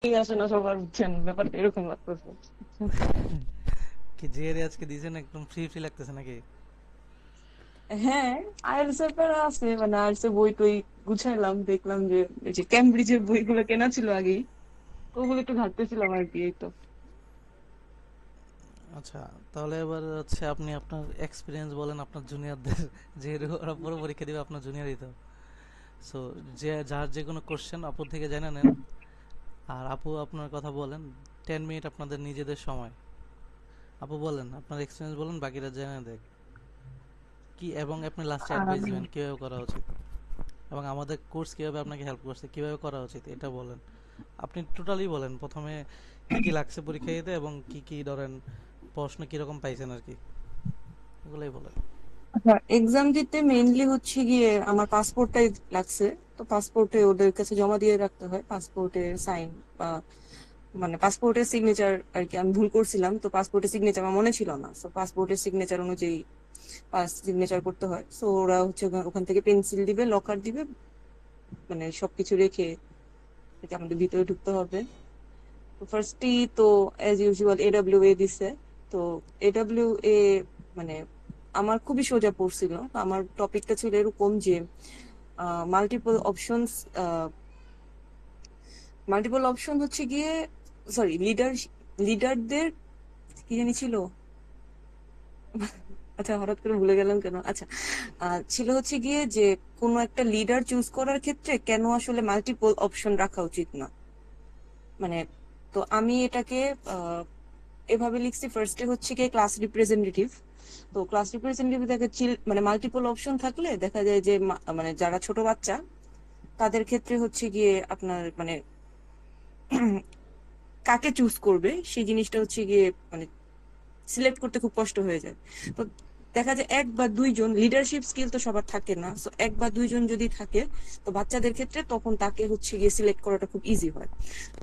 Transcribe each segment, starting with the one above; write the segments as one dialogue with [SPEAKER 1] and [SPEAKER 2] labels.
[SPEAKER 1] এই আসে না সবার, বুঝছেন ব্যাপারটা এরকম লাগতেছে।
[SPEAKER 2] কি জিআরই আজকে দিয়েছেন, একদম ফ্রি ফ্রি লাগতেছে নাকি?
[SPEAKER 1] হ্যাঁ, আইএলটিএস এর প্যারা আছে, মানে আইএলটিএস এর বই টই গুছাইলাম, দেখলাম যে এই যে ক্যামব্রিজের বইগুলো কেনা ছিল আগেই, তো ওগুলো একটু ঘাটতেছিলাম আর কি, এই তো।
[SPEAKER 2] আচ্ছা, তাহলে এবার হচ্ছে আপনি আপনার এক্সপিরিয়েন্স বলেন আপনার জুনিয়রদের, যে ওরা পুরো পরীক্ষা দিবে আপনার জুনিয়রই তো। সো যে যার যে কোনো কোশ্চেন আপুর থেকে জেনে নেন, আর আপু আপনার কথা বলেন। 10 মিনিট আপনাদের নিজেদের সময়। আপু বলেন আপনার এক্সপিরিয়েন্স বলেন, বাকিরা জেনে দেখ কি, এবং আপনি লাস্টে অ্যাডভাইস
[SPEAKER 1] আম,
[SPEAKER 2] দিবেন কীভাবে করা উচিত, এবং আমাদের কোর্স কীভাবে আপনাকে হেল্প করছে, কীভাবে করা উচিত এটা বলেন। আপনি টোটালি বলেন প্রথমে কি কি লাগছে পরীক্ষা দিতে, এবং কি কি ধরেন প্রশ্ন কীরকম পাইছেন আর কি, এগুলোই বলেন।
[SPEAKER 1] আচ্ছা, এক্সাম দিতে মেইনলি হচ্ছে গিয়ে আমার পাসপোর্টটাই লাগছে। তো পাসপোর্টে ওদের কাছে জমা দিয়ে রাখতে হয়, পাসপোর্টের সাইন বা মানে পাসপোর্টের সিগনেচার আর কি। আমি ভুল করছিলাম, তো পাসপোর্টের সিগনেচার আমার মনে ছিল না, তো পাসপোর্টের সিগনেচার অনুযায়ী সিগনেচার করতে হয়। সো ওরা হচ্ছে ওখান থেকে পেন্সিল দিবে, লকার দিবে, মানে সবকিছু রেখে এটা আমাদের ভিতরে ঢুকতে হবে। তো ফার্স্টলি তো অ্যাজ ইউজুয়াল এডব্লিউ এ দিছে। তো এডব্লিউ এ মানে আমার খুবই সোজা পড়ছিল। তো আমার টপিকটা ছিল এরকম যে মাল্টিপল অপশনস, মাল্টিপল অপশন হচ্ছে গিয়ে, সরি, লিডারদের কি জানি ছিল। আচ্ছা, হঠাৎ করে ভুলে গেলাম কেন। আচ্ছা, ছিল হচ্ছে গিয়ে যে কোনো একটা লিডার চুজ করার ক্ষেত্রে কেন আসলে মাল্টিপল অপশন রাখা উচিত না, মানে। তো আমি এটাকে আহ, এভাবে লিখছি। ফার্স্টে হচ্ছে গিয়ে ক্লাস রিপ্রেজেন্টেটিভ। তো ক্লাস রিপ্রেজেন্টেটিভ দেখে মানে মাল্টিপল অপশন থাকলে দেখা যায় যে মানে যারা ছোট বাচ্চা তাদের ক্ষেত্রে হচ্ছে গিয়ে আপনার মানে কাকে চুজ করবে সেই জিনিসটা হচ্ছে গিয়ে মানে সিলেক্ট করতে খুব কষ্ট হয়ে যায়। তো দেখা যায় এক বা দুইজন, লিডারশিপ স্কিল তো সবার থাকে না, তো এক বা দুইজন যদি থাকে তো বাচ্চাদের ক্ষেত্রে তখন তাকে হচ্ছে গিয়ে সিলেক্ট করাটা খুব ইজি হয়।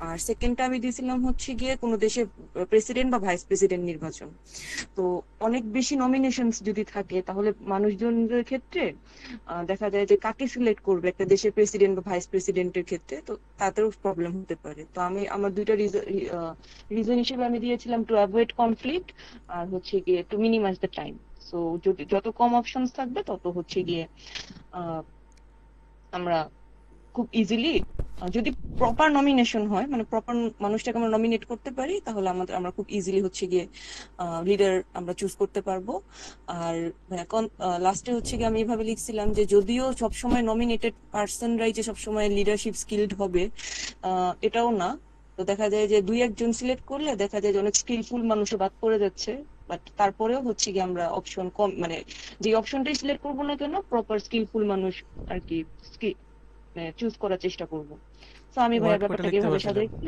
[SPEAKER 1] আর সেকেন্ডটা আমি দিয়েছিলাম হচ্ছে গিয়ে কোনো দেশের প্রেসিডেন্ট বা ভাইস প্রেসিডেন্ট নির্বাচন। তো অনেক বেশি নমিনেশনস যদি থাকে তাহলে মানুষজনদের ক্ষেত্রে দেখা যায় যে কাকে সিলেক্ট করবে একটা দেশের প্রেসিডেন্ট বা ভাইস প্রেসিডেন্টের ক্ষেত্রে, তো তাতেও প্রবলেম হতে পারে। তো আমি আমার দুইটা রিজন হিসেবে আমি দিয়েছিলাম টু অ্যাভয়েড কনফ্লিক্ট, আর হচ্ছে গিয়ে to minimise the time. So যদি যত কম অপশনস থাকবে তত হচ্ছে গিয়ে আহ, আমরা খুব ইজিলি, যদি প্রপার নমিনেশন হয়, মানে প্রপার মানুষটাকে আমরা নমিনেট করতে পারি, তাহলে আমরা খুব ইজিলি হচ্ছে গিয়ে লিডার আমরা চুজ করতে পারবো। আর এখন লাস্টে হচ্ছে গিয়ে আমি এভাবে লিখছিলাম যে যদিও সবসময় নমিনেটেড পার্সনরাই যে সবসময় লিডারশিপ স্কিলড হবে এটাও না। তো দেখা যায় যে দুই একজন সিলেক্ট করলে দেখা যায় যে অনেক স্কিলফুল মানুষও বাদ পড়ে যাচ্ছে। বাট তারপরেও হচ্ছে কি আমরা অপশন কম, মানে যে অপশনটাই সিলেক্ট করবো না কেন প্রপার স্কিলফুল মানুষ আর কি চুজ করার চেষ্টা করব। তো আমি ভাইয়া
[SPEAKER 2] ওয়ার্ড কয়টা
[SPEAKER 1] ব্যাপারটাকে
[SPEAKER 2] লিখতে
[SPEAKER 1] এভাবে
[SPEAKER 2] পারছিলেন?
[SPEAKER 1] সাজাইছি।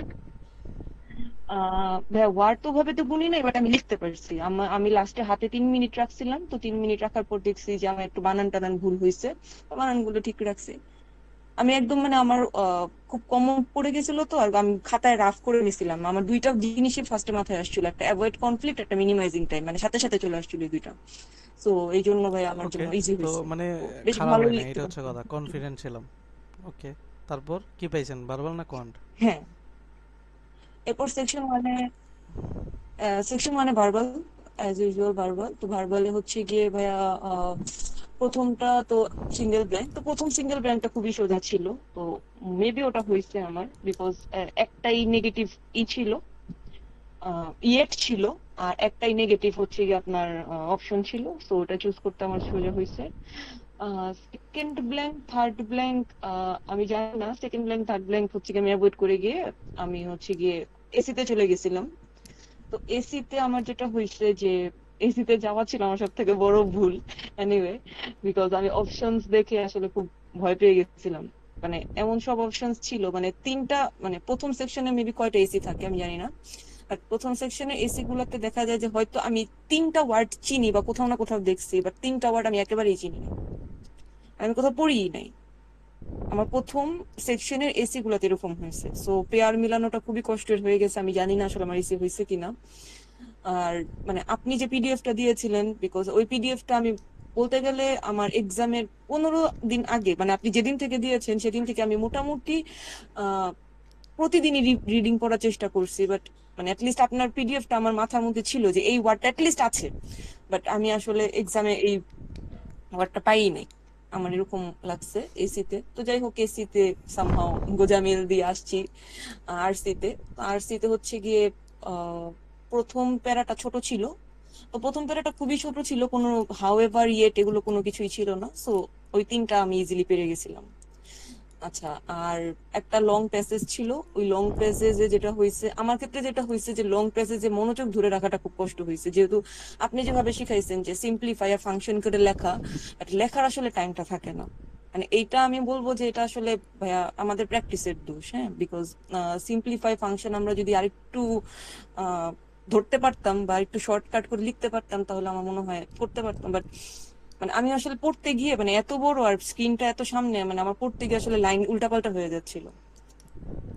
[SPEAKER 1] ভাইয়া ওয়ার্ড তো ভাবে তো গুনি নাই, বাট আমি লিখতে পারছি। আমি লাস্টে হাতে 3 মিনিট রাখছিলাম, তো 3 মিনিট রাখার পর দেখছি যে আমার একটু বানান টানান ভুল হয়েছে, তো বানানগুলো ঠিক রাখছি। আমি একদম মানে আমার খুব কম পড়ে গেছিল, তো আর আমি খাতায় রাফ করে নিছিলাম। আমার দুইটা জিনিসই ফার্স্টে মাথায় আসছিল, একটা অ্যাভয়েড কনফ্লিক্ট, একটা মিনিমাইজিং টাইম, মানে সাথে সাথে চলে আসছিল এই দুইটা। তো এই জন্য ভাই আমার
[SPEAKER 2] ওকে,
[SPEAKER 1] জন্য ইজি
[SPEAKER 2] তো
[SPEAKER 1] হয়েছে।
[SPEAKER 2] মানে
[SPEAKER 1] তো বেশ
[SPEAKER 2] খারাপ
[SPEAKER 1] ভালোই
[SPEAKER 2] হয় না,
[SPEAKER 1] লিখতে
[SPEAKER 2] এটা হচ্ছে
[SPEAKER 1] পারছি।
[SPEAKER 2] কথা, কনফিডেন্ট ছিলাম। ওকে, তারপর কি পাইছেন, বারবার না কোয়ান্ট?
[SPEAKER 1] হ্যাঁ, এরপর section 1 verbal, as usual verbal. তো ভার্বালে হচ্ছে গিয়ে ভাইয়া আহ, প্রথমটা তো সিঙ্গেল ব্ল্যাঙ্ক। তো প্রথম সিঙ্গেল ব্ল্যাঙ্কটা খুবই সোজা ছিল। তো মেবি ওটা হয়েছে আমার, বিকজ একটাই নেগেটিভ ই ছিল, ইয়েট ছিল, আর একটাই নেগেটিভ হচ্ছে গিয়ে আপনার অপশন ছিল। তো ওটা চুজ করতে আমার সোজা হয়েছে। সেকেন্ড ব্ল্যাঙ্ক, থার্ড ব্ল্যাঙ্ক আমি জানি না। সেকেন্ড ব্ল্যাঙ্ক, থার্ড ব্ল্যাঙ্ক হচ্ছে গিয়ে আমি অ্যাভয়েড করে গিয়ে আমি হচ্ছে গিয়ে এসিতে চলে গেছিলাম। তো এসিতে আমার যেটা হয়েছে যে এসিতে যাওয়া ছিল আমার সব থেকে বড় ভুল। এনিওয়ে, বিকজ আমি অপশনস দেখে আসলে খুব ভয় পেয়ে গেছিলাম। মানে এমন সব অপশনস ছিল, মানে তিনটা, মানে প্রথম সেকশনে মেবি কয়টা এসি থাকে আমি জানি না, বাট প্রথম সেকশনে এসি গুলাতে দেখা যায় যে হয়তো আমি তিনটা ওয়ার্ড চিনি বা কোথাও না কোথাও দেখছি, বাট তিনটা ওয়ার্ড আমি একেবারেই চিনি না, আমি কোথাও পড়িই নাই। আমার প্রথম সেকশনের এসি গুলাতে এরকম হয়েছে। সো পেয়ার মিলানোটা খুবই কষ্টের হয়ে গেছে, আমি জানি না আসলে আমার এসি হয়েছে কিনা। আর মানে আপনি যে পিডিএফটা দিয়েছিলেন, বিকজ ওই পিডিএফটা আমি বলতে গেলে আমার এক্সামের 15 দিন আগে, মানে আপনি যেদিন থেকে দিয়েছেন সেদিন থেকে আমি মোটামুটি প্রতিদিনই রিডিং পড়ার চেষ্টা করছি, বাট মানে অ্যাটলিস্ট আপনার পিডিএফটা আমার মাথার মধ্যে ছিল যে এই ওয়ার্ডটা অ্যাটলিস্ট আছে, বাট আমি আসলে এক্সামে এই ওয়ার্ডটা পাই নাই। আমার এরকম লাগছে এসিতে। তো যাই হোক, এসিতে সামহাও গোজামিল দিয়ে আসছি। আরসিতে আরসিতে হচ্ছে গিয়ে আহ, প্রথম প্যারাটা ছোট ছিল। তো প্রথম প্যারাটা খুবই ছোট ছিল, কোনো হাউ এভার ইয়েট এগুলো কোনো কিছুই ছিল না, সো ওই তিনটা আমি ইজিলি পেরে গেছিলাম। আচ্ছা, আর একটা লং প্যাসেজ ছিল। ওই লং প্যাসেজে যেটা হয়েছে আমার ক্ষেত্রে, যেটা হয়েছে যে লং প্যাসেজে মনোযোগ ধরে রাখাটা খুব কষ্ট হয়েছে, যেহেতু আপনি যেভাবে শিখাইছেন যে সিম্পলিফাই আর ফাংশন করে লেখা, বাট লেখার আসলে টাইমটা থাকে না। মানে এইটা আমি বলবো যে এটা আসলে ভাইয়া আমাদের প্র্যাকটিসের দোষ, হ্যাঁ, বিকজ সিম্পলিফাই ফাংশন আমরা যদি আরেকটু আহ ধরতে পারতাম বা একটু শর্টকাট করে লিখতে পারতাম, তাহলে আমার মনে হয় করতে পারতাম। বাট মানে আমি আসলে পড়তে গিয়ে, মানে এত বড় আর স্ক্রিনটা এত সামনে, মানে আমার পড়তে গিয়ে আসলে লাইন উল্টাপাল্টা হয়ে যাচ্ছিল।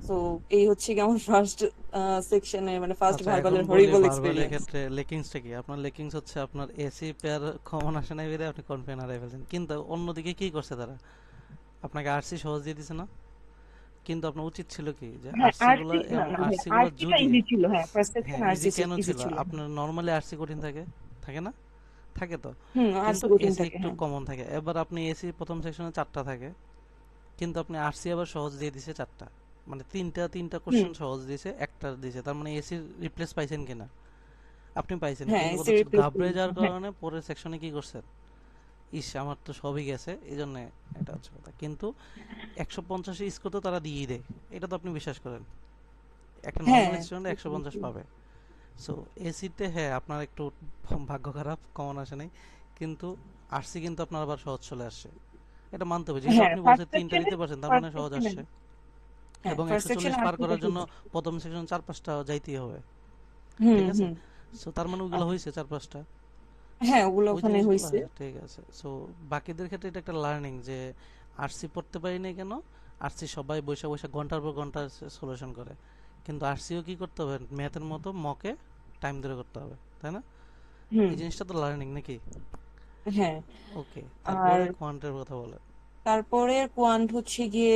[SPEAKER 1] তো এই হচ্ছে কি আমার ফার্স্ট সেকশনে, মানে ফার্স্ট
[SPEAKER 2] আচ্ছা, এখন
[SPEAKER 1] ভার্বালের
[SPEAKER 2] বলি
[SPEAKER 1] হরিবল
[SPEAKER 2] ভার্বালের
[SPEAKER 1] এক্সপেরিয়েন্স।
[SPEAKER 2] ক্ষেত্রে লেকিংসটা কি? আপনার লেকিংস হচ্ছে আপনার এসি পেয়ার কমন আসে নাই বেরিয়ে আপনি কনফিডেন্ট হারাই ফেলছেন, কিন্তু অন্যদিকে কি করছে তারা? আপনাকে আরসি সহজ দিয়ে দিছে না? কিন্তু আপনার উচিত ছিল কি যে
[SPEAKER 1] হ্যাঁ,
[SPEAKER 2] আরসি গুলা
[SPEAKER 1] আরসি না না ভাই,
[SPEAKER 2] আরসি গুলা
[SPEAKER 1] আরসিটা
[SPEAKER 2] যদি,
[SPEAKER 1] ইজি ছিল, হ্যাঁ, ফার্স্ট সেকশন
[SPEAKER 2] হ্যাঁ ইজি
[SPEAKER 1] আরসি
[SPEAKER 2] কেন
[SPEAKER 1] ইজি
[SPEAKER 2] ছিল?
[SPEAKER 1] ছিল।
[SPEAKER 2] আপনার নর্মালি আরসি কঠিন থাকে, থাকে না? থাকে তো।
[SPEAKER 1] হুম,
[SPEAKER 2] কিন্তু
[SPEAKER 1] আরসি কঠিন
[SPEAKER 2] এসি
[SPEAKER 1] থাকে,
[SPEAKER 2] একটু
[SPEAKER 1] হ্যাঁ।
[SPEAKER 2] কমন থাকে। এবার আপনি এসি প্রথম সেকশনে 4টা থাকে, কিন্তু আপনি আরসি আবার সহজ দিয়ে দিছে 4টা, মানে তিনটা তিনটা
[SPEAKER 1] হুম,
[SPEAKER 2] কোশ্চেন সহজ দিয়েছে, একটা দিয়েছে, তার মানে এসির রিপ্লেস পাইছেন কিনা? আপনি পাইছেন,
[SPEAKER 1] হ্যাঁ,
[SPEAKER 2] কিন্তু কথা
[SPEAKER 1] এসি
[SPEAKER 2] হচ্ছে
[SPEAKER 1] রিপ্লেস
[SPEAKER 2] ঘাবড়ে
[SPEAKER 1] করেছে,
[SPEAKER 2] যাওয়ার
[SPEAKER 1] হ্যাঁ।
[SPEAKER 2] কারণে পরের সেকশনে কি করছেন, ইস আমার তো সবই গেছে, এই জন্য এটা হচ্ছে কথা। কিন্তু 150 স্কোর তো তারা দিয়েই দেয়, এটা তো আপনি বিশ্বাস করেন? একটা
[SPEAKER 1] হ্যাঁ,
[SPEAKER 2] নর্মাল স্টুডেন্ট 150 পাবে। সো এসিতে হ্যাঁ আপনার একটু ভাগ্য খারাপ, কমন আসে নাই, কিন্তু আরসি কিন্তু আপনার আবার সহজ চলে আসছে, এটা মানতে হবে। যেহেতু
[SPEAKER 1] হ্যাঁ,
[SPEAKER 2] আপনি বলছেন
[SPEAKER 1] ফার্স্ট
[SPEAKER 2] তিনটা
[SPEAKER 1] সেকশনে
[SPEAKER 2] দিতে পারছেন, তার
[SPEAKER 1] ফার্স্ট
[SPEAKER 2] মানে সহজ
[SPEAKER 1] সেকশনে
[SPEAKER 2] আসছে।
[SPEAKER 1] হ্যাঁ,
[SPEAKER 2] এবং
[SPEAKER 1] ফার্স্ট সেকশনে
[SPEAKER 2] 140 পার
[SPEAKER 1] আরসিটা
[SPEAKER 2] করার জন্য
[SPEAKER 1] সহজ।
[SPEAKER 2] প্রথম সেকশন 4-5টা যাইতেই হবে,
[SPEAKER 1] হুম,
[SPEAKER 2] ঠিক আছে?
[SPEAKER 1] হুম।
[SPEAKER 2] সো তার মানে ওগুলো
[SPEAKER 1] আচ্ছা,
[SPEAKER 2] হয়েছে 4-5টা,
[SPEAKER 1] হ্যাঁ, ওগুলো
[SPEAKER 2] ওই
[SPEAKER 1] ওখানে
[SPEAKER 2] জিনিসগুলো
[SPEAKER 1] হয়েছে।
[SPEAKER 2] হ্যাঁ ঠিক আছে। সো বাকিদের ক্ষেত্রে এটা একটা লার্নিং যে আরসি পড়তে পারি না কেন, আরসি সবাই বসে বসে ঘন্টার পর ঘন্টা সলিউশন করে, কিন্তু আরসিও কি করতে হবে, ম্যাথের মতো মকে টাইম ধরে করতে হবে, তাই না?
[SPEAKER 1] হুম,
[SPEAKER 2] এই জিনিসটা তো লার্নিং নাকি?
[SPEAKER 1] হ্যাঁ।
[SPEAKER 2] ওকে,
[SPEAKER 1] আর
[SPEAKER 2] তারপরে কোয়ান্টের কথা বলে।
[SPEAKER 1] তারপরে কোয়ান্ট হচ্ছে গিয়ে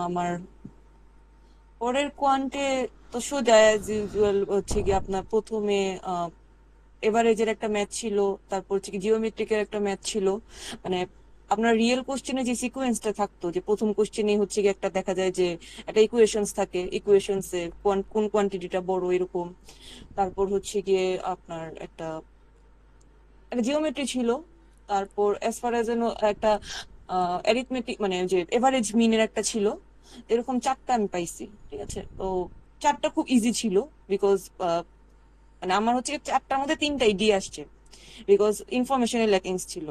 [SPEAKER 1] আমার পরের কোয়ান্টে তো সোজা অ্যাজ ইউজুয়াল হচ্ছে গিয়ে আপনার প্রথমে এভারেজের একটা ম্যাথ ছিল, তারপর হচ্ছে কি জিওমেট্রিকের একটা ম্যাথ ছিল। মানে আপনার রিয়েল কোশ্চেনে যে সিকোয়েন্সটা থাকতো, যে প্রথম কোশ্চেনে হচ্ছে গিয়ে একটা দেখা যায় যে একটা ইকুয়েশনস থাকে, ইকুয়েশনসে কোন কোয়ান্টিটিটা বড় এরকম। তারপর হচ্ছে গিয়ে আপনার একটা একটা জিওমেট্রি ছিল। তারপর অ্যাজ ফার এজ একটা অ্যারিথমেটিক, মানে যে এভারেজ মিনের একটা ছিল। এরকম চারটা আমি পাইছি, ঠিক আছে? তো চারটা খুব ইজি ছিল, বিকজ মানে আমার হচ্ছে কি চারটার মধ্যে তিনটাই ডি আসছে, বিকজ ইনফরমেশনের ল্যাকিংস ছিল।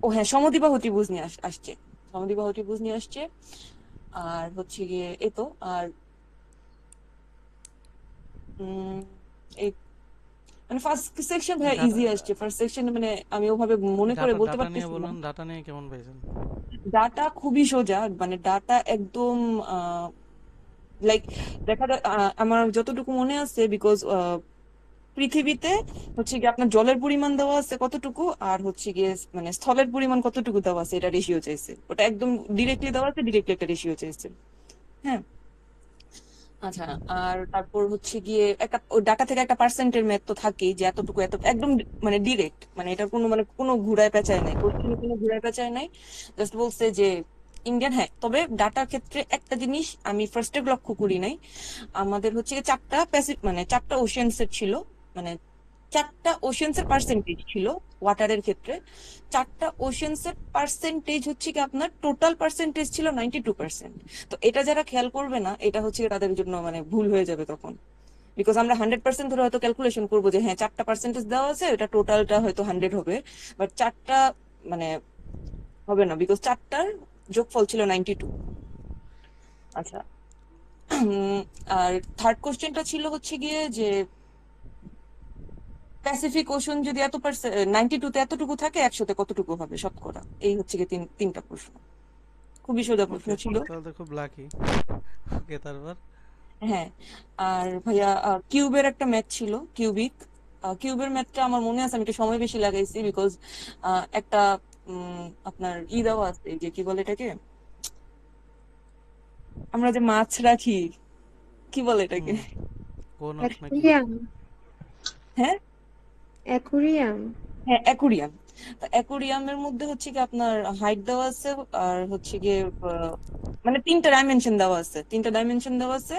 [SPEAKER 1] ও হ্যাঁ, সমদ্বিবাহু নিয়ে আসছে, সমদ্বিবাহু নিয়ে আসছে। আর হচ্ছে গিয়ে এই তো, আর উম এই মানে ফার্স্ট সেকশন ভাই
[SPEAKER 2] ডাটা,
[SPEAKER 1] ইজি আসছে। ফার্স্ট সেকশন মানে আমি ওভাবে মনে করে
[SPEAKER 2] ডাটা
[SPEAKER 1] বলতে
[SPEAKER 2] ডাটা নিয়ে
[SPEAKER 1] পারতেছি না।
[SPEAKER 2] বলুন, ডাটা নিয়ে কেমন পাইছেন?
[SPEAKER 1] ডাটা খুবই সোজা, মানে ডাটা একদম লাইক দেখা যায়, আমার যতটুকু মনে আছে, বিকজ পৃথিবীতে হচ্ছে গিয়ে আপনার জলের পরিমাণ দেওয়া আছে কতটুকু, আর হচ্ছে গিয়ে মানে স্থলের পরিমাণ কতটুকু দেওয়া আছে, এটা রেশিও চাইছে। ওটা একদম ডিরেক্টলি দেওয়া আছে, ডিরেক্টলি একটা রেশিও চাইছে। হ্যাঁ। আচ্ছা, আর তারপর হচ্ছে গিয়ে একটা ওই ডাটা থেকে একটা পার্সেন্টের ম্যাথ তো থাকেই, যে এতটুকু এত একদম মানে ডিরেক্ট, মানে এটা কোনো মানে কোনো ঘুরায় পেঁচায় নাই, কোশ্চেনে কোনো ঘুরায় পেঁচায় নাই। জাস্ট বলছে যে ইন্ডিয়ান। হ্যাঁ, তবে ডাটার ক্ষেত্রে একটা জিনিস আমি ফার্স্টে লক্ষ্য করি নাই। আমাদের হচ্ছে গিয়ে চারটা প্যাসিফিক, মানে চারটা ওশিয়ান সেট ছিল, মানে চারটা ওশিয়ানস এর পার্সেন্টেজ ছিল ওয়াটারের ক্ষেত্রে। চারটা ওশিয়ানস এর পার্সেন্টেজ হচ্ছে কি আপনার টোটাল পার্সেন্টেজ ছিল 92%। তো এটা যারা খেয়াল করবে না, এটা হচ্ছে গিয়ে তাদের জন্য মানে ভুল হয়ে যাবে তখন, বিকজ আমরা 100% ধরে হয়তো ক্যালকুলেশন করবো যে হ্যাঁ চারটা পার্সেন্টেজ দেওয়া আছে, এটা টোটালটা হয়তো 100 হবে, বাট চারটা মানে হবে না, বিকজ চারটার যোগফল ছিল 92। আচ্ছা। উম, আর থার্ড কোশ্চেনটা ছিল হচ্ছে গিয়ে যে প্যাসিফিক ওশন যদি এত 92 তে এতটুকু থাকে, 100-তে কতটুকু হবে শতকরা। এই হচ্ছে গিয়ে তিনটা প্রশ্ন, খুবই সোজা প্রশ্ন
[SPEAKER 2] ওকে,
[SPEAKER 1] ছিল।
[SPEAKER 2] তাহলে তো খুব লাকি। ওকে, তারপর?
[SPEAKER 1] হ্যাঁ। আর ভাইয়া কিউবের একটা ম্যাথ ছিল, কিউবিক। কিউবের ম্যাথটা আমার মনে আছে, আমি একটু সময় বেশি লাগাইছি, বিকজ একটা আপনার দেওয়া আছে, এই যে কি বলে এটাকে, আমরা যে মাছ রাখি, কি বলে এটাকে?
[SPEAKER 2] হুম, কোন অফ নাকি?
[SPEAKER 3] অ্যাকুরিয়াম।
[SPEAKER 1] হ্যাঁ
[SPEAKER 3] অ্যাকুরিয়াম।
[SPEAKER 1] হ্যাঁ, অ্যাকুরিয়াম। অ্যাকুরিয়ামের মধ্যে হচ্ছে কি আপনার হাইট দেওয়া আছে, আর হচ্ছে গিয়ে মানে তিনটা ডাইমেনশন দেওয়া আছে, তিনটা ডাইমেনশন দেওয়া আছে।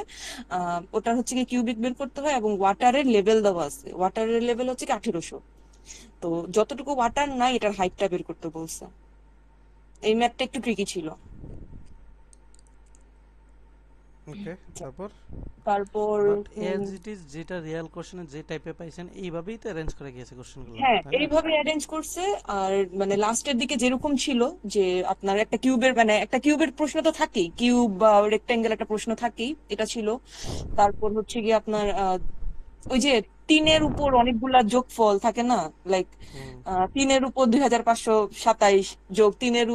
[SPEAKER 1] ওটা হচ্ছে কি কিউবিক বের করতে হয়, এবং ওয়াটারের লেভেল দেওয়া আছে, ওয়াটারের লেভেল হচ্ছে কি 1800। তো যতটুকু ওয়াটার নাই এটার হাইটটা বের করতে বলছে। এই ম্যাথটা একটু ট্রিকি ছিল।
[SPEAKER 2] ওকে, তারপর?
[SPEAKER 1] তারপর
[SPEAKER 2] but
[SPEAKER 1] um,
[SPEAKER 2] as it is যেটা রিয়েল কোশ্চেনে যে টাইপে পাইছেন এইভাবেই তো অ্যারেঞ্জ করে গিয়েছে কোশ্চেনগুলো,
[SPEAKER 1] হ্যাঁ
[SPEAKER 2] তাই না?
[SPEAKER 1] এইভাবে অ্যারেঞ্জ করছে। আর মানে লাস্টের দিকে যেরকম ছিল যে আপনার একটা কিউবের, মানে একটা কিউবের প্রশ্ন তো থাকেই, কিউব বা রেক্টেঙ্গেল একটা প্রশ্ন থাকেই, এটা ছিল। তারপর হচ্ছে গিয়ে আপনার ওই যে তিনের উপর অনেকগুলা যোগফল থাকে না, লাইক
[SPEAKER 2] হুম।
[SPEAKER 1] তিনের উপর 2527 যোগ তিনের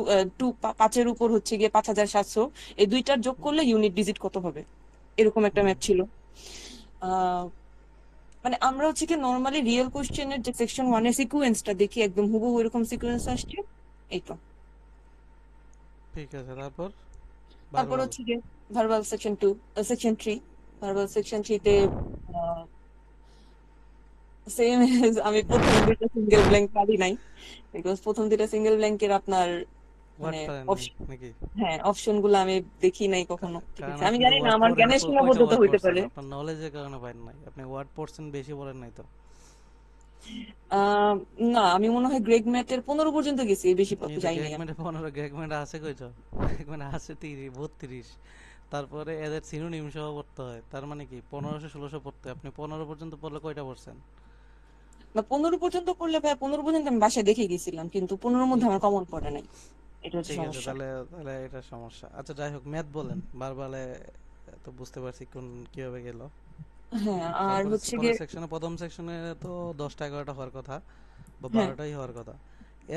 [SPEAKER 1] পাঁচের উপর হচ্ছে গিয়ে 5700, এই দুইটার যোগ করলে ইউনিট ডিজিট কত হবে, এরকম একটা
[SPEAKER 2] হুম।
[SPEAKER 1] ম্যাথ ছিল। আহ মানে আমরা হচ্ছে কি নর্মালি রিয়েল কোশ্চেনের যে সেকশন ওয়ানের সিকুয়েন্সটা দেখি, একদম হুবহু এরকম সিকুয়েন্স আসছে। এই তো।
[SPEAKER 2] ঠিক আছে, তারপর?
[SPEAKER 1] তারপর
[SPEAKER 2] ভার্বাল।
[SPEAKER 1] হচ্ছে গিয়ে verbal section 2, section 3। Verbal section 3-তে সেম আমি প্রথম দুইটা সিঙ্গেল ব্ল্যাঙ্ক পারি নাই, বিকজ প্রথম দুইটা সিঙ্গেল ব্ল্যাঙ্কের আপনার
[SPEAKER 2] ওয়ার্ড
[SPEAKER 1] মানে
[SPEAKER 2] পারেন নাই
[SPEAKER 1] অপশন,
[SPEAKER 2] নাকি?
[SPEAKER 1] হ্যাঁ অপশন গুলো আমি দেখি নাই কখনো, ঠিক
[SPEAKER 2] কারণ
[SPEAKER 1] আছে আমি
[SPEAKER 2] আপনি তো
[SPEAKER 1] জানি না,
[SPEAKER 2] ওয়ার্ড
[SPEAKER 1] আমার
[SPEAKER 2] পড়েন,
[SPEAKER 1] জ্ঞানের
[SPEAKER 2] কয়টা
[SPEAKER 1] সীমাবদ্ধতা
[SPEAKER 2] ওয়ার্ড
[SPEAKER 1] হইতে
[SPEAKER 2] পড়ছেন?
[SPEAKER 1] পারে।
[SPEAKER 2] আপনার নলেজের কারণে পারেন নাই, আপনি ওয়ার্ড পড়ছেন বেশি, পড়েন নাই তো।
[SPEAKER 1] আহ না, আমি মনে হয় গ্রেগ ম্যাথের 15 পর্যন্ত গেছি, বেশি
[SPEAKER 2] এই যে
[SPEAKER 1] যাই নাই আমি।
[SPEAKER 2] গ্রেগমেন্টে 15, গ্রেগমেন্ট আছে কয়টা? গ্রেগমেন্ট আছে 32। তারপরে এদের সিনোনিম সহ পড়তে হয়, তার মানে কি 1500 1600 পড়তে হয়। আপনি 15 পর্যন্ত পড়লে কয়টা পড়ছেন?
[SPEAKER 1] না 15 পর্যন্ত পড়লে ভাই, 15 পর্যন্ত আমি বাসায় দেখে গেছিলাম, কিন্তু 15-র মধ্যে
[SPEAKER 2] এই
[SPEAKER 1] আমার
[SPEAKER 2] তো।
[SPEAKER 1] কমন পড়ে নাই, এটা হচ্ছে
[SPEAKER 2] ঠিক আছে,
[SPEAKER 1] সমস্যা।
[SPEAKER 2] তাহলে তাহলে এটা সমস্যা। আচ্ছা যাই হোক, ম্যাথ বলেন বারবালে। তো বুঝতে পারছি কোন কিভাবে গেল।
[SPEAKER 1] হ্যাঁ আর
[SPEAKER 2] তারপরে
[SPEAKER 1] হচ্ছে
[SPEAKER 2] পরের
[SPEAKER 1] গিয়ে
[SPEAKER 2] সেকশনে, প্রথম সেকশনে তো 10টা 11টা হওয়ার কথা, বা
[SPEAKER 1] হ্যাঁ
[SPEAKER 2] 12টাই হওয়ার কথা।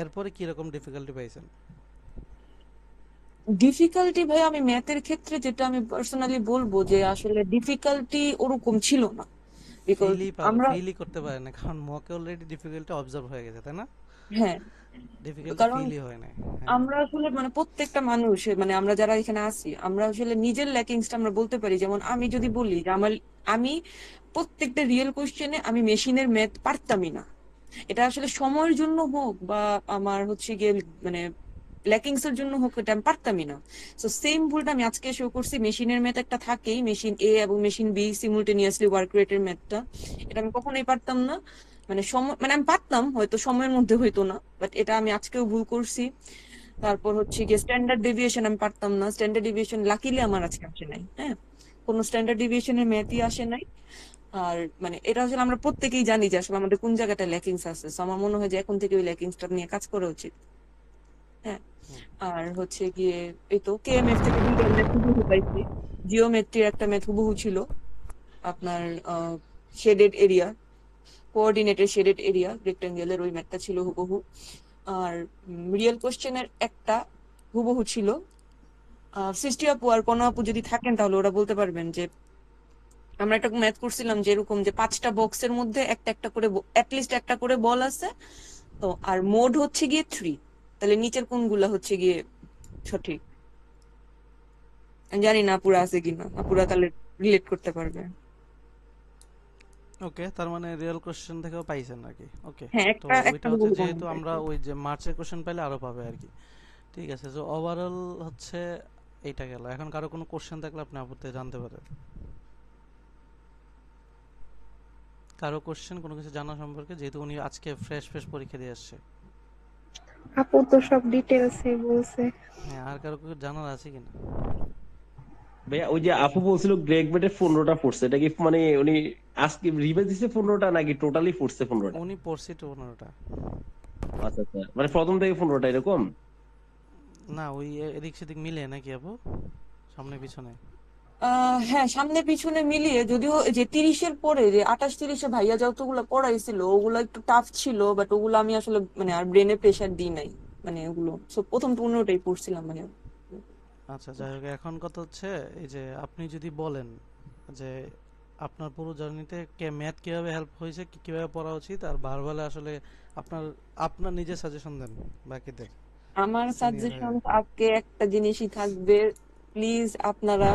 [SPEAKER 2] এরপরে কিরকম ডিফিকাল্টি পাইছেন?
[SPEAKER 1] ডিফিকাল্টি ভাই, আমি ম্যাথের ক্ষেত্রে যেটা আমি পার্সোনালি বলবো যে আসলে ডিফিকাল্টি ওরকম ছিল না, বিকজ আমরা
[SPEAKER 2] ফিলই করতে পারে না, কারণ মকে অলরেডি ডিফিকাল্টি অবজার্ভ হয়ে গেছে, তাই না?
[SPEAKER 1] হ্যাঁ
[SPEAKER 2] ডিফিকাল্টি
[SPEAKER 1] কারণ
[SPEAKER 2] ফিলই হয় না। হ্যাঁ।
[SPEAKER 1] আমরা আসলে মানে প্রত্যেকটা মানুষ, মানে আমরা যারা এখানে আছি, আমরা আসলে নিজের ল্যাকিংসটা আমরা বলতে পারি। যেমন আমি যদি বলি যে আমি প্রত্যেকটা রিয়েল কোশ্চেনে আমি মেশিনের ম্যাথ পারতামই না, এটা আসলে সময়ের জন্য হোক বা আমার হচ্ছে গিয়ে মানে ল্যাকিংস এর জন্য হোক, এটা আমি পারতামই না। তো সেম ভুলটা আমি আজকে শো করছি, মেশিনের ম্যাথ একটা থাকেই, মেশিন এ এবং মেশিন বি সিমুলটেনিয়াসলি ওয়ার্ক রেটের ম্যাথটা, এটা আমি কখনোই পারতাম না। মানে সময়, মানে আমি পারতাম হয়তো সময়ের মধ্যে হইতো না, বাট এটা আমি আজকেও ভুল করছি। তারপর হচ্ছে গিয়ে স্ট্যান্ডার্ড ডেভিয়েশন আমি পারতাম না, স্ট্যান্ডার্ড ডেভিয়েশন লাকিলি আমার আজকে আসে নাই। হ্যাঁ, কোনো স্ট্যান্ডার্ড ডেভিয়েশনের ম্যাথই আসে নাই। আর মানে এটা আসলে আমরা প্রত্যেকেই জানি যে আসলে আমাদের কোন জায়গাটা ল্যাকিংস আছে, তো আমার মনে হয় যে এখন থেকে ওই ল্যাকিংসটা নিয়ে কাজ করা উচিত। হ্যাঁ
[SPEAKER 2] হুম।
[SPEAKER 1] আর হচ্ছে গিয়ে এই তো কেএমএফ থেকে দুইটা ম্যাথ হুবহু পাইছি। জিওমেট্রির একটা ম্যাথ হুবহু ছিল, আপনার shaded area, coordinated shaded area রেক্টেঙ্গেলের, ওই ম্যাথটা ছিল হুবহু। আর রিয়েল কোশ্চেনের একটা হুবহু ছিল। সৃষ্টি আপু আর কোনো আপু যদি থাকেন তাহলে ওরা বলতে পারবেন যে আমরা একটা ম্যাথ করছিলাম যে এরকম যে 5টা বক্সের মধ্যে একটা একটা করে, অ্যাটলিস্ট একটা করে বল আছে। তো আর মোড হচ্ছে গিয়ে 3, তাহলে নিচের কোনগুলা হচ্ছে গিয়ে সঠিক। আমি জানি না আপুরা আছে কিনা, আপুরা তাহলে রিলেট করতে পারবে।
[SPEAKER 2] ওকে, তার মানে রিয়েল কোশ্চেন থেকেও পাইছেন আর কি। ওকে।
[SPEAKER 1] হ্যাঁ
[SPEAKER 2] তো
[SPEAKER 1] একটা
[SPEAKER 2] ওইটা
[SPEAKER 1] একটা
[SPEAKER 2] হচ্ছে
[SPEAKER 1] হুবহু কমন
[SPEAKER 2] যেহেতু আমরা
[SPEAKER 1] পাইছে।
[SPEAKER 2] ওই যে মার্চের কোশ্চেন পাইলে আরো পাবে আর কি। ঠিক আছে, তো ওভারঅল হচ্ছে এইটা গেল। এখন কারো কোনো কোশ্চেন থাকলে আপনি আপত্তি জানতে পারেন। কারো কোশ্চেন, কোনো কিছু জানা সম্পর্কে, যেহেতু উনি আজকে ফ্রেশ ফ্রেশ পরীক্ষা দিয়ে আসছে।
[SPEAKER 3] আপু তো সব ডিটেলসে বলছে।
[SPEAKER 2] হ্যাঁ, আর কারো কিছু জানার আছে কিনা?
[SPEAKER 4] ভাইয়া ওই যে আপু বলছিল গ্রেগ মেটের 15টা পড়ছে, এটা কি মানে উনি আজকে রিভাইজ দিছে 15টা নাকি টোটালি পড়ছে 15টা?
[SPEAKER 2] উনি পড়ছি তো 15টা।
[SPEAKER 4] আচ্ছা আচ্ছা, মানে প্রথম থেকে 15টা এরকম?
[SPEAKER 2] না, ওই এদিক সেদিক মিলে নাকি আপু, সামনে পিছনে?
[SPEAKER 1] হ্যাঁ সামনে পিছনে মিলিয়ে, যদিও এই যে 30-এর পরে যে 28-30-এ ভাইয়া যতগুলো পড়াইছিল ওগুলো একটু টাফ ছিল, বাট ওগুলো আমি আসলে মানে আর ব্রেনে প্রেশার দিই নাই, মানে ওগুলো প্রথম 15টাই পড়ছিলাম মানে।
[SPEAKER 2] আচ্ছা যাই হোক, এখন কথা হচ্ছে এই যে আপনি যদি বলেন যে আপনার পুরো জার্নিতে ম্যাথ কিভাবে হেল্প হয়েছে, কিভাবে পড়া উচিত, আর ভার্বালে আসলে আপনার আপনার নিজের সাজেশন দেন বাকিদের,
[SPEAKER 1] আমার
[SPEAKER 2] সিনিয়র হয়ে।
[SPEAKER 1] সাজেশন আজকে একটা জিনিসই থাকবে, প্লিজ আপনারা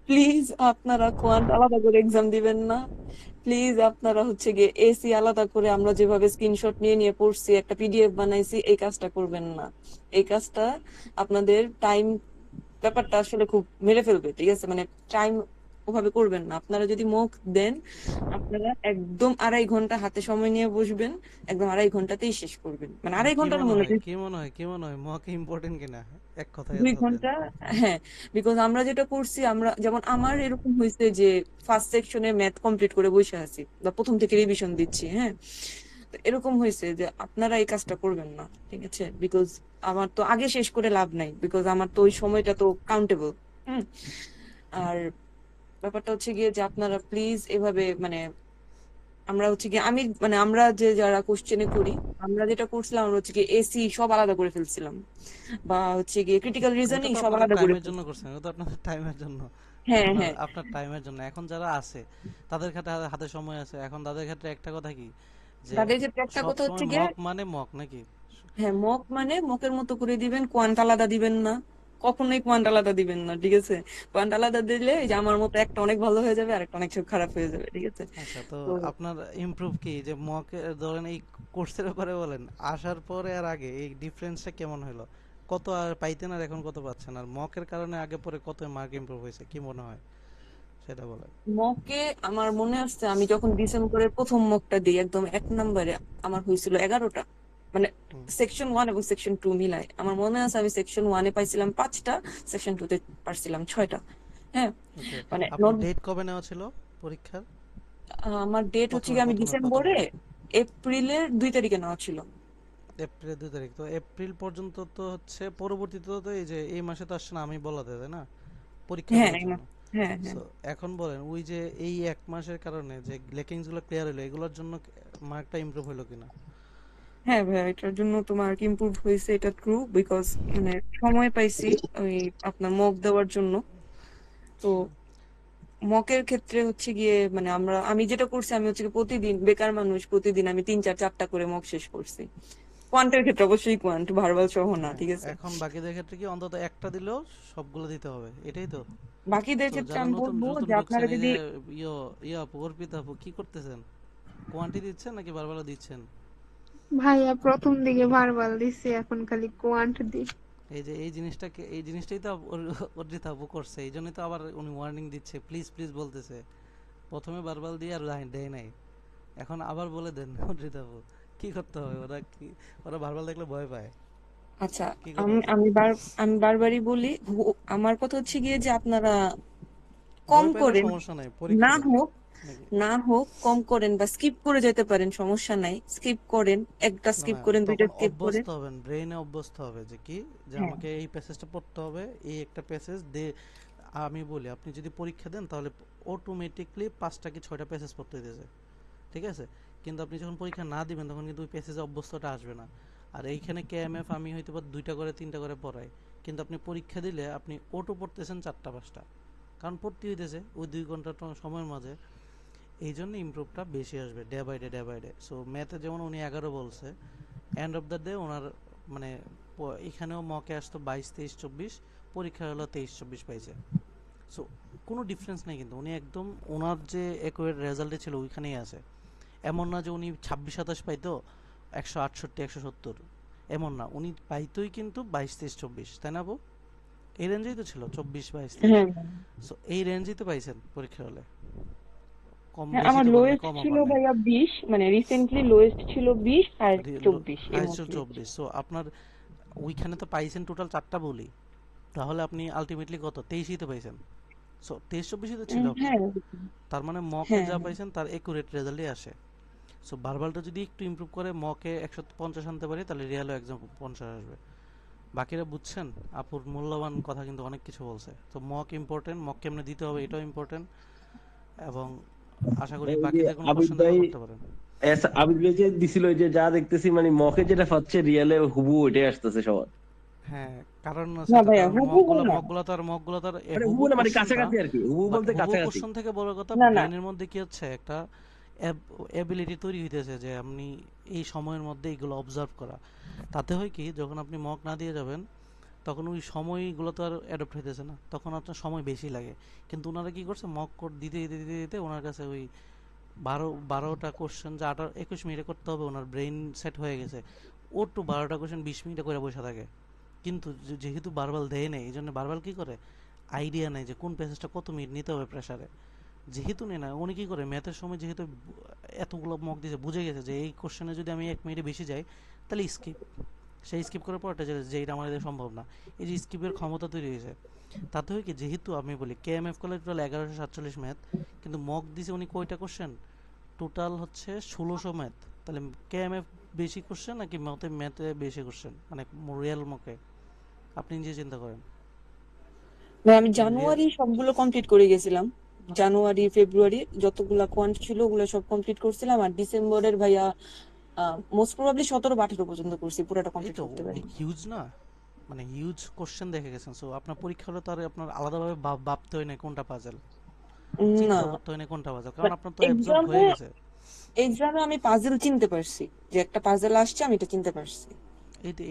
[SPEAKER 1] প্লিজ আপনারা কোয়ান্ট আলাদা করে এক্সাম দিবেন না। প্লিজ আপনারা হচ্ছে গিয়ে এসি আলাদা করে আমরা যেভাবে স্ক্রিনশট নিয়ে নিয়ে পড়ছি একটা পিডিএফ বানাইছি, এই কাজটা করবেন না। এই কাজটা আপনাদের টাইম ব্যাপারটা আসলে খুব মেরে ফেলবে, ঠিক আছে? মানে টাইম ওভাবে করবেন না। আপনারা যদি মক দেন, আপনারা একদম 2.5 ঘন্টা হাতে সময় নিয়ে বসবেন, একদম 2.5 ঘন্টাতেই শেষ করবেন। মানে
[SPEAKER 2] মানে
[SPEAKER 1] 2.5 ঘন্টার মনে
[SPEAKER 2] কি মনে হয় মক ইম্পর্টেন্ট কিনা, এক কথায়
[SPEAKER 1] দুই
[SPEAKER 2] উত্তর দেন।
[SPEAKER 1] ঘন্টা হ্যাঁ, বিকজ আমরা যেটা করছি, আমরা যেমন আমার এরকম হয়েছে যে ফার্স্ট সেকশনে ম্যাথ কমপ্লিট করে বসে আছি বা প্রথম থেকে রিভিশন দিচ্ছি, হ্যাঁ। তো এরকম হয়েছে যে আপনারা এই কাজটা করবেন না, ঠিক আছে? বিকজ আমার তো আগে শেষ করে লাভ নাই, বিকজ আমার তো ওই সময়টা তো কাউন্টেবল। হুম। আর ব্যাপারটা হচ্ছে গিয়ে যে আপনারা প্লিজ এভাবে মানে আমরা হচ্ছে গিয়ে আমি মানে আমরা যে যারা কোশ্চেনে করি, আমরা যেটা করছিলাম আমরা হচ্ছে গিয়ে এসি সব আলাদা করে ফেলছিলাম, বা হচ্ছে গিয়ে ক্রিটিক্যাল
[SPEAKER 2] ওটা
[SPEAKER 1] রিজনিং
[SPEAKER 2] তো
[SPEAKER 1] সব
[SPEAKER 2] আপনাদের
[SPEAKER 1] আলাদা করে
[SPEAKER 2] টাইমের জন্য
[SPEAKER 1] ফেলছিলাম।
[SPEAKER 2] করছেন, ওটা তো আপনাদের টাইমের জন্য,
[SPEAKER 1] হ্যাঁ,
[SPEAKER 2] আপনার
[SPEAKER 1] হ্যাঁ,
[SPEAKER 2] আপনার টাইমের জন্য। এখন যারা আছে তাদের ক্ষেত্রে হাতে সময় আছে, এখন তাদের ক্ষেত্রে একটা কথা কি, যে
[SPEAKER 1] তাদের ক্ষেত্রে একটা
[SPEAKER 2] সব
[SPEAKER 1] কথা হচ্ছে
[SPEAKER 2] সময়
[SPEAKER 1] গিয়ে
[SPEAKER 2] মক মানে মক নাকি?
[SPEAKER 1] হ্যাঁ, মক মানে মকের মতো করে দিবেন, কোয়ান্ট আলাদা দিবেন না। কখনোই কোয়ান্ট আলাদা দিবেন না, ঠিক আছে? কোয়ান্ট আলাদা দিলে এই যে আমার মতো একটা অনেক ভালো হয়ে যাবে আর একটা অনেক খারাপ হয়ে যাবে, ঠিক আছে?
[SPEAKER 2] আচ্ছা, তো
[SPEAKER 1] তো
[SPEAKER 2] আপনার ইমপ্রুভ কি, যে মকে ধরেন এই কোর্সের ব্যাপারে বলেন, আসার পরে আর আগে এই ডিফারেন্সটা কেমন হলো? কত আর পাইতেন আর এখন কত পাচ্ছেন, আর মকের কারণে আগে পরে কত মার্ক ইমপ্রুভ হয়েছে কি মনে হয় সেটা বলেন।
[SPEAKER 1] মকে আমার মনে আছে আমি যখন ডিসেম্বরের প্রথম মকটা দিই একদম 1 নম্বরে, আমার হয়েছিল 11টা। মানে
[SPEAKER 2] হুম,
[SPEAKER 1] সেকশন 1 এবং সেকশন 2 মিলাই আমার মনে আছে আমি সেকশন 1-এ পাইছিলাম 5টা, সেকশন 2-তে পারছিলাম 6টা। হ্যাঁ,
[SPEAKER 2] ওকে।
[SPEAKER 1] মানে
[SPEAKER 2] আপনার ডেট কবে নেওয়া ছিল পরীক্ষার?
[SPEAKER 1] আমার ডেট হচ্ছে কি আমি ডিসেম্বরে
[SPEAKER 2] প্রথমে
[SPEAKER 1] এপ্রিলের 2 তারিখে নেওয়া ছিল।
[SPEAKER 2] এপ্রিলের 2 তারিখ, তো এপ্রিল পর্যন্ত তো হচ্ছে, পরবর্তীতে তো এই যে এই মাসে তো আসছে না আমি বলাতে, তাই না, পরীক্ষা
[SPEAKER 1] হ্যাঁ,
[SPEAKER 2] দেওয়ার জন্য।
[SPEAKER 1] হ্যাঁ, হ্যাঁ,
[SPEAKER 2] সো এখন বলেন, ওই যে এই এক মাসের কারণে যে লেকিংস গুলো ক্লিয়ার হলো, এগুলোর জন্য মার্কটা ইমপ্রুভ হলো কিনা?
[SPEAKER 1] হ্যাঁ ভাইয়া, এটার জন্য তোমার ইমপ্রুভ হয়েছে, এটা ট্রু। বিকজ মানে সময় পাইছি ওই আপনার মক দেওয়ার জন্য। তো মকের ক্ষেত্রে হচ্ছে গিয়ে মানে আমি যেটা করছি, আমি হচ্ছে গিয়ে প্রতিদিন বেকার মানুষ, প্রতিদিন আমি 3-4টা করে মক শেষ করছি। কোয়ান্টের ক্ষেত্রে অবশ্যই কোয়ান্ট ভার্বাল সহ না,
[SPEAKER 2] হ্যাঁ,
[SPEAKER 1] ঠিক আছে?
[SPEAKER 2] এখন বাকিদের ক্ষেত্রে কি অন্তত একটা দিলেও সবগুলো দিতে হবে, এটাই তো।
[SPEAKER 1] বাকিদের
[SPEAKER 2] তো
[SPEAKER 1] ক্ষেত্রে
[SPEAKER 2] যারা
[SPEAKER 1] আমি
[SPEAKER 2] নতুন
[SPEAKER 1] বলবো
[SPEAKER 2] নতুন
[SPEAKER 1] যে
[SPEAKER 2] ঢুকছেন,
[SPEAKER 1] আপনারা
[SPEAKER 2] এই
[SPEAKER 1] যদি
[SPEAKER 2] যে ইয়ো ইয়া আপু, অর্পিতা আপু, কি করতেছেন? কোয়ান্টি দিচ্ছেন নাকি বারবার দিচ্ছেন?
[SPEAKER 3] ভাইয়া প্রথম দিকে ভার্বাল দিছে, এখন খালি কোয়ান্ট দি।
[SPEAKER 2] এই যে এই জিনিসটাই তো অর্জিত আপু করছে, এই জন্যই তো আবার উনি ওয়ার্নিং দিচ্ছে, প্লিজ প্লিজ বলতেছে। প্রথমে বারবার দিয়ে আর লাইন দেয় নাই, এখন আবার বলে দেন অর্জিত আপু। কি করতে হবে, ওরা কি, ওরা বারবার দেখলে ভয় পায়,
[SPEAKER 1] আচ্ছা,
[SPEAKER 2] কি করা
[SPEAKER 1] আমি
[SPEAKER 2] উচিত?
[SPEAKER 1] আমি বার আমি বারবারই বলি, আমার কথা হচ্ছে গিয়ে যে আপনারা কম
[SPEAKER 2] ভয় পাইলেও
[SPEAKER 1] করেন,
[SPEAKER 2] সমস্যা নাই, পরীক্ষা
[SPEAKER 1] না
[SPEAKER 2] দেন
[SPEAKER 1] হোক
[SPEAKER 2] নাকি?
[SPEAKER 1] না হোক কম করেন বা স্কিপ করে যেতে পারেন, সমস্যা নাই। স্কিপ করেন, একটা
[SPEAKER 2] না
[SPEAKER 1] স্কিপ
[SPEAKER 2] না,
[SPEAKER 1] করেন, দুইটা
[SPEAKER 2] তখন
[SPEAKER 1] স্কিপ করেন।
[SPEAKER 2] অভ্যস্ত হবেন, ব্রেইনে অভ্যস্ত হবে যে কি, যে
[SPEAKER 1] হ্যাঁ,
[SPEAKER 2] আমাকে এই প্যাসেজটা পড়তে হবে, এই একটা প্যাসেজ দে। আমি বলি, আপনি যদি পরীক্ষা দেন তাহলে অটোমেটিকলি 5টা কি 6টা প্যাসেজ পড়তে দিতেছে, ঠিক আছে? কিন্তু আপনি যখন পরীক্ষা না দিবেন তখন কিন্তু ওই প্যাসেজে অভ্যস্তটা আসবে না। আর এইখানে কেএমএফ আমি হয়তো বা 2টা করে 3টা করে পড়াই, কিন্তু আপনি পরীক্ষা দিলে আপনি অটো পড়তেছেন 4টা 5টা, কারণ পড়তে হইতেছে ওই 2 ঘন্টা সময়ের মাঝে। এই জন্য ইমপ্রুভটা বেশি আসবে day by day day by day. So ম্যাথে যেমন উনি 11 বলছে, এন্ড অফ দ্য ডে ওনার মানে এখানেও মকে আসতো 22 23 24, পরীক্ষা হলো 23 24 পাইছে। সো কোনো ডিফারেন্স নেই, কিন্তু উনি একদম ওনার যে একুরেট রেজাল্টে ছিল ওইখানেই আছে। এমন না যে উনি 26 27 পাইতো 168 170, এমন না, উনি পাইতোই কিন্তু 22 23 24, তাই না আপু? এই রেঞ্জেই তো ছিল 24 22 23।
[SPEAKER 1] হ্যাঁ,
[SPEAKER 2] সো এই রেঞ্জেই তো পাইছেন পরীক্ষা হলে, কম
[SPEAKER 1] হ্যাঁ,
[SPEAKER 2] বেশি
[SPEAKER 1] আমার
[SPEAKER 2] তো পান নাই,
[SPEAKER 1] লোয়েস্ট
[SPEAKER 2] কমও
[SPEAKER 1] ছিল
[SPEAKER 2] পান নাই।
[SPEAKER 1] ভাইয়া 20, মানে রিসেন্টলি লোয়েস্ট ছিল 20 আর 24 এর
[SPEAKER 2] হাইস্ট
[SPEAKER 1] মধ্যে।
[SPEAKER 2] 24। সো আপনার ওইখানে তো পাইছেন টোটাল 4টা বলি, তাহলে আপনি আলটিমেটলি কত 23ই তো পাইছেন। সো 23 24ই তো ছিল আপনার।
[SPEAKER 1] হ্যাঁ,
[SPEAKER 2] তার মানে মকে
[SPEAKER 1] হ্যাঁ,
[SPEAKER 2] যা পাইছেন তার একুরেট রেজাল্টই আসে। সো ভার্বালটা যদি একটু ইমপ্রুভ করে মকে 150 আনতে পারি, তাহলে রিয়ালও একদম 50 আসবে। বাকিরা বুঝছেন, আপুর মূল্যবান কথা কিন্তু অনেক কিছু বলছে। তো মক ইম্পর্টেন্ট, মক কেমনে দিতে হবে এটাও ইম্পর্টেন্ট, এবং আশা করি
[SPEAKER 4] ওই যে
[SPEAKER 2] বাকিদের কোনো
[SPEAKER 4] আবিদ
[SPEAKER 2] কোশ্চেন
[SPEAKER 4] ভাই,
[SPEAKER 2] থাকলে করতে পারেন।
[SPEAKER 4] আবিদ ভাই যে দিছিল, ওই যে যা দেখতেছি মানে মকে যেটা পাচ্ছে রিয়েলে হুবু ওইটাই আসতেছে সবার।
[SPEAKER 2] হ্যাঁ, কারণ
[SPEAKER 1] না
[SPEAKER 2] সেটা
[SPEAKER 1] ভাইয়া
[SPEAKER 2] কারণ
[SPEAKER 1] হুবহু না।
[SPEAKER 2] মগগুলা তার
[SPEAKER 4] মানে হুবু
[SPEAKER 2] হুবু
[SPEAKER 4] না, মানে
[SPEAKER 2] কোশ্চেনটা,
[SPEAKER 4] কাছাকাছি আর কি, হুবু
[SPEAKER 2] বাট
[SPEAKER 4] বলতে
[SPEAKER 2] হুবু
[SPEAKER 4] কাছাকাছি।
[SPEAKER 2] কোশ্চেন থেকে বড় কথা
[SPEAKER 1] না, না,
[SPEAKER 2] ব্রেনের মধ্যে কি হচ্ছে, একটা এবিলিটি তৈরি হইতেছে যে আপনি এই সময়ের মধ্যে এগুলো অবজার্ভ করা। তাতে হয় কি, যখন আপনি মক না দিয়ে যাবেন, তখন ওই সময়গুলো তো আর অ্যাডপ্ট হইতেছে না, তখন আপনার সময় বেশি লাগে। কিন্তু ওনারা কি করছে, মক কোড দিতে দিতে দিতে দিতে ওনার কাছে ওই 12টা কোশ্চেন যে 21 মিনিটে করতে হবে, ওনার ব্রেইন সেট হয়ে গেছে। ও তো 12টা কোশ্চেন 20 মিনিটে করে বসে থাকে। কিন্তু যেহেতু বারবার দেয় নেই, এই জন্য বারবার কি করে, আইডিয়া নেই যে কোন প্যাসেজটা কত মিনিট নিতে হবে প্রেসারে। যেহেতু নেই না, উনি কি করে ম্যাথের সময় যেহেতু এতগুলো মক দিয়েছে, বুঝে গেছে যে এই কোশ্চেনে যদি আমি 1 মিনিটে বেশি যাই তাহলে স্কিপ, সেই স্কিপ করার পরটা যে এটা আমাদের সম্ভব না। এই যে স্কিপের ক্ষমতা তৈরি হয়েছে, তাতে হয় কি, যেহেতু আমি বলি কেএমএফ কলেজ টোটাল 1147 ম্যাথ, কিন্তু মক দিছে উনি কয়টা কোশ্চেন, টোটাল হচ্ছে 1600 ম্যাথ। তাহলে কেএমএফ বেশি কোশ্চেন নাকি ম্যাথে বেশি কোশ্চেন, মানে রিয়েল মকে? আপনি নিজে চিন্তা করেন।
[SPEAKER 1] ভাই আমি
[SPEAKER 2] রিয়েল,
[SPEAKER 1] জানুয়ারি সবগুলো কমপ্লিট করে গেছিলাম। জানুয়ারি ফেব্রুয়ারি যতগুলা কোয়ান্ট ছিল ওগুলো সব কমপ্লিট করছিলাম, আর ডিসেম্বরের ভাইয়া মোস্ট প্রবাবলি 17 বা 18 পর্যন্ত করছি, পুরোটা
[SPEAKER 2] এই
[SPEAKER 1] কমপ্লিট
[SPEAKER 2] তো
[SPEAKER 1] করতে পারি।
[SPEAKER 2] হিউজ না, মানে হিউজ কোশ্চেন দেখে গেছেন। সো আপনার পরীক্ষা হলে তো আর আপনার আলাদাভাবে ভাবতে হয় না কোনটা পাজেল,
[SPEAKER 1] না,
[SPEAKER 2] চিন্তাও করতে হয় না কোনটা পাজেল, কারণ
[SPEAKER 1] বাট
[SPEAKER 2] আপনার তো অ্যাবজর্ব
[SPEAKER 1] এক্সামে
[SPEAKER 2] হয়ে গেছে।
[SPEAKER 1] এক্সামে আমি পাজেল চিনতে পারছি, যে একটা পাজেল আসছে আমি এটা চিনতে পারছি।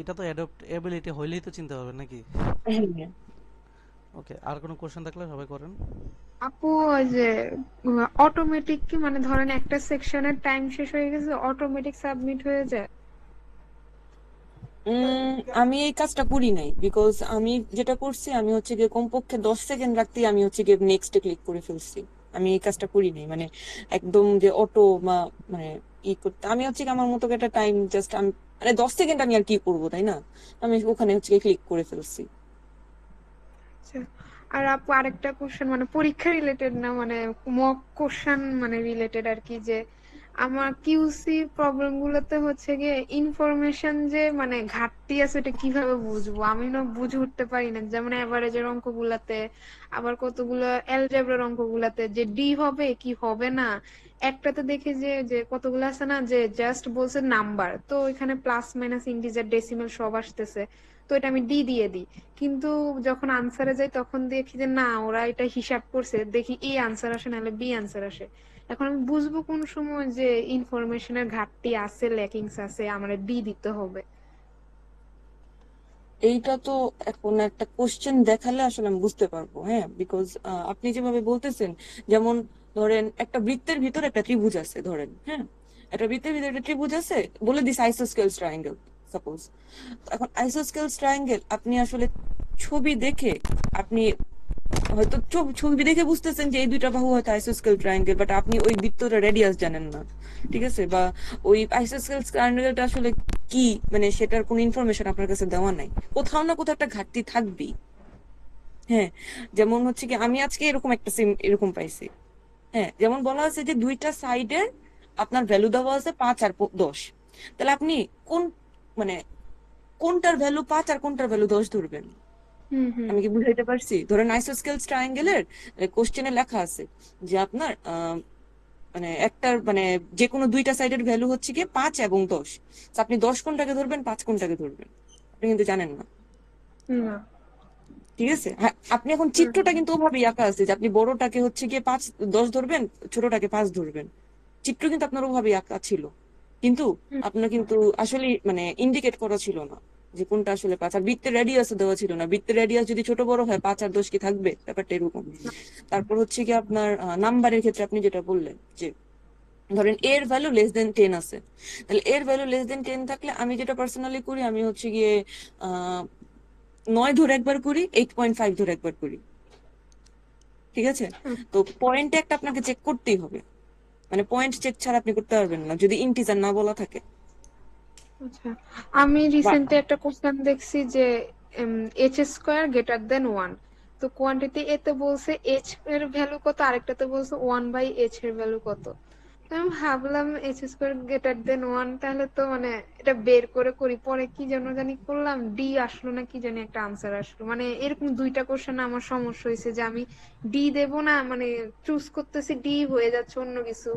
[SPEAKER 2] এটা তো অ্যাডাপ্টেবিলিটি হইলেই তো চিন্তা হবে নাকি?
[SPEAKER 1] হ্যাঁ।
[SPEAKER 2] ওকে, আর কোনো কোশ্চেন থাকলে সবাই করেন।
[SPEAKER 3] আপু ওই যে অটোমেটিক কি, মানে ধরেন একটা সেকশনের টাইম শেষ হয়ে গেছে, অটোমেটিক সাবমিট হয়ে যায়?
[SPEAKER 1] আমি এই কাজটা করি নাই, বিকজ আমি যেটা করছি আমি হচ্ছে গিয়ে কমপক্ষে 10 সেকেন্ড রাখতেই আমি হচ্ছে গিয়ে নেক্সট ক্লিক করে ফেলছি। আমি এই কাজটা করি নাই, মানে একদম যে অটো বা মানে ই করতে, আমি হচ্ছে গিয়ে আমার মতো করে একটা টাইম জাস্ট আমি মানে 10 সেকেন্ড আমি আর কি করবো, তাই না? আমি ওখানে হচ্ছে গিয়ে ক্লিক করে ফেলছি।
[SPEAKER 3] আচ্ছা। আর আপু আরেকটা কোশ্চেন, মানে পরীক্ষা রিলেটেড না, মানে মক কোশ্চেন মানে রিলেটেড আর কি, যে আমার কিউসি প্রবলেম গুলোতে হচ্ছে গিয়ে ইনফরমেশন যে মানে ঘাটতি আছে, এটা কিভাবে বুঝবো? আমি না বুঝে উঠতে পারি না। যেমন এভারেজের অঙ্কগুলাতে, আবার কতগুলো অ্যালজেব্রার অঙ্কগুলাতে যে ডি হবে কি হবে না। একটাতে দেখি যে যে কতগুলো আছে না, যে জাস্ট বলছে নাম্বার, তো এখানে প্লাস মাইনাস ইন্টিজার ডেসিমাল সব আসতেছে, তো এটা আমি ডি দিয়ে দিই। কিন্তু যখন আনসারে যাই তখন দেখি যে না, ওরা এটা হিসাব করছে, দেখি এ আনসার আসে নাহলে বি আনসার আসে। এখন আমি বুঝবো কোন সময় যে ইনফরমেশনের ঘাটতি আছে, ল্যাকিংস আছে, আমার ডি দিতে হবে?
[SPEAKER 1] এইটা তো এখন একটা কোশ্চেন দেখালে আসলে আমি বুঝতে পারবো, হ্যাঁ, বিকজ আপনি যেভাবে বলতেছেন, যেমন ধরেন একটা বৃত্তের ভিতরে একটা ত্রিভুজ আছে, ধরেন, হ্যাঁ, একটা বৃত্তের ভিতরে একটা ত্রিভুজ আছে, বলে দিস আইসোস্কেলস ট্রায়াঙ্গেল সাপোজ। এখন আইসোস্কেলস ট্রায়াঙ্গেল আপনি আসলে ছবি দেখে আপনি হয়তো ছবি দেখে বুঝতেছেন যে এই দুইটা বাহু হয়তো আইসোস্কেল ট্রায়াঙ্গেল, বাট আপনি ওই বৃত্তটা রেডিয়াস জানেন না, ঠিক আছে? বা ওই আইসোস্কেল ট্রায়াঙ্গেলটা আসলে কি, মানে সেটার কোনো ইনফরমেশন আপনার কাছে দেওয়া নাই, কোথাও না কোথাও একটা ঘাটতি থাকবেই। হ্যাঁ, যেমন হচ্ছে কি আমি আজকে এরকম একটা সিম এরকম পাইছি। হ্যাঁ, যেমন বলা আছে যে দুইটা সাইডের আপনার ভ্যালু দেওয়া আছে 5 আর 10, তাহলে আপনি কোন মানে কোনটার ভ্যালু 5 আর কোনটার ভ্যালু 10 ধরবেন?
[SPEAKER 3] হুম হুম।
[SPEAKER 1] আমি কি বুঝাইতে পারছি? ধরেন আইসোস্কেলস ট্রায়াঙ্গেলের কোশ্চেনে লেখা আছে যে আপনার মানে একটার মানে যে কোনো দুইটা সাইডের ভ্যালু হচ্ছে কি 5 এবং 10, তো আপনি 10 কোনটাকে ধরবেন 5 কোনটাকে ধরবেন আপনি কিন্তু জানেন না,
[SPEAKER 3] না।
[SPEAKER 1] ঠিক আছে? হ্যাঁ, আপনি এখন
[SPEAKER 3] হুম
[SPEAKER 1] চিত্রটা কিন্তু ওভাবেই আঁকা আছে যে আপনি বড়টাকে হচ্ছে গিয়ে 5 10 ধরবেন, ছোটটাকে 5 ধরবেন। চিত্র কিন্তু আপনার ওভাবেই আঁকা ছিল, কিন্তু
[SPEAKER 3] হুম।
[SPEAKER 1] আপনার কিন্তু আসলে মানে ইন্ডিকেট করা ছিল না যে কোনটা আসলে 5, আর বৃত্তের রেডিয়াসও দেওয়া ছিল না। বৃত্তের রেডিয়াস যদি ছোট বড় হয় 5 আর 10 কি থাকবে? ব্যাপারটা এরকম। তারপর হচ্ছে কি আপনার নাম্বারের ক্ষেত্রে আপনি যেটা বললেন যে ধরেন এর ভ্যালু লেস দেন 10 আছে, তাহলে এর ভ্যালু লেস দেন 10 থাকলে আমি যেটা পার্সোনালি করি আমি হচ্ছে গিয়ে আহ 9 ধরে একবার করি, 8.5 ধরে একবার করি, ঠিক আছে? তো পয়েন্টে একটা আপনাকে চেক করতেই হবে, মানে পয়েন্ট চেক ছাড়া আপনি করতে পারবেন না যদি ইন্টিজার না বলা থাকে।
[SPEAKER 3] আচ্ছা। আমি
[SPEAKER 1] বা
[SPEAKER 3] রিসেন্টলি একটা কোশ্চেন দেখছি যে H square greater than one, তো কোয়ান্টিটি এতে বলছে এইচ এর ভ্যালু কত, আরেকটাতে বলছে 1/h এর ভ্যালু কত। তো আমি ভাবলাম H square greater than one, তাহলে তো মানে এটা বের করে করি, পরে কি যেন জানি করলাম, ডি আসলো না কি জানি একটা আনসার আসলো। মানে এরকম দুইটা কোশ্চেন আমার সমস্যা হয়েছে যে আমি ডি দেব না, মানে চুজ করতেছি ডি হয়ে যাচ্ছে অন্য কিছু,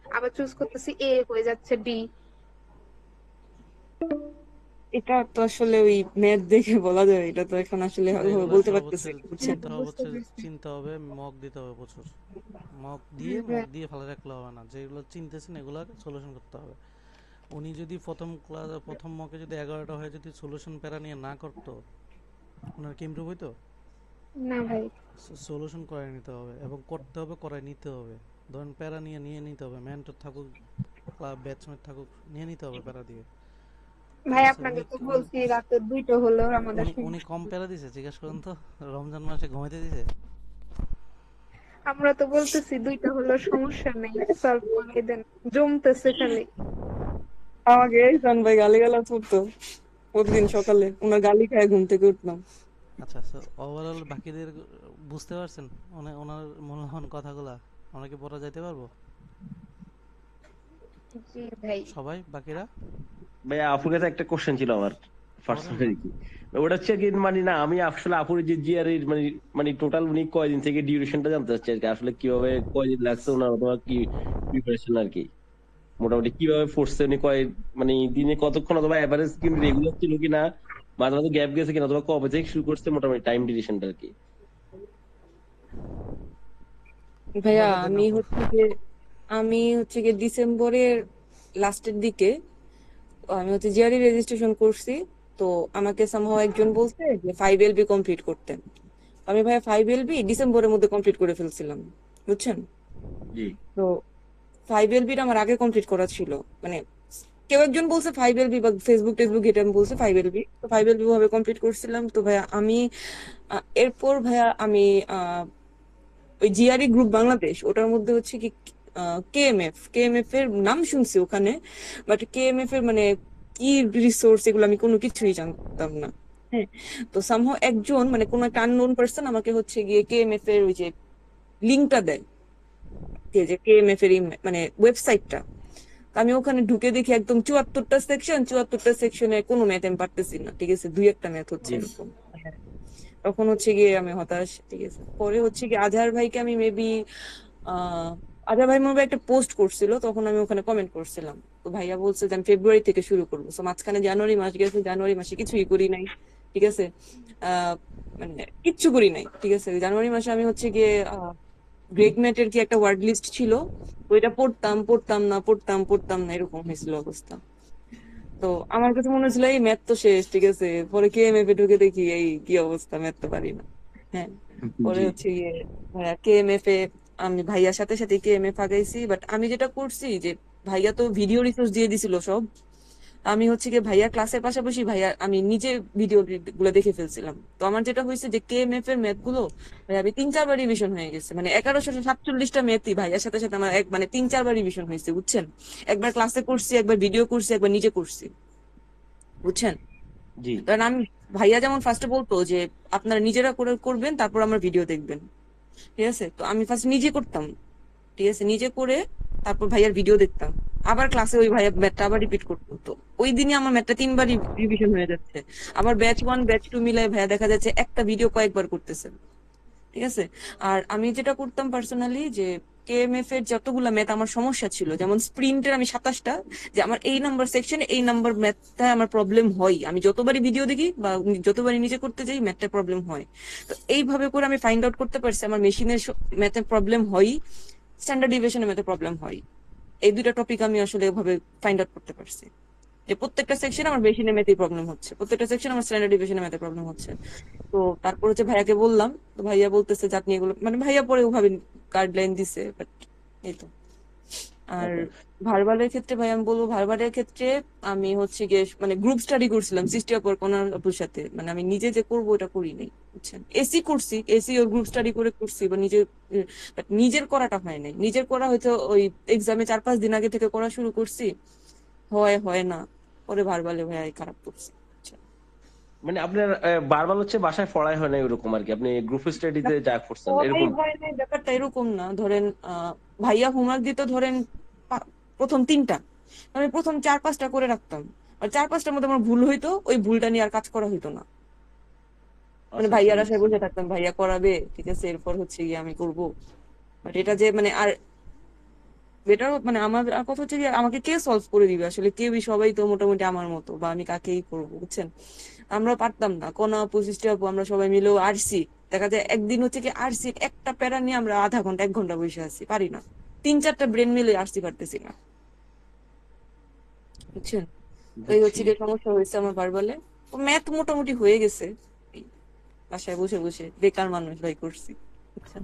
[SPEAKER 3] আবার চুজ করতেছি এ হয়ে যাচ্ছে ডি।
[SPEAKER 1] এটা তো আসলে ওই ম্যাথ দেখে বলা যায়, এটা তো এখন আসলে ওইভাবে
[SPEAKER 2] এগুলো
[SPEAKER 1] বলতে পারতেছি
[SPEAKER 2] সর্বোচ্চ
[SPEAKER 1] না, বুঝছেন?
[SPEAKER 2] চিন্তা
[SPEAKER 3] বুঝতে
[SPEAKER 2] হচ্ছে,
[SPEAKER 3] পারছি।
[SPEAKER 2] চিন্তা হবে, মক দিতে হবে প্রচুর।
[SPEAKER 3] হ্যাঁ।
[SPEAKER 2] মক দিয়ে ফেলে রাখলে হবে না, যেগুলো চিনতেছেন এগুলো সলিউশন করতে হবে। উনি যদি প্রথম মকে যদি 11টা হয়ে যদি সলিউশন প্যারা নিয়ে না করতো, ওনার কি ইমপ্রুভ হইতো?
[SPEAKER 3] না ভাই।
[SPEAKER 2] সলিউশন করে নিতে হবে এবং করতে হবে, করায় নিতে হবে। ধরেন প্যারা নিয়ে নিতে হবে, মেন্টর থাকুক, ব্যাচমেট থাকুক, নিয়ে নিতে হবে প্যারা দিয়ে। ঠিক
[SPEAKER 3] ভাই
[SPEAKER 2] আছে?
[SPEAKER 3] আপনাকে
[SPEAKER 2] উনি
[SPEAKER 3] তো
[SPEAKER 2] উনি
[SPEAKER 3] বলছি রাতে 2টা হলেও আমাদের
[SPEAKER 2] উনি উনি
[SPEAKER 3] সমস্যা
[SPEAKER 2] কম
[SPEAKER 3] নেই।
[SPEAKER 2] প্যারা দিছে জিজ্ঞেস করেন তো? রমজান মাসে ঘুমাইতে দিছে?
[SPEAKER 3] আমরা তো বলতেছি 2টা হলেও সমস্যা নেই, সলভ করে দেন, জমতেছে খালি।
[SPEAKER 1] আমাকে ইহসান ভাই গালিগালাজ করতো প্রতিদিন সকালে, ওনার গালি খায় ঘুম থেকে উঠলাম।
[SPEAKER 2] আচ্ছা, সো ওভারঅল বাকিদের বুঝতে পারছেন ওনার মূল্যবান কথাগুলা? আমরা কি পড়া যাইতে পারবো
[SPEAKER 3] জি ভাই।
[SPEAKER 2] সবাই বাকিরা?
[SPEAKER 4] ভাইয়া আপুর কাছে একটা কোশ্চেন ছিল আমার
[SPEAKER 2] করেন না।
[SPEAKER 4] পার্সোনালি কি, ওটা হচ্ছে কি মানে না আমি আসলে আপুর যে জিআর এর মানে মানে টোটাল উনি কয়দিন থেকে ডিউরেশনটা জানতে চাচ্ছি আর কি, আসলে কিভাবে কয়দিন লাগছে ওনার অথবা কি প্রিপারেশন আর কি, মোটামুটি কিভাবে পড়ছে উনি কয় মানে দিনে কতক্ষণ অথবা এভারেজ কিন্তু রেগুলার ছিল কিনা, মাঝে মাঝে গ্যাপ গেছে কিনা, অথবা কবে থেকে শুরু করছে মোটামুটি টাইম ডিউরেশনটা আর কি।
[SPEAKER 1] ভাইয়া
[SPEAKER 2] বলে দেন আপু।
[SPEAKER 1] আমি হচ্ছে গিয়ে ডিসেম্বরের লাস্টের দিকে আমি হচ্ছে জিআরই রেজিস্ট্রেশন করছি। তো আমাকে সামহাও একজন বলছে যে 5 LB কমপ্লিট করতে। আমি ভাইয়া 5 LB ডিসেম্বরের মধ্যে কমপ্লিট করে ফেলছিলাম, বুঝছেন?
[SPEAKER 4] জি
[SPEAKER 1] তো 5 LB আমার আগে কমপ্লিট করা ছিল। মানে কেউ একজন বলছে 5 LB বা ফেসবুক টেসবুক ঘেটে আমি বলছে 5 LB, তো 5 LB ভাবে কমপ্লিট করছিলাম। তো ভাইয়া আমি এরপর ভাইয়া আমি ওই জিআরই গ্রুপ বাংলাদেশ, ওটার মধ্যে হচ্ছে কি কেএমএফ এর নাম শুনছি ওখানে, বাট কেএমএফ এর মানে কি রিসোর্স এগুলো আমি কোনো কিছুই জানতাম না। হ্যাঁ, তো সামহাও একজন মানে কোন একটা আননোন পার্সন আমাকে হচ্ছে গিয়ে কেএমএফ এর ওই যে লিঙ্কটা দেয়, যে কেএমএফ এর মানে ওয়েবসাইটটা। আমি ওখানে ঢুকে দেখি একদম 74টা সেকশনে কোনো ম্যাথ আমি পারতেছি না, ঠিক আছে, দুই একটা ম্যাথ হচ্ছে
[SPEAKER 4] জি
[SPEAKER 1] এরকম। তখন হচ্ছে গিয়ে আমি হতাশ, ঠিক আছে। পরে হচ্ছে গিয়ে আজহার ভাইকে আমি মেবি আহ আজহার ভাই মনে হয় একটা পোস্ট করছিল, তখন আমি ওখানে কমেন্ট করছিলাম। তো ভাইয়া বলছে যে আমি ফেব্রুয়ারি থেকে শুরু করবো। তো মাঝখানে জানুয়ারি মাস গেছে, জানুয়ারি মাসে কিছুই করি নাই, ঠিক আছে। আহ মানে কিচ্ছু করি নাই, ঠিক আছে। জানুয়ারি মাসে আমি হচ্ছে গিয়ে গ্রেগ ম্যাটের কি একটা ওয়ার্ড লিস্ট ছিল, ওইটা পড়তাম না, এরকম হয়েছিল অবস্থা। তো আমার কাছে মনে হচ্ছিল এই ম্যাথ তো শেষ, ঠিক আছে। পরে কেএমএফ এ ঢুকে দেখি এই কি অবস্থা, ম্যাথ তো পারি না। হ্যাঁ, পরে
[SPEAKER 4] জি
[SPEAKER 1] হচ্ছে গিয়ে ভাইয়া কেএমএফ এ আমি ভাইয়ার সাথে সাথে কেএমএফ আগাইছি। বাট আমি যেটা করছি যে ভাইয়া তো ভিডিও রিসোর্স দিয়ে দিছিল সব। আমি হচ্ছে গিয়ে ভাইয়া ক্লাসের পাশাপাশি ভাইয়া আমি নিজে ভিডিও গুলো দেখে ফেলছিলাম। তো আমার যেটা হয়েছে যে কেএমএফ এর ম্যাথ গুলো ভাই আমি 3-4 বার রিভিশন হয়ে গেছে। মানে 1147টা ম্যাথই ভাইয়ার সাথে সাথে আমার মানে 3-4 বার রিভিশন হয়েছে, বুঝছেন। একবার ক্লাসে করছি, একবার ভিডিও করছি, একবার নিজে করছি, বুঝছেন।
[SPEAKER 4] জি
[SPEAKER 1] কারণ আমি ভাইয়া যেমন ফার্স্টে বলতো যে আপনারা নিজেরা করে করবেন, তারপর আমার ভিডিও দেখবেন, ঠিক আছে। তো আমি ফার্স্ট নিজে করতাম, ঠিক আছে, নিজে করে তারপর ভাইয়ার ভিডিও দেখতাম। আবার ক্লাসে ওই ভাইয়া ম্যাথটা আবার রিপিট করতো। তো ওই দিনই আমার ম্যাথটা 3 বার রিভিশন হয়ে যাচ্ছে। আবার ব্যাচ 1 ব্যাচ 2 মিলাই ভাইয়া দেখা যাচ্ছে একটা ভিডিও কয়েকবার করতেছে, ঠিক আছে। আর আমি যেটা করতাম পার্সোনালি যে কেএমএফ এর যতগুলা ম্যাথ আমার সমস্যা ছিল, যেমন স্প্রিন্টের আমি 27টা, যে আমার এই নাম্বার সেকশনে এই নাম্বার ম্যাথটা আমার প্রবলেম হয়, আমি যতবারই ভিডিও দেখি বা যতবারই নিজে করতে যাই ম্যাথটা প্রবলেম হয়। তো এইভাবে করে আমি ফাইন্ড আউট করতে পারছি আমার মেশিনের ম্যাথে প্রবলেম হয়, স্ট্যান্ডার্ড ডিভিশনের ম্যাথে প্রবলেম হয়। এই দুইটা টপিক আমি আসলে এভাবে ফাইন্ড আউট করতে পারছি যে প্রত্যেকটা সেকশনে আমার মেশিনের ম্যাথে প্রবলেম হচ্ছে, প্রত্যেকটা সেকশনে আমার স্ট্যান্ডার্ড ডিভিশনের ম্যাথে প্রবলেম হচ্ছে। তো তারপর হচ্ছে ভাইয়াকে বললাম। তো ভাইয়া বলতেছে যে আপনি এগুলো মানে ভাইয়া পরে ওভাবে গাইডলাইন দিছে, বাট এই তো। আর
[SPEAKER 4] ওকে
[SPEAKER 1] ভার্বালের ক্ষেত্রে ভাই আমি বলবো, ভার্বালের ক্ষেত্রে আমি হচ্ছে গিয়ে মানে গ্রুপ স্টাডি করছিলাম সৃষ্টি অপর কোন আপুর সাথে। মানে আমি নিজে যে করবো এটা করি নাই, বুঝছেন। এসি করছি, এসি ওর গ্রুপ স্টাডি করে করছি বা নিজে, বাট নিজের করাটা হয় নাই। নিজের করা হয়তো ওই এক্সামে 4-5 দিন আগে থেকে করা শুরু করছি, হয় হয় না, পরে ভার্বালে ভাই খারাপ করছি।
[SPEAKER 4] মানে আপনার বারবার হচ্ছে বাসায় পড়াই হয় না এরকম আর কি, আপনি গ্রুপ স্টাডিতে যা করছেন
[SPEAKER 1] পড়াই
[SPEAKER 4] এরকম।
[SPEAKER 1] হয় নাই ব্যাপারটা এরকম না। ধরেন ভাইয়া হোমওয়ার্ক দিত, ধরেন প্রথম 3টা, আমি প্রথম 4-5টা করে রাখতাম। আর 4-5টার মধ্যে আমার ভুল হইতো, ওই ভুলটা নিয়ে আর কাজ করা হইতো না। মানে
[SPEAKER 4] আচ্ছা আচ্ছা
[SPEAKER 1] ভাইয়ার আশায়
[SPEAKER 4] বুঝছি।
[SPEAKER 1] বসে থাকতাম ভাইয়া করাবে, ঠিক আছে, এরপর হচ্ছে গিয়ে আমি করব। বাট এটা যে মানে আর বেটার মানে আমার আর কথা হচ্ছে যে আমাকে কে সলভ করে দিবে আসলে, কেউই, সবাই তো মোটামুটি আমার মতো, বা আমি কাকেই করবো, বুঝছেন। আমরা পারতাম না, কোন আপু সৃষ্টি আপু আমরা সবাই মিলেও আরসি। দেখা যায় একদিন হচ্ছে কি আরসি একটা প্যারা নিয়ে আমরা আধা ঘন্টা 1 ঘন্টা বসে আছি, পারি না। 3-4টা ব্রেন মিলে আরসি পারতেছি না, বুঝছেন। তো এই
[SPEAKER 4] বুঝছি।
[SPEAKER 1] হচ্ছে কি সমস্যা হয়েছে আমার বারবালে। ম্যাথ মোটামুটি হয়ে গেছে। বাসায় বসে বসে বেকার মানুষ ভাই করছি, বুঝছেন?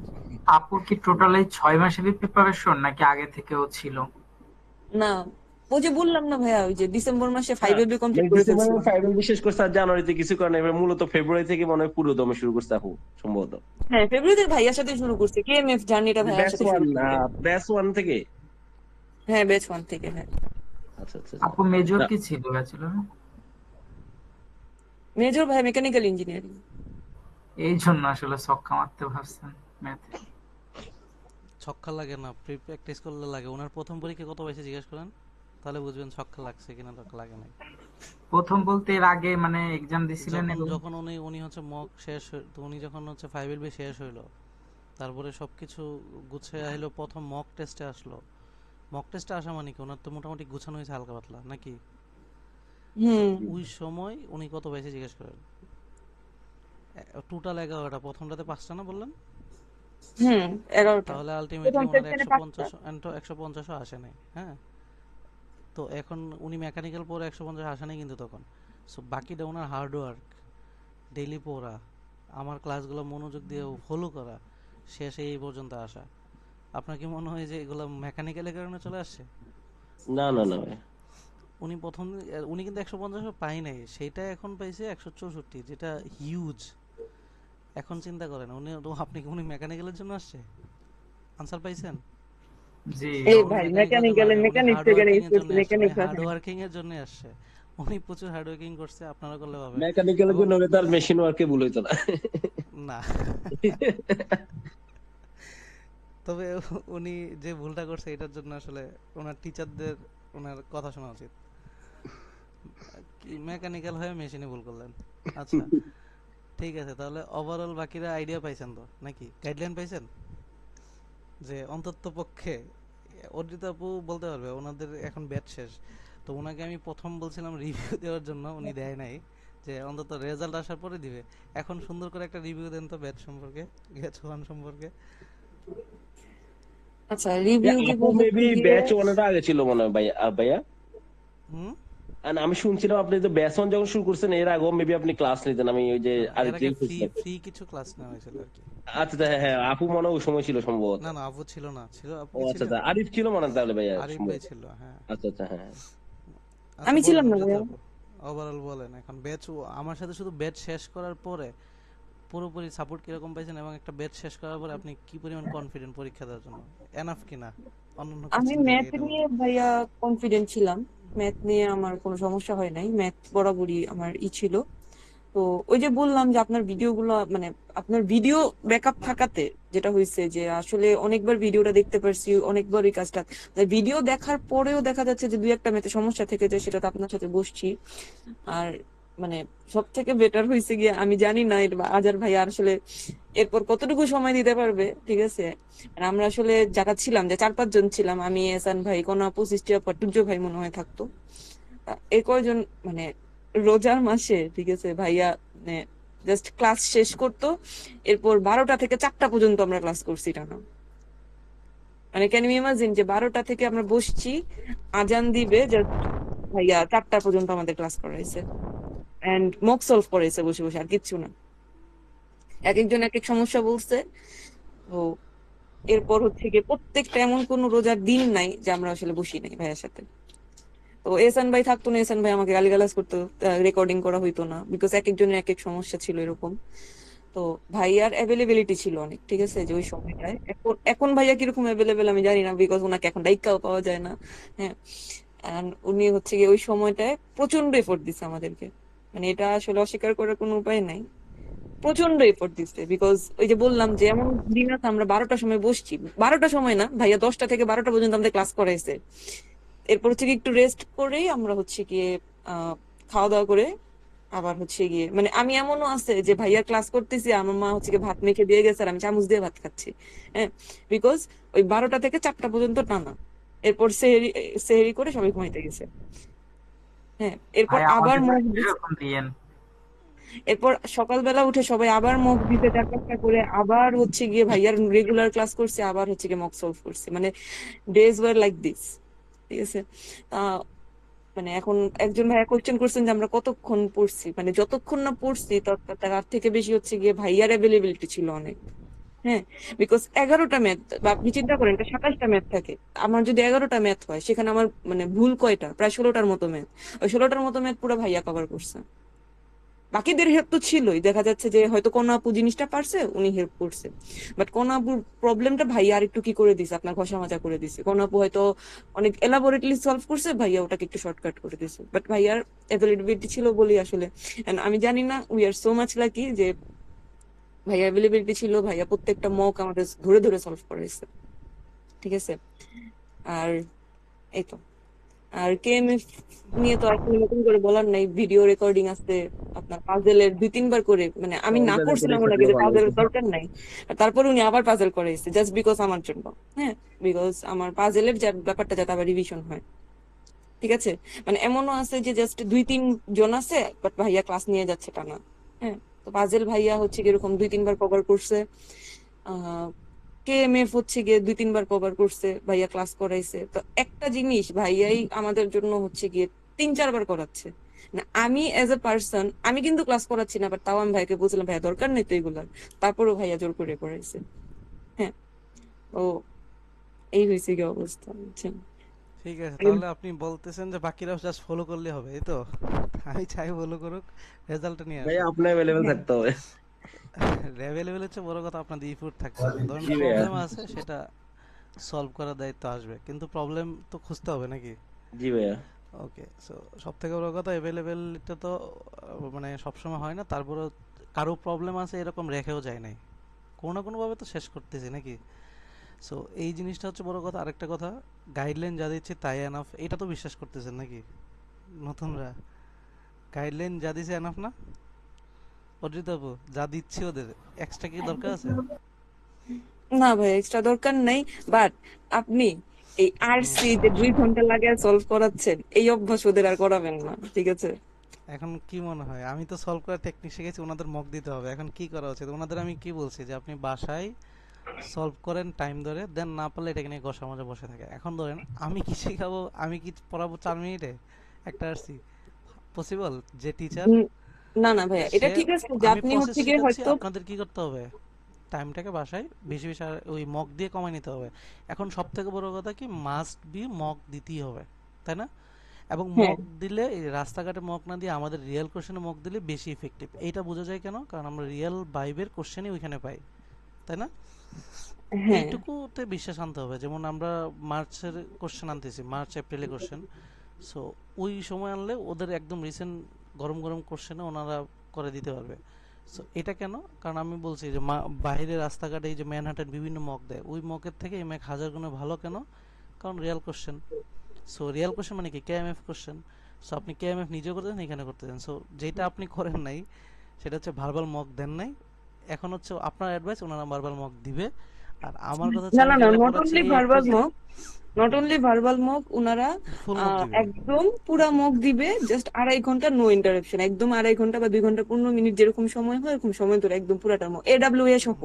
[SPEAKER 5] আপুর কি টোটাল এই 6 মাসেরই প্রিপারেশন নাকি আগে থেকেও ছিল?
[SPEAKER 1] না, ওই যে বললাম না ভাইয়া, ওই যে ডিসেম্বর মাসে
[SPEAKER 4] হ্যাঁ,
[SPEAKER 1] 5 কমপ্লিট
[SPEAKER 4] মানে
[SPEAKER 1] করে
[SPEAKER 4] ডিসেম্বরে
[SPEAKER 1] ফেলছিলাম।
[SPEAKER 4] ফাইনাল বিশেষ করছে, আর জানুয়ারিতে কিছু করে না, এবার মূলত ফেব্রুয়ারি থেকে মনে হয় পুরো দমে শুরু করছে আপু সম্ভবত।
[SPEAKER 1] হ্যাঁ, ফেব্রুয়ারিতে ভাইয়ার সাথে শুরু করছে, কেএমএফ জার্নিটা ভাইয়ার
[SPEAKER 4] ব্যাচ
[SPEAKER 1] সাথে
[SPEAKER 4] ওয়ান
[SPEAKER 1] শুরু করছে।
[SPEAKER 4] ব্যাচ ওয়ান থেকে।
[SPEAKER 1] হ্যাঁ, ব্যাচ 1 থেকে, হ্যাঁ।
[SPEAKER 4] আচ্ছা আচ্ছা
[SPEAKER 5] আপু মেজর
[SPEAKER 4] না,
[SPEAKER 5] কি ছিল ব্যাচেলর?
[SPEAKER 1] মেজর ভাই মেকানিক্যাল ইঞ্জিনিয়ারিং।
[SPEAKER 5] এই জন্য আসলে ছক্কা মারতে ভাবছেন ম্যাথে।
[SPEAKER 2] ছক্কা লাগে না, প্রি প্র্যাকটিস করলে লাগে। ওনার প্রথম পরীক্ষা কত পাইছে জিজ্ঞেস করেন, তাহলে বুঝবেন ছক্কা লাগছে কিনা লাগে নাই।
[SPEAKER 5] প্রথম বলতে এর আগে মানে এক্সাম দিছিলেন
[SPEAKER 2] যখন
[SPEAKER 5] এগুলো?
[SPEAKER 2] যখন উনি উনি হচ্ছে মক শেষ তো উনি যখন হচ্ছে 5 শেষ হইলো, তারপরে সবকিছু গুছিয়ে আইলো, প্রথম মক টেস্টে আসলো। মক টেস্টে আসা মানে কি, ওনার তো মোটামুটি গুছানো হয়েছে হালকা পাতলা নাকি? তো
[SPEAKER 1] হুম
[SPEAKER 2] ওই সময় উনি কত পাইছে জিজ্ঞেস করেন। টোটাল 11টা, প্রথমটাতে 5টা না বললেন?
[SPEAKER 1] হুম 11টা।
[SPEAKER 2] তাহলে আলটিমেটলি
[SPEAKER 1] প্রথম
[SPEAKER 2] ওনার
[SPEAKER 1] সেকশনে 5টা।
[SPEAKER 2] 150ও আসে নাই। হ্যাঁ, তো এখন উনি মেকানিক্যাল পরে 150 আসে নাই কিন্তু তখন। সো বাকিটা ওনার হার্ড ওয়ার্ক, ডেইলি পড়া, আমার ক্লাসগুলো মনোযোগ দিয়ে ফলো করা, শেষে এই পর্যন্ত আসা। আপনার কি মনে হয় যে এগুলো মেকানিক্যালের কারণে চলে আসছে?
[SPEAKER 4] না না না ভাই।
[SPEAKER 2] উনি প্রথম উনি কিন্তু 150 পাই নাই, সেটা এখন পাইছে 164, যেটা হিউজ। এখন চিন্তা করেন আপনি কি উনি মেকানিক্যালের জন্য আসছে? আনসার পাইছেন?
[SPEAKER 5] জি
[SPEAKER 1] এই
[SPEAKER 2] উনি
[SPEAKER 1] ভাই
[SPEAKER 2] মেকানিক্যাল জন্য
[SPEAKER 1] মেকানিক্যাল
[SPEAKER 2] আসে, উনি
[SPEAKER 1] মেকানিক্স
[SPEAKER 2] হার্ড
[SPEAKER 1] থেকে
[SPEAKER 2] ওয়ার্কিং এর জন্য
[SPEAKER 1] করছে,
[SPEAKER 2] আসছে, উনি
[SPEAKER 1] মেকানিক্স
[SPEAKER 2] হার্ড
[SPEAKER 1] আসে না।
[SPEAKER 2] ওয়ার্কিং এর জন্য আসছে। উনি প্রচুর হার্ড ওয়ার্কিং করছে, আপনারা করলে পাবে।
[SPEAKER 4] মেকানিক্যালের
[SPEAKER 2] এবং
[SPEAKER 4] জন্য হলে তার মেশিন ওয়ার্কে ভুল হইতো না।
[SPEAKER 2] না, তবে উনি যে ভুলটা করছে এটার জন্য আসলে ওনার টিচারদের ওনার কথা শোনা উচিত। কি মেকানিক্যাল হয়ে মেশিনে ভুল করলেন? আচ্ছা, ঠিক আছে, তাহলে ওভারঅল বাকিরা আইডিয়া পাইছেন তো নাকি? গাইডলাইন পাইছেন যে অন্তত পক্ষে অর্জিত আপু বলতে পারবে ওনাদের এখন ব্যাচ শেষ। তো ওনাকে আমি প্রথম বলছিলাম রিভিউ দেওয়ার জন্য, উনি দেয় নাই, যে অন্তত রেজাল্ট আসার পরে দিবে। এখন সুন্দর করে একটা রিভিউ দেন তো ব্যাচ সম্পর্কে, ব্যাচ 1 সম্পর্কে।
[SPEAKER 1] আচ্ছা, রিভিউ দিব
[SPEAKER 4] আপু
[SPEAKER 1] হচ্ছে
[SPEAKER 4] মেবি
[SPEAKER 1] গিয়ে।
[SPEAKER 4] ব্যাচ ওয়ানের আগে ছিল মনে হয় ভাইয়া। ভাইয়া
[SPEAKER 2] হুম।
[SPEAKER 4] আর আমি শুনছিলাম আপনি তো ব্যাচ ওয়ান যখন শুরু করছেন এর আগেও মেবি আপনি ক্লাস নিতেন, আমি ওই যে
[SPEAKER 2] না না, এর
[SPEAKER 4] আরেক
[SPEAKER 2] আগে
[SPEAKER 4] দিন
[SPEAKER 2] ফ্রি
[SPEAKER 4] খুঁজছিলাম।
[SPEAKER 2] ফ্রি কিছু ক্লাস নেওয়া হয়েছিল আর কি।
[SPEAKER 4] আচ্ছা আচ্ছা, হ্যাঁ হ্যাঁ, আপু মনে হয় ওই সময় ছিল সম্ভবত।
[SPEAKER 2] না না, আপু ছিল না, ছিল আপু
[SPEAKER 4] ও
[SPEAKER 2] কি
[SPEAKER 4] আচ্ছা
[SPEAKER 2] ছিলেন?
[SPEAKER 4] আচ্ছা, আরিফ ছিল মনে হয় তাহলে ভাইয়া
[SPEAKER 2] আরিফ ভাই
[SPEAKER 4] সম্ভবত।
[SPEAKER 2] ছিল, হ্যাঁ।
[SPEAKER 4] আচ্ছা আচ্ছা, হ্যাঁ হ্যাঁ।
[SPEAKER 2] আচ্ছা
[SPEAKER 1] আমি
[SPEAKER 2] বলেন
[SPEAKER 1] ছিলাম না
[SPEAKER 2] অর্জিত
[SPEAKER 1] ভাইয়া।
[SPEAKER 2] আপু, ওভারঅল বলেন। এখন ব্যাচ আমার সাথে শুধু ব্যাচ শেষ করার পরে পুরোপুরি সাপোর্ট কিরকম পাইছেন, এবং একটা ব্যাচ শেষ করার পরে আপনি কি পরিমাণ কনফিডেন্ট পরীক্ষা দেওয়ার জন্য, এনাফ কিনা? অন্যান্য
[SPEAKER 1] আমি
[SPEAKER 2] কোচিং থেকে
[SPEAKER 1] ম্যাথ
[SPEAKER 2] এটা
[SPEAKER 1] নিয়ে
[SPEAKER 2] বলেন।
[SPEAKER 1] ভাইয়া কনফিডেন্ট ছিলাম। ম্যাথ নিয়ে আমার কোনো সমস্যা হয় নাই, ম্যাথ বরাবরই আমার ছিল। তো ওই যে বললাম যে আপনার ভিডিওগুলো, মানে আপনার ভিডিও ব্যাকআপ থাকাতে যেটা হয়েছে যে আসলে অনেকবার ভিডিওটা দেখতে পারছি, অনেকবার ওই কাজটা ভিডিও দেখার পরেও দেখা যাচ্ছে যে দুই একটা ম্যাথে সমস্যা থেকে যায়, সেটা তো আপনার সাথে বসছি। আর মানে সব থেকে বেটার হয়েছে গিয়ে, আমি জানি না আজার ভাই আসলে এরপর কতটুকু সময় দিতে পারবে, ঠিক আছে? আর আমরা আসলে যারা ছিলাম, যে 4-5 জন ছিলাম, আমি, এহসান ভাই, কোন আপু, সৃষ্টি আপু, টুজ্জ ভাই মনে হয় থাকতো। এই কয়জন মানে রোজার মাসে, ঠিক আছে ভাইয়া, মানে জাস্ট ক্লাস শেষ করতো, এরপর 12টা থেকে 4টা পর্যন্ত আমরা ক্লাস করছি টানা। মানে ক্যান ইউ ইমাজিন যে 12টা থেকে আমরা বসছি, আজান দিবে জাস্ট, ভাইয়া 4টা পর্যন্ত আমাদের ক্লাস করাইছে, এন্ড মক সলভ করাইছে বসে বসে, আর কিচ্ছু না। এক একজন এক এক সমস্যা বলছে। তো এরপর হচ্ছে গিয়ে প্রত্যেকটা, এমন কোন রোজার দিন নাই যে আমরা আসলে বসি নাই ভাইয়ার সাথে। তো এহসান ভাই থাকতো না, এহসান ভাই আমাকে গালিগালাজ করতো, রেকর্ডিং করা হইতো না, বিকজ এক একজনের এক এক সমস্যা ছিল এরকম। তো ভাইয়ার অ্যাভেলেবিলিটি ছিল অনেক, ঠিক আছে, যে ওই সময়টায়। এখন এখন ভাইয়া কিরকম অ্যাভেলেবেল আমি জানি না, বিকজ ওনাকে এখন ডাইকাও পাওয়া যায় না। হ্যাঁ, and উনি হচ্ছে গিয়ে ওই সময়টায় প্রচন্ড এফোর্ট দিছে আমাদেরকে, মানে এটা আসলে অস্বীকার করার কোনো উপায় নাই। প্রচন্ড এফোর্ট দিচ্ছে, বিকজ ওই যে বললাম যে এমন দিন আছে আমরা 12টার সময় বসছি, 12টার সময় না ভাইয়া, 10টা থেকে 12টা পর্যন্ত আমাদের ক্লাস করাইছে। এরপর হচ্ছে কি একটু রেস্ট করেই আমরা হচ্ছে গিয়ে খাওয়া দাওয়া করে আবার হচ্ছে গিয়ে, মানে আমি এমনও আছে যে ভাইয়া ক্লাস করতেছি, আমার মা হচ্ছে গিয়ে ভাত মেখে দিয়ে গেছে আর আমি চামচ দিয়ে ভাত খাচ্ছি। হ্যাঁ, বিকজ ওই 12টা থেকে 4টা পর্যন্ত টানা। এরপর সেহেরি সেহেরি করে সবাই ঘুমাইতে গেছে। হ্যাঁ, এরপর
[SPEAKER 5] ভাই
[SPEAKER 1] আবার
[SPEAKER 5] আমাদের
[SPEAKER 1] মুখ,
[SPEAKER 5] এরকম দিয়েন।
[SPEAKER 1] এরপর সকালবেলা উঠে সবাই আবার মক দিতে 4-5টা করে, আবার হচ্ছে গিয়ে ভাইয়ার রেগুলার ক্লাস করছে, আবার হচ্ছে গিয়ে মক সলভ করছে, মানে ডেজ ওয়ার লাইক দিস, ঠিক আছে? আহ মানে এখন একজন ভাইয়া কোশ্চেন করছেন যে আমরা কতক্ষণ পড়ছি, মানে যতক্ষণ না পড়ছি তার থেকে বেশি হচ্ছে গিয়ে ভাইয়ার অ্যাভেলেবিলিটি ছিল অনেক। হ্যাঁ, বিকজ 11টা ম্যাথ, বা আপনি চিন্তা করেন এটা 27টা ম্যাথ থাকে, আমার যদি 11টা ম্যাথ হয় সেখানে আমার মানে ভুল কয়টা, প্রায় 16টার মতো ম্যাথ। ওই 16টার মতো ম্যাথ পুরো ভাইয়া কভার করছে। বাকিদের হেল্প তো ছিলই, দেখা যাচ্ছে যে হয়তো কোন আপু জিনিসটা পারছে উনি হেল্প করছে, বাট কোন আপুর প্রবলেমটা ভাইয়া আর একটু কি করে দিছে, আপনার ঘষা মাজা করে দিছে। কোন আপু হয়তো অনেক এলাবোরেটলি সলভ করছে, ভাইয়া ওটাকে একটু শর্টকাট করে দিছে, বাট ভাইয়ার অ্যাভেলেবিলিটি ছিল বলি আসলে। And আমি জানি না, we are so much lucky যে ভাইয়া অ্যাভেলেবিলিটি ছিল, ভাইয়া প্রত্যেকটা মক আমাদের ধরে ধরে সলভ করাইছে। ঠিক আছে। আর এই তো। আর কেএমএফ নিয়ে তো আসলে নতুন করে বলার নাই, ভিডিও রেকর্ডিং আছে, আপনার পাজেলের 2-3 বার করে, মানে আমি না
[SPEAKER 4] তাহলে
[SPEAKER 1] করছিলাম
[SPEAKER 4] পরীক্ষা
[SPEAKER 1] ওনাকে
[SPEAKER 4] দিলে
[SPEAKER 1] যে
[SPEAKER 4] ভালো
[SPEAKER 1] পাজেল
[SPEAKER 4] হতো।
[SPEAKER 1] দরকার নাই, আর তারপর উনি আবার পাজেল করাইছে জাস্ট বিকজ আমার জন্য। হ্যাঁ, বিকজ আমার পাজেলের যা ব্যাপারটা যাতে আবার রিভিশন হয়। ঠিক আছে। মানে এমনও আছে যে জাস্ট 2-3 জন আছে, বাট ভাইয়া ক্লাস নিয়ে যাচ্ছে টানা। হ্যাঁ, তো পাজেল ভাইয়া হচ্ছে এরকম 2-3 বার কভার করছে। কেএমএফ হচ্ছে গিয়ে 2-3 বার কভার করছে, ভাইয়া ক্লাস করাইছে। তো একটা জিনিস ভাইয়াই আমাদের জন্য হচ্ছে গিয়ে 3-4 বার করাচ্ছে। না আমি এজ এ পার্সন আমি কিন্তু ক্লাস করাচ্ছি না, বাট তাও আমি ভাইকে বলছিলাম ভাইয়া দরকার নেই তো এগুলার, তারপরও ভাইয়া জোর করে করাইছে। হ্যাঁ। ও, এই হয়েছে কি অবস্থা, বুঝছেন।
[SPEAKER 2] ঠিক আছে, তাহলে আপনি বলতেছেন যে বাকিরাও জাস্ট ফলো করলে হবে, এই তো? আমি চাই ফলো করুক, রেজাল্ট নিয়ে
[SPEAKER 4] ভাইয়া
[SPEAKER 2] আসুক।
[SPEAKER 4] আপনার অ্যাভেলেবেল
[SPEAKER 1] হ্যাঁ।
[SPEAKER 4] থাকতে হবে।
[SPEAKER 2] অ্যাভেলেবেল হচ্ছে বড় কথা, আপনাদের ইফোর্ট থাকতে হবে। ধরেন
[SPEAKER 4] জি ভাইয়া।
[SPEAKER 2] প্রবলেম আছে, সেটা সলভ করার দায়িত্ব আসবে, কিন্তু প্রবলেম তো খুঁজতে হবে নাকি?
[SPEAKER 4] জি ভাইয়া।
[SPEAKER 2] ওকে, সো সব থেকে বড় কথা অ্যাভেলেবেলটা তো মানে সবসময় হয় না, তারপরেও কারো প্রবলেম আছে এরকম রেখেও যায় নাই, কোনো না কোনোভাবে তো শেষ করতেছি নাকি? সো এই জিনিসটা হচ্ছে বড় কথা। আরেকটা কথা, গাইডলাইন যা দিচ্ছে তাই এনাফ, এটা তো বিশ্বাস করতেছেন নাকি নতুনরা? গাইডলাইন যা দিছে এনাফ না অর্জিত আপু? যা দিচ্ছি ওদের এক্সট্রা কি দরকার আছে?
[SPEAKER 1] না ভাই, এক্সট্রা দরকার নাই, বাট আপনি এই
[SPEAKER 2] হুম।
[SPEAKER 1] আরসি যে 2 ঘন্টা লাগে সলভ করাচ্ছেন, এই অভ্যাস ওদের আর করাবেন না, ঠিক আছে।
[SPEAKER 2] এখন কি মনে হয়, আমি তো সলভ করার টেকনিক শিখেছি, ওনাদের মক দিতে হবে, এখন কি করা উচিত ওনাদের? আমি কি বলছি যে আপনি বাসায় সলভ করেন টাইম ধরে, দেন না পারলে এটাকে নিয়ে ঘষা মাজা বসে থাকে। এখন ধরেন আমি কি শিখাবো, আমি কি পড়াবো 4 মিনিটে একটা আরসি? পসিবল? যে টিচার
[SPEAKER 1] উম, না না ভাইয়া, এটা
[SPEAKER 2] সে,
[SPEAKER 1] ঠিক আছে যে
[SPEAKER 2] আমি
[SPEAKER 1] আপনি
[SPEAKER 2] প্রসেস
[SPEAKER 1] হচ্ছে গিয়ে
[SPEAKER 2] শিখাচ্ছি,
[SPEAKER 1] হয়তো
[SPEAKER 2] আপনাদের কি করতে হবে, টাইমটাকে বাসায় বেশি বেশি ওই মক দিয়ে কমায় নিতে হবে। এখন সব থেকে বড় কথা কি, মাস্ট বি মক দিতেই হবে, তাই না? এবং
[SPEAKER 1] হ্যাঁ
[SPEAKER 2] মক দিলে এই রাস্তাঘাটে মক না দিয়ে আমাদের রিয়েল কোশ্চেনে মক দিলে বেশি ইফেক্টিভ। এইটা বোঝা যায় কেন? কারণ আমরা রিয়েল ভাইবের কোশ্চেনই ওইখানে পাই, তাই না?
[SPEAKER 1] হ্যাঁ
[SPEAKER 2] এইটুকুতে বিশ্বাস আনতে হবে। যেমন আমরা মার্চের কোশ্চেন আনতেছি, মার্চ এপ্রিলে কোশ্চেন, সো ওই সময় আনলে ওদের একদম রিসেন্ট গরম গরম কোশ্চেনে ওনারা করে দিতে পারবে। সো এটা কেন? কারণ আমি বলছি যে বাইরে রাস্তাঘাটে এই যে ম্যানহাটন বিভিন্ন মক দেয়, ওই মকের থেকে এই ম্যাক হাজার গুণে ভালো। কেন? কারণ real question. So real question মানে কি? কেএমএফ কোশ্চেন। সো আপনি কেএমএফ নিজেও করতেছেন, এখানে করতেছেন। সো যেটা আপনি করেন নাই সেটা হচ্ছে ভার্বাল মক দেন নাই। এখন হচ্ছে আপনার অ্যাডভাইস, ওনারা ভার্বাল মক দিবে। আর আমার কথা হচ্ছে
[SPEAKER 1] না
[SPEAKER 2] আমি
[SPEAKER 1] না না,
[SPEAKER 2] যেগুলো
[SPEAKER 1] নট
[SPEAKER 2] পড়াচ্ছি
[SPEAKER 1] অনলি
[SPEAKER 2] এই
[SPEAKER 1] verbal
[SPEAKER 2] too,
[SPEAKER 1] mock, not only verbal mock, উনারা
[SPEAKER 2] ফুল মক দিবে।
[SPEAKER 1] একদম পুরা মক দিবে, জাস্ট 2.5 ঘন্টা নো ইন্টারাপশন, একদম 2.5 ঘন্টা বা 2 ঘন্টা 15 মিনিট যেরকম সময় হয় এরকম সময় ধরে একদম পুরাটা মক, এডাব্লিউ এ সহ।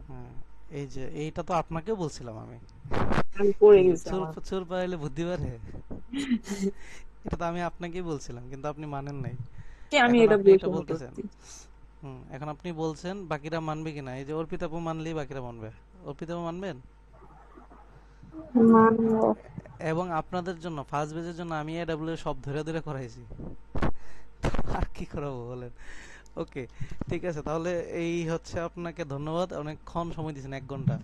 [SPEAKER 2] হ্যাঁ, এই যে এইটা তো আপনাকেও বলছিলাম আমি।
[SPEAKER 1] আমি পড়ে
[SPEAKER 2] কি
[SPEAKER 1] গেছি
[SPEAKER 2] চোর
[SPEAKER 1] আমার।
[SPEAKER 2] চোর পাইলে বুদ্ধি বাড়ে, এটা তো আমি আপনাকেই বলছিলাম, কিন্তু আপনি মানেন নাই।
[SPEAKER 1] কি আমি
[SPEAKER 2] এখন আপনি
[SPEAKER 1] এডাব্লিউ
[SPEAKER 2] এটা
[SPEAKER 1] সহ
[SPEAKER 2] বলতেছেন।
[SPEAKER 1] করছি?
[SPEAKER 2] এখন আপনি বলছেন বাকিরা মানবে কিনা, এই যে অর্পিতা আপু মানলেই বাকিরা মানবে। অর্পিতা আপু মানবেন?
[SPEAKER 3] মানবো।
[SPEAKER 2] এবং আপনাদের জন্য ফার্স্ট বেজের জন্য আমি এডাব্লিউ সব ধরে ধরে করাইছি, আর কি করাবো বলেন? ওকে, ঠিক আছে, তাহলে এই হচ্ছে, আপনাকে ধন্যবাদ, অনেকক্ষণ সময় দিয়েছেন, 1 ঘন্টা।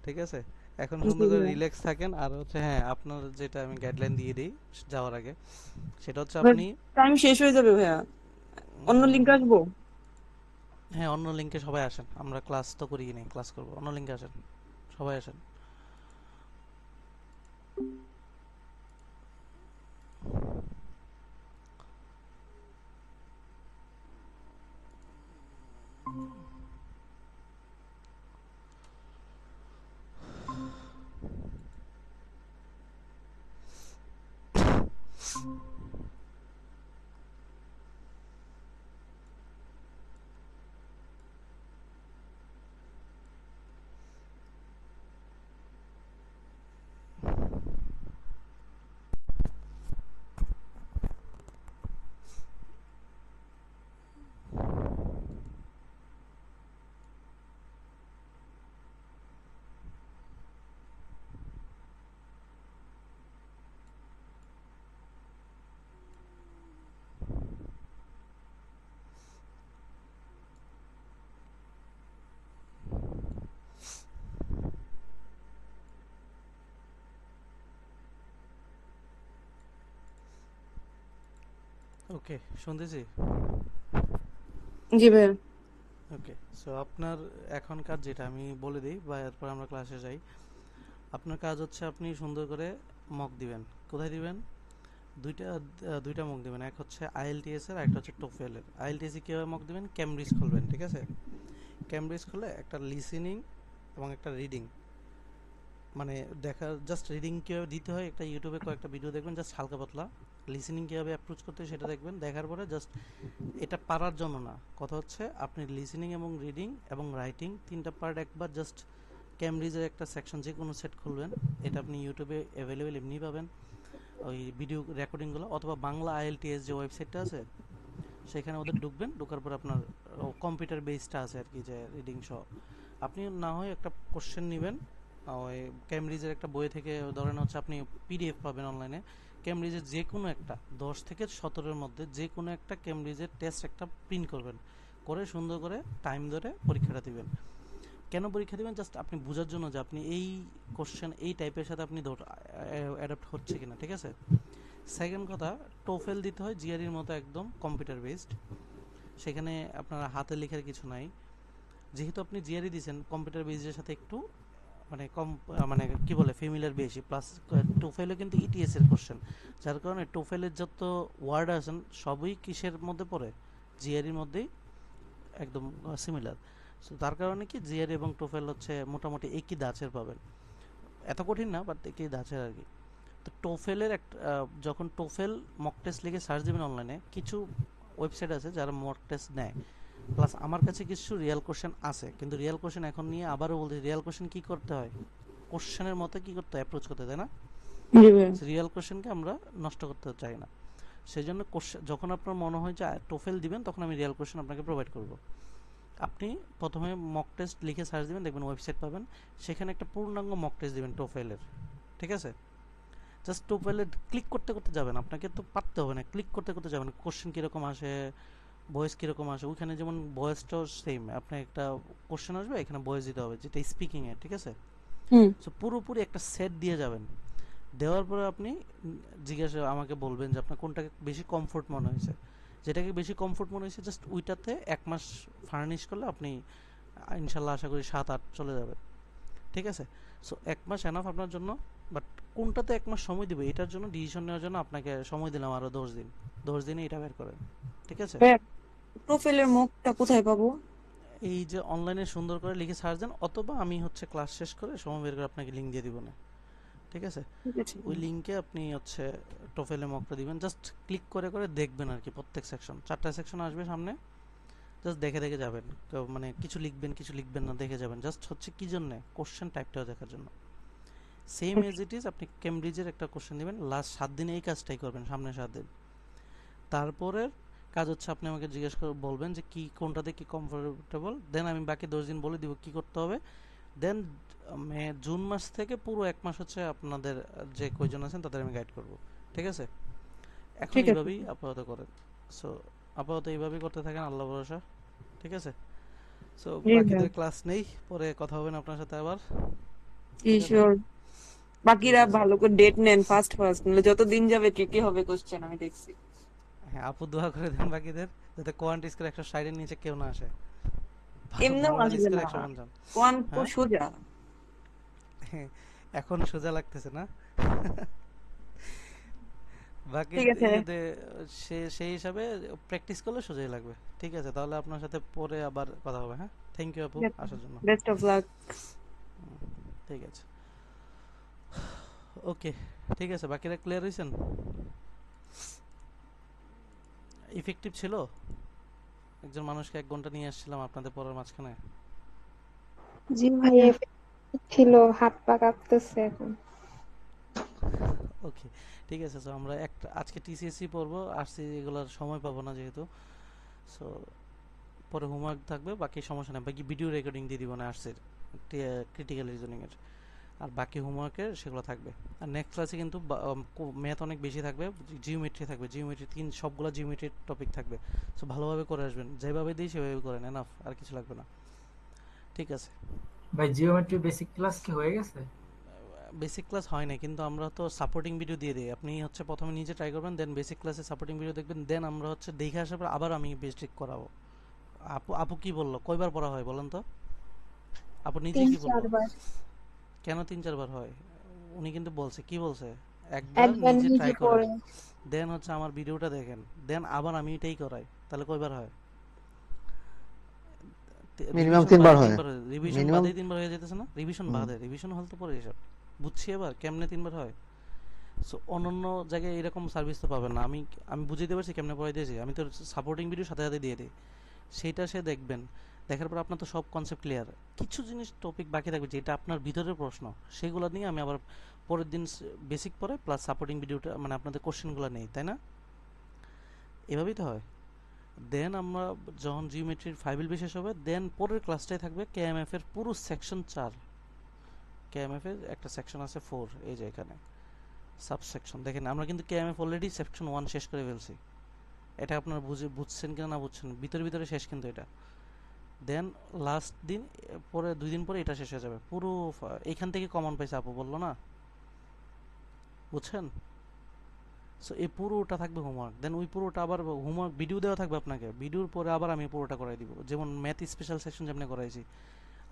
[SPEAKER 2] ঠিক আছে, এখন
[SPEAKER 1] জি
[SPEAKER 2] সুন্দর করে
[SPEAKER 1] ভাইয়া।
[SPEAKER 2] রিল্যাক্স থাকেন। আর হচ্ছে হ্যাঁ, আপনার যেটা আমি গাইডলাইন দিয়ে দিই যাওয়ার আগে, সেটা হচ্ছে
[SPEAKER 1] বাট
[SPEAKER 2] আপনি
[SPEAKER 1] টাইম শেষ হয়ে যাবে ভাইয়া, অন্য লিঙ্ক
[SPEAKER 2] উম,
[SPEAKER 1] আসবো।
[SPEAKER 2] হ্যাঁ, অন্য লিঙ্কে সবাই আসেন, আমরা ক্লাস তো করি নাই, ক্লাস করবো, অন্য লিঙ্কে আসেন, সবাই আসেন। ওকে, শুনতেছি।
[SPEAKER 1] জি ভাইয়া।
[SPEAKER 2] ওকে, সো আপনার এখনকার যেটা আমি বলে দিই বা এরপর আমরা ক্লাসে যাই। আপনার কাজ হচ্ছে আপনি সুন্দর করে মক দিবেন। কোথায় দিবেন? দুইটা মক দিবেন। এক হচ্ছে আইএলটিএস এর, একটা হচ্ছে টোফেল এর। আইএলটিএস এ কিভাবে মক দিবেন? ক্যামব্রিজ খুলবেন, ঠিক আছে? ক্যামব্রিজ খুলে একটা লিসেনিং এবং একটা রিডিং, মানে দেখা, জাস্ট রিডিং কীভাবে দিতে হয় একটা ইউটিউবে কয়েকটা ভিডিও দেখবেন, জাস্ট হালকা পাতলা। লিসেনিং কীভাবে অ্যাপ্রোচ করতে হয় সেটা দেখবেন। দেখার পরে জাস্ট এটা পারার জন্য না, কথা হচ্ছে আপনি লিসেনিং এবং রিডিং এবং রাইটিং তিনটা পার্ট একবার জাস্ট ক্যামব্রিজের একটা সেকশন যে কোনো সেট খুলবেন। এটা আপনি ইউটিউবে অ্যাভেলেবেল এমনি পাবেন ওই ভিডিও রেকর্ডিংগুলো, অথবা বাংলা আইএলটিএস যে ওয়েবসাইটটা আছে সেখানে ওদের ঢুকবেন। ঢোকার পর আপনার কম্পিউটার বেসটা আছে আর কি, যে রিডিং সহ। আপনি না হয় একটা কোশ্চেন নেবেন ওই ক্যামব্রিজের একটা বই থেকে, ধরেন হচ্ছে আপনি পিডিএফ পাবেন অনলাইনে, ক্যামব্রিজের যে কোনো একটা 10 থেকে 17-এর মধ্যে যে কোনো একটা ক্যামব্রিজের টেস্ট একটা প্রিন্ট করবেন, করে সুন্দর করে টাইম ধরে পরীক্ষাটা দিবেন। কেন পরীক্ষা দিবেন? জাস্ট আপনি বোঝার জন্য যে আপনি এই কোশ্চেন এই টাইপের সাথে আপনি অ্যাডাপ্ট হচ্ছে কিনা, ঠিক আছে? সেকেন্ড কথা, টোফেল দিতে হয় জিআরইর মতো একদম কম্পিউটার বেসড। সেখানে আপনার হাতে লেখার কিছু নাই। যেহেতু আপনি জিআরই দিয়েছেন, কম্পিউটার বেসের সাথে একটু মানে কম, মানে কি বলে, ফ্যামিলিয়ার বেশি। প্লাস টোফেলও কিন্তু ইটিএস এর কোশ্চেন, যার কারণে টোফেলের যত ওয়ার্ড আছেন সবই কিসের মধ্যে পড়ে? জিআরইর মধ্যেই একদম সিমিলার। সো তার কারণে কি জিআরই এবং টোফেল হচ্ছে মোটামুটি একই ধাঁচের পাবেন। এত কঠিন না, বাট একই ধাঁচের আর কি। তো টোফেলের একটা যখন টোফেল মক টেস্ট লিখে সার্চ দেবেন অনলাইনে, কিছু ওয়েবসাইট আছে যারা মক টেস্ট নেয়। প্লাস আমার কাছে কিছু রিয়েল কোশ্চেন আছে, কিন্তু রিয়েল কোশ্চেন এখন নিয়ে আবারও বলছি, রিয়েল কোশ্চেন কী করতে হয়? কোশ্চেনের মতো কী করতে হয়? অ্যাপ্রোচ করতে হয়, তাই না?
[SPEAKER 1] জি ভাইয়া।
[SPEAKER 2] রিয়েল কোশ্চেনকে আমরা নষ্ট করতে চাই না। সেই জন্য যখন আপনার মনে হয় যে টোফেল দিবেন, তখন আমি রিয়েল কোশ্চেন আপনাকে প্রোভাইড করব। আপনি প্রথমে মক টেস্ট লিখে সার্চ দিবেন, দেখবেন ওয়েবসাইট পাবেন, সেখানে একটা পূর্ণাঙ্গ মক টেস্ট দিবেন টোফেলের, ঠিক আছে? জাস্ট টোফেলে ক্লিক করতে করতে যাবেন, আপনাকে তো পারতে হবে না, ক্লিক করতে করতে যাবেন। কোশ্চেন কীরকম আসে, ভয়েস কীরকম আসে, ওইখানে যেমন ভয়েসটাও সেম, আপনি একটা কোশ্চেন আসবে, এখানে ভয়েস দিতে হবে যেটা স্পিকিংয়ে, ঠিক আছে?
[SPEAKER 1] হুম।
[SPEAKER 2] সো পুরোপুরি একটা সেট দিয়ে যাবেন। দেওয়ার পরে আপনি জিজ্ঞাসা আমাকে বলবেন যে আপনার কোনটাকে বেশি কমফোর্ট মনে হয়েছে। যেটাকে বেশি কমফোর্ট মনে হয়েছে জাস্ট ওইটাতে 1 মাস ফার্নিশ করলে আপনি ইনশাল্লাহ আশা করি 7-8 চলে যাবে, ঠিক আছে? সো 1 মাস এনাফ আপনার জন্য। বাট কোনটাতে 1 মাস সময় দিবে এটার জন্য, ডিসিশন নেওয়ার জন্য আপনাকে সময় দিলাম আরও 10 দিন। 10 দিনে এটা বের করেন, ঠিক আছে?
[SPEAKER 1] ভাইয়া, প্রোফাইলের মুখটা কোথায় পাবো?
[SPEAKER 2] এই যে অনলাইনে সুন্দর করে লিখে সার্চ দেন, অথবা আমি হচ্ছে ক্লাস শেষ করে সময় বের করে আপনাকে লিঙ্ক দিয়ে দিব না, ঠিক আছে?
[SPEAKER 1] ঠিক আছে।
[SPEAKER 2] ওই লিঙ্কে আপনি হচ্ছে টোফেলে মকটা দিবেন, জাস্ট ক্লিক করে করে দেখবেন আর কি। প্রত্যেক সেকশন 4টা সেকশন আসবে সামনে, জাস্ট দেখে দেখে যাবেন। তো মানে কিছু লিখবেন কিছু লিখবেন না, দেখে যাবেন। জাস্ট হচ্ছে কি জন্যে? কোশ্চেন টাইপটাও দেখার জন্য। সেম এজ ইট ইজ আপনি কেমব্রিজের একটা কোশ্চেন দিবেন, লাস্ট 7 দিনে এই কাজটাই করবেন, সামনে 7 দিন। তারপরের কাজ হচ্ছে আপনি আমাকে জিজ্ঞেস করে বলবেন যে কি কোনটাতে কি কমফোর্টেবল, দেন আমি বাকি 10 দিন বলে দিব কি করতে হবে। দেন জুন মাস থেকে পুরো 1 মাস হচ্ছে আপনাদের যে কয়জন আছেন তাদের আমি গাইড করব, ঠিক আছে? এখন
[SPEAKER 1] ঠিক আছে।
[SPEAKER 2] এইভাবেই আপাতত করেন। সো আপাতত এইভাবেই করতে থাকেন, আল্লাহ ভরসা, ঠিক আছে? সো
[SPEAKER 1] জি ভাইয়া।
[SPEAKER 2] বাকিদের ক্লাস নেই, পরে কথা হবে না আপনার সাথে আবার,
[SPEAKER 1] জি
[SPEAKER 2] ঠিক আছে?
[SPEAKER 1] শিওর।
[SPEAKER 2] ঠিক
[SPEAKER 1] বাকিরা
[SPEAKER 2] আছে।
[SPEAKER 1] ভালো করে ডেট নেন, ফার্স্ট ফার্স্ট, নাহলে যত দিন যাবে ট্রিকি হবে কোশ্চেন, আমি দেখছি।
[SPEAKER 2] হ্যাঁ, আপু দোয়া করে দেন বাকিদের, যাতে কোয়ান্ট স্কোর 160-এর নিচে কেউ না আসে।
[SPEAKER 1] এমনিও
[SPEAKER 2] বাংলার
[SPEAKER 1] আসবে
[SPEAKER 2] স্কোর
[SPEAKER 1] না,
[SPEAKER 2] 150।
[SPEAKER 1] কোয়ান তো
[SPEAKER 2] হ্যাঁ,
[SPEAKER 1] সোজা।
[SPEAKER 2] এখন সোজা লাগতেছে না? বাকি
[SPEAKER 1] ঠিক আছে।
[SPEAKER 2] সেই হিসাবে প্র্যাকটিস করলে সোজাই লাগবে, ঠিক আছে? তাহলে আপনার সাথে পরে আবার কথা হবে। হ্যাঁ, থ্যাংক ইউ আপু আসার জন্য।
[SPEAKER 1] Best of luck.
[SPEAKER 2] ঠিক আছে, ওকে, ঠিক আছে। বাকিরা ক্লিয়ার হয়েছেন? ইফেক্টিভ ছিল? একজন মানুষকে 1 ঘন্টা নিয়ে আসছিলাম আপনাদের পড়ার মাঝখানে।
[SPEAKER 3] জি ভাইয়া ছিল, হাত পা কাঁপতেছে এখন।
[SPEAKER 2] ওকে, ঠিক আছে। সো আমরা আজকে টিসিএসসি পড়বো, আরসি এগুলোর সময় পাবো না যেহেতু। সো পরে হোমওয়ার্ক থাকবে, বাকি সমস্যা নেই, বাকি ভিডিও রেকর্ডিং দিয়ে দিব না আরসির ক্রিটিক্যাল রিজনিংয়ের। আর বাকি হোমওয়ার্কের সেগুলো থাকবে। আর নেক্সট ক্লাসে কিন্তু ম্যাথ অনেক বেশি থাকবে, জিওমেট্রি থাকবে, জিওমেট্রি সবগুলো জিওমেট্রির টপিক থাকবে। সো ভালোভাবে করে আসবেন, যেভাবে দিই সেভাবে করেন, এনাফ, আর কিছু লাগবে না, ঠিক আছে?
[SPEAKER 5] ভাই জিওমেট্রি বেসিক ক্লাস কি হয়ে গেছে?
[SPEAKER 2] বেসিক ক্লাস হয় না, কিন্তু আমরা তো সাপোর্টিং ভিডিও দিয়ে দিই। আপনি হচ্ছে প্রথমে নিজে ট্রাই করবেন, দেন বেসিক ক্লাসে সাপোর্টিং ভিডিও দেখবেন, দেন আমরা হচ্ছে দেখে আসার পর আবার আমি বেসিক করাবো। আপু আপু কি বললো, কয়বার পড়া হয় বলেন তো? আপু নিজে
[SPEAKER 3] তিন
[SPEAKER 2] কি বললো?
[SPEAKER 3] চারবার
[SPEAKER 2] কেন 3-4 বার হয়? উনি কিন্তু বলছে, কি বলছে, একবার
[SPEAKER 3] একবার
[SPEAKER 2] নিজে
[SPEAKER 3] নিজে
[SPEAKER 2] ট্রাই করেন,
[SPEAKER 3] পড়ে।
[SPEAKER 2] দেন হচ্ছে আমার ভিডিওটা দেখেন, দেন আবার আমি এটাই করাই, তাহলে কয়বার হয়?
[SPEAKER 6] মিনিমাম
[SPEAKER 2] রিভিশন
[SPEAKER 6] 3 বার
[SPEAKER 2] বাদে
[SPEAKER 6] হয়।
[SPEAKER 2] 3 বার, রিভিশন
[SPEAKER 6] মিনিমাম।
[SPEAKER 2] বাদেই 3 বার হয়ে যেতেছে না? রিভিশন বাদে, রিভিশন হল তো পরে এসব বুঝছি। এবার কেমনে 3 বার হয়? সো অন্যান্য জায়গায় এরকম সার্ভিস তো পাবেন না। আমি আমি বুঝিয়ে পারছি কেমনে পড়াই দিয়েছি, আমি তো সাপোর্টিং ভিডিও সাথে সাথে দিয়ে দিই, সেইটা সে দেখবেন। দেখার পর আপনার তো সব কনসেপ্ট ক্লিয়ার, কিছু জিনিস টপিক বাকি থাকবে যেটা আপনার ভিতরের প্রশ্ন, সেগুলো নিয়ে আমি আবার পরের দিন বেসিক পড়ে প্লাস সাপোর্টিং ভিডিওটা মানে আপনাদের কোশ্চেনগুলো নেই, তাই না? এভাবেই তো হয়। দেন আমরা যখন জিওমেট্রির 5 শেষ হবে, দেন পরের ক্লাসটাই থাকবে কেএমএফ এর পুরো সেকশন 4। কেএমএফ এর একটা সেকশন আছে 4, এই যে এখানে সাবসেকশন দেখেন। আমরা কিন্তু কেএমএফ অলরেডি সেকশন 1 শেষ করে ফেলছি। এটা আপনারা বুঝছেন কিনা না বুঝছেন, ভিতরে ভিতরে শেষ কিন্তু এটা। দেন লাস্ট দিন পরে 2 দিন পরে এটা শেষ হয়ে যাবে পুরো। এইখান থেকে কমন পাইছে আপু বললো না, বুঝছেন? সো এই পুরোটা থাকবে হোমওয়ার্ক, দেন ওই পুরোটা আবার হোমওয়ার্ক ভিডিও দেওয়া থাকবে আপনাকে, ভিডিওর পরে আবার আমি পুরোটা করাই দিব, যেমন ম্যাথ স্পেশাল সেকশন যেমনি করাইছি।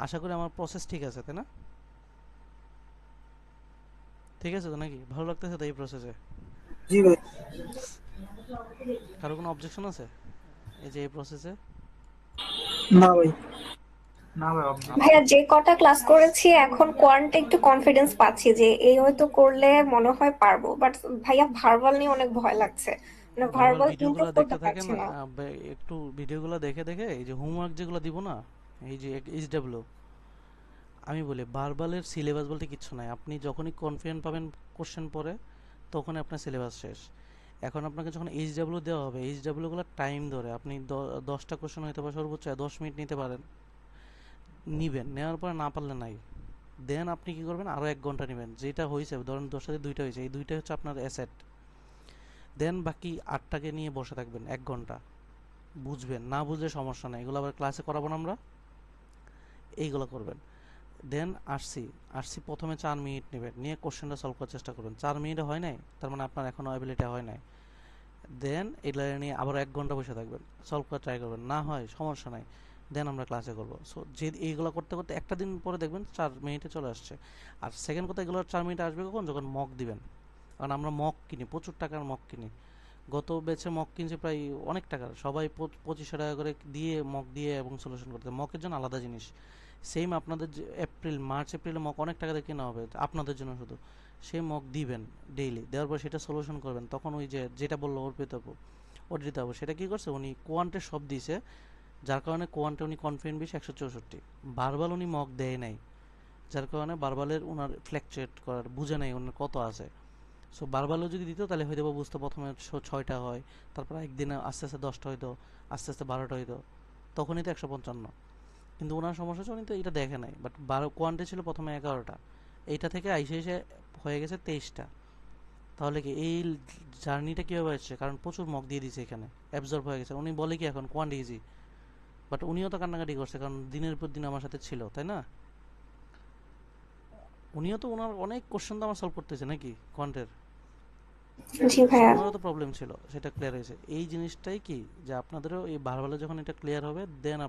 [SPEAKER 2] আশা করি আমার প্রসেস ঠিক আছে, তাই না? ঠিক আছে তো নাকি? ভালো লাগতেছে তো এই প্রসেসে?
[SPEAKER 7] জি ভাই।
[SPEAKER 2] কারো কোনো অবজেকশন আছে এই যে এই প্রসেসে?
[SPEAKER 7] না ভাই।
[SPEAKER 5] না ভাই, অবজেক্ট।
[SPEAKER 2] আচ্ছা,
[SPEAKER 8] ভাইয়া যে কটা ক্লাস করেছি এখন কোয়ান্টে একটু কনফিডেন্স পাচ্ছি যে এই হয়তো করলে মনে হয় পারবো, বাট ভাইয়া ভার্বাল নিয়ে অনেক ভয় লাগছে, মানে
[SPEAKER 2] ভার্বাল
[SPEAKER 8] ভার্বাল ইমপ্রুভ
[SPEAKER 2] ভিডিওগুলো
[SPEAKER 8] করতে
[SPEAKER 2] দেখতে থাকেন,
[SPEAKER 8] পারছি না।
[SPEAKER 2] একটু ভিডিওগুলো দেখে দেখে এই যে হোমওয়ার্ক যেগুলো দিব না, এই যে এইচডব্লিউ, আমি বলি ভার্বালের সিলেবাস বলতে কিচ্ছু নাই। আপনি যখনই কনফিডেন্ট পাবেন কোশ্চেন পরে, তখনই আপনার সিলেবাস শেষ। এখন আপনাকে যখন এইচডব্লিউ দেওয়া হবে, এইচডব্লিউগুলো টাইম ধরে, আপনি 10টা কোশ্চেন হয়তো বা সর্বোচ্চ 10 মিনিট নিতে পারেন, নিবেন, নেওয়ার পরে না পারলে নাই। দেন আপনি কি করবেন, আরও 1 ঘন্টা নেবেন, যেটা হয়েছে ধরেন 10টাতে 2টা হয়েছে, এই 2টা হচ্ছে আপনার অ্যাসেট। দেন বাকি 8টাকে নিয়ে বসে থাকবেন 1 ঘন্টা, বুঝবেন, না বুঝলে সমস্যা নেই, এগুলো আবার ক্লাসে করাবো না আমরা, এইগুলো করবেন। দেন আসছি আসছি প্রথমে 4 মিনিট নেবেন, নিয়ে কোশ্চেনটা সলভ করার চেষ্টা করবেন। 4 মিনিটে হয় নাই, তার মানে আপনার এখনও অ্যাবিলিটি হয় নাই। দেন এগুলো নিয়ে আবার 1 ঘন্টা বসে থাকবেন, সলভ করার ট্রাই করবেন, না হয় সমস্যা নাই, দেন আমরা ক্লাসে করবো। সো যে এইগুলো করতে করতে একটা দিন পরে দেখবেন 4 মিনিটে চলে আসছে। আর সেকেন্ড কথা, এগুলো 4 মিনিটে আসবে কখন, যখন মক দিবেন। কারণ আমরা মক কিনি, প্রচুর টাকার মক কিনি। গত ব্যাচে মক কিনছে প্রায় অনেক টাকার, সবাই 2500 টাকা করে দিয়ে মক দিয়ে এবং সলিউশন করতে। মকের জন্য আলাদা জিনিস। সেম আপনাদের যে মার্চ এপ্রিলে মক অনেক টাকা দিয়ে কেনা হবে আপনাদের জন্য শুধু, সেই মক দিবেন ডেইলি, দেওয়ার পর সেটা সলিউশন করবেন। তখন ওই যে যেটা বললো অর্পিত আপু, অর্জিত আপু, সেটা কি করছে, উনি কোয়ান্টে সব দিয়েছে, যার কারণে কোয়ান্টে উনি কনফিডেন্ট বেশি 164। বারবার উনি মক দেয় নাই, যার কারণে বারবালের ওনার ফ্ল্যাকচুয়েট করার বুঝে নাই ওনার কত আছে। সো বারবারও যদি দিত তাহলে হয়তো বা বুঝতো প্রথমে 6টা হয়, তারপর একদিনে আস্তে আস্তে 10টা হইতো, আস্তে আস্তে 12টা হইতো, তখনই তো 155। কিন্তু ওনার সমস্যা হচ্ছে উনি তো এটা দেখে নাই, বাট 12 কোয়ান্টে ছিল প্রথমে 11টা, এইটা থেকে আইসে এসে হয়ে গেছে 23টা। তাহলে কি এই জার্নিটা কীভাবে হচ্ছে, কারণ প্রচুর মক দিয়ে দিয়েছে, এখানে অ্যাবজর্ব হয়ে গেছে। উনি বলে কি এখন কোয়ান্ট ইজি, বাট উনিও তো কান্নাকাটি করছে, কারণ দিনের পর দিন আমার সাথে ছিল, তাই না? উনিও তো ওনার অনেক কোশ্চেন তো আমার সলভ করতেছে নাকি কোয়ান্টের।
[SPEAKER 8] জি
[SPEAKER 2] সো
[SPEAKER 8] ভাইয়া।
[SPEAKER 2] ওনারও তো প্রবলেম ছিল, সেটা ক্লিয়ার হয়েছে। এই জিনিসটাই কি যে আপনাদেরও এই বারবালে যখন এটা ক্লিয়ার হবে, দেন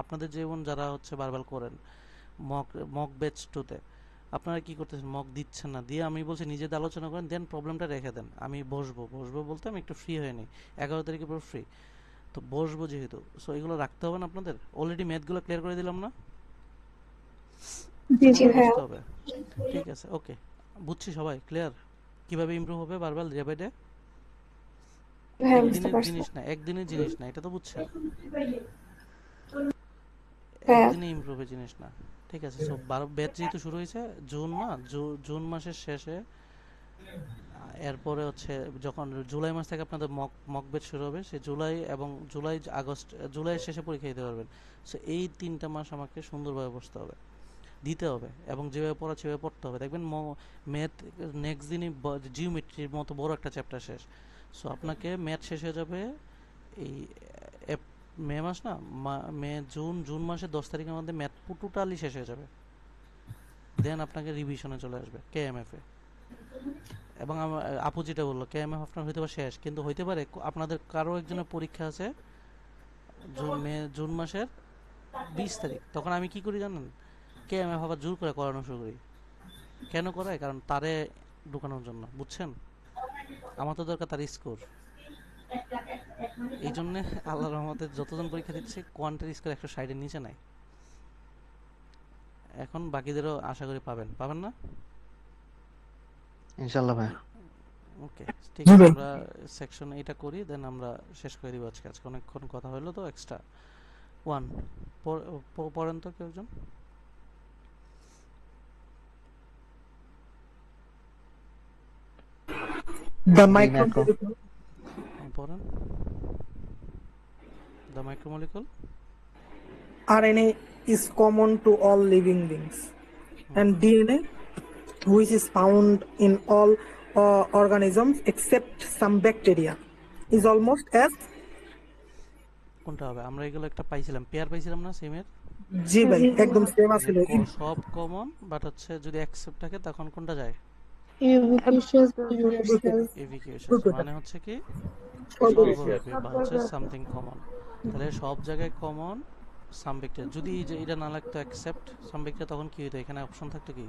[SPEAKER 2] আপনাদের যেমন যারা হচ্ছে বারবার করেন মক মক ব্যাচ 2তে, আপনারা কি করতেছেন, মক দিচ্ছেন না, দিয়ে আমি বলছি নিজেদের আলোচনা করেন, দেন প্রবলেমটা রেখে দেন, আমি বসবো বলতে আমি একটু ফ্রি হয়ে নিই। 11 তারিখে পুরো ফ্রি, তো বসবো যেহেতু, সো এগুলো রাখতে হবে না আপনাদের। অলরেডি ম্যাথগুলো ক্লিয়ার করে দিলাম না,
[SPEAKER 8] জি জি
[SPEAKER 2] সবার
[SPEAKER 8] ভাইয়া।
[SPEAKER 2] বসতে হবে। ঠিক আছে, ওকে, বুঝছি সবাই ক্লিয়ার কিভাবে ইমপ্রুভ হবে বারবার ডে বাই ডে।
[SPEAKER 8] ভাইয়া বুঝতে
[SPEAKER 2] একদিনের
[SPEAKER 8] পারছি।
[SPEAKER 2] জিনিস না, একদিনের জিনিস না, এটা তো বুঝছেন,
[SPEAKER 8] ভাইয়া।
[SPEAKER 2] একদিনে ইমপ্রুভের জিনিস না। ঠিক আছে, সো 12 ব্যাচ যেহেতু শুরু হয়েছে জুন না, জুন মাসের শেষে, এরপরে হচ্ছে যখন জুলাই মাস থেকে আপনাদের মক মক ব্যাচ শুরু হবে, সে জুলাই এবং আগস্ট, জুলাইয়ের শেষে পরীক্ষা দিতে পারবেন। সো এই 3টা মাস আমাকে সুন্দরভাবে বসতে হবে, দিতে হবে, এবং যেভাবে পড়া সেভাবে পড়তে হবে। দেখবেন ম্যাথ নেক্সট দিনই জিওমেট্রির মতো বড় একটা চ্যাপ্টার শেষ। সো আপনাকে ম্যাথ শেষ হয়ে যাবে এই মে মাস না, জুন মাসের 10 তারিখের মধ্যে ম্যাথ টোটালি শেষ হয়ে যাবে। দেন আপনাকে রিভিশনে চলে আসবে কেএমএফ এ। এবং আপু যেটা বললো কেএমএফ আপনার হইতে পারে শেষ, কিন্তু হইতে পারে আপনাদের কারো একজনের পরীক্ষা আছে জুন মাসের 20 তারিখ, তখন আমি কি করি জানেন, কেএমএফ আবার জোর করে করানো শুরু করি। কেন করায়? কারণ তারে ঢুকানোর জন্য, বুঝছেন? আমার তো দরকার তার স্কোর। এই জন্যে আল্লাহর রহমতে যতজন পরীক্ষা দিচ্ছে কোয়ান্টের স্কোর 160-এর নিচে নাই। এখন বাকিদেরও আশা করি পাবেন না?
[SPEAKER 6] ইনশাল্লাহ ভাই।
[SPEAKER 2] ওকে, ঠিক
[SPEAKER 7] জি
[SPEAKER 2] আছে,
[SPEAKER 7] ভাই।
[SPEAKER 2] আমরা সেকশন এটা করি, দেন আমরা শেষ করে দিব আজকে। অনেকক্ষণ কথা হলো তো, এক্সট্রা ওয়ান পড়েন তো কেউ একজন।
[SPEAKER 7] The
[SPEAKER 6] macro.
[SPEAKER 7] micromolecule
[SPEAKER 2] পড়েন the মাইক্রোমলিকুল।
[SPEAKER 7] RNA is common to all living beings, and DNA, which is found in all organisms except some bacteria, is almost as
[SPEAKER 2] কোনটা হবে? আমরা এগুলো একটা পাইছিলাম, পেয়ার পাইছিলাম না সেমের,
[SPEAKER 7] জি ভাই একদম সেম
[SPEAKER 2] যে
[SPEAKER 7] আছিল।
[SPEAKER 2] সব কমন, বাট হচ্ছে যদি অ্যাকসেপ্ট থাকে তখন কোনটা যায়? এভিকিউশাস, মানে হচ্ছে কি সর্বব্যাপী বা হচ্ছে সামথিং কমন। তাহলে সব জায়গায় কমন সাম ব্যাকটেরিয়া। যদি এই যে এটা না লাগতো অ্যাকসেপ্ট সাম ব্যাকটেরিয়া, তখন কি হতো? এখানে অপশন থাকতো কি?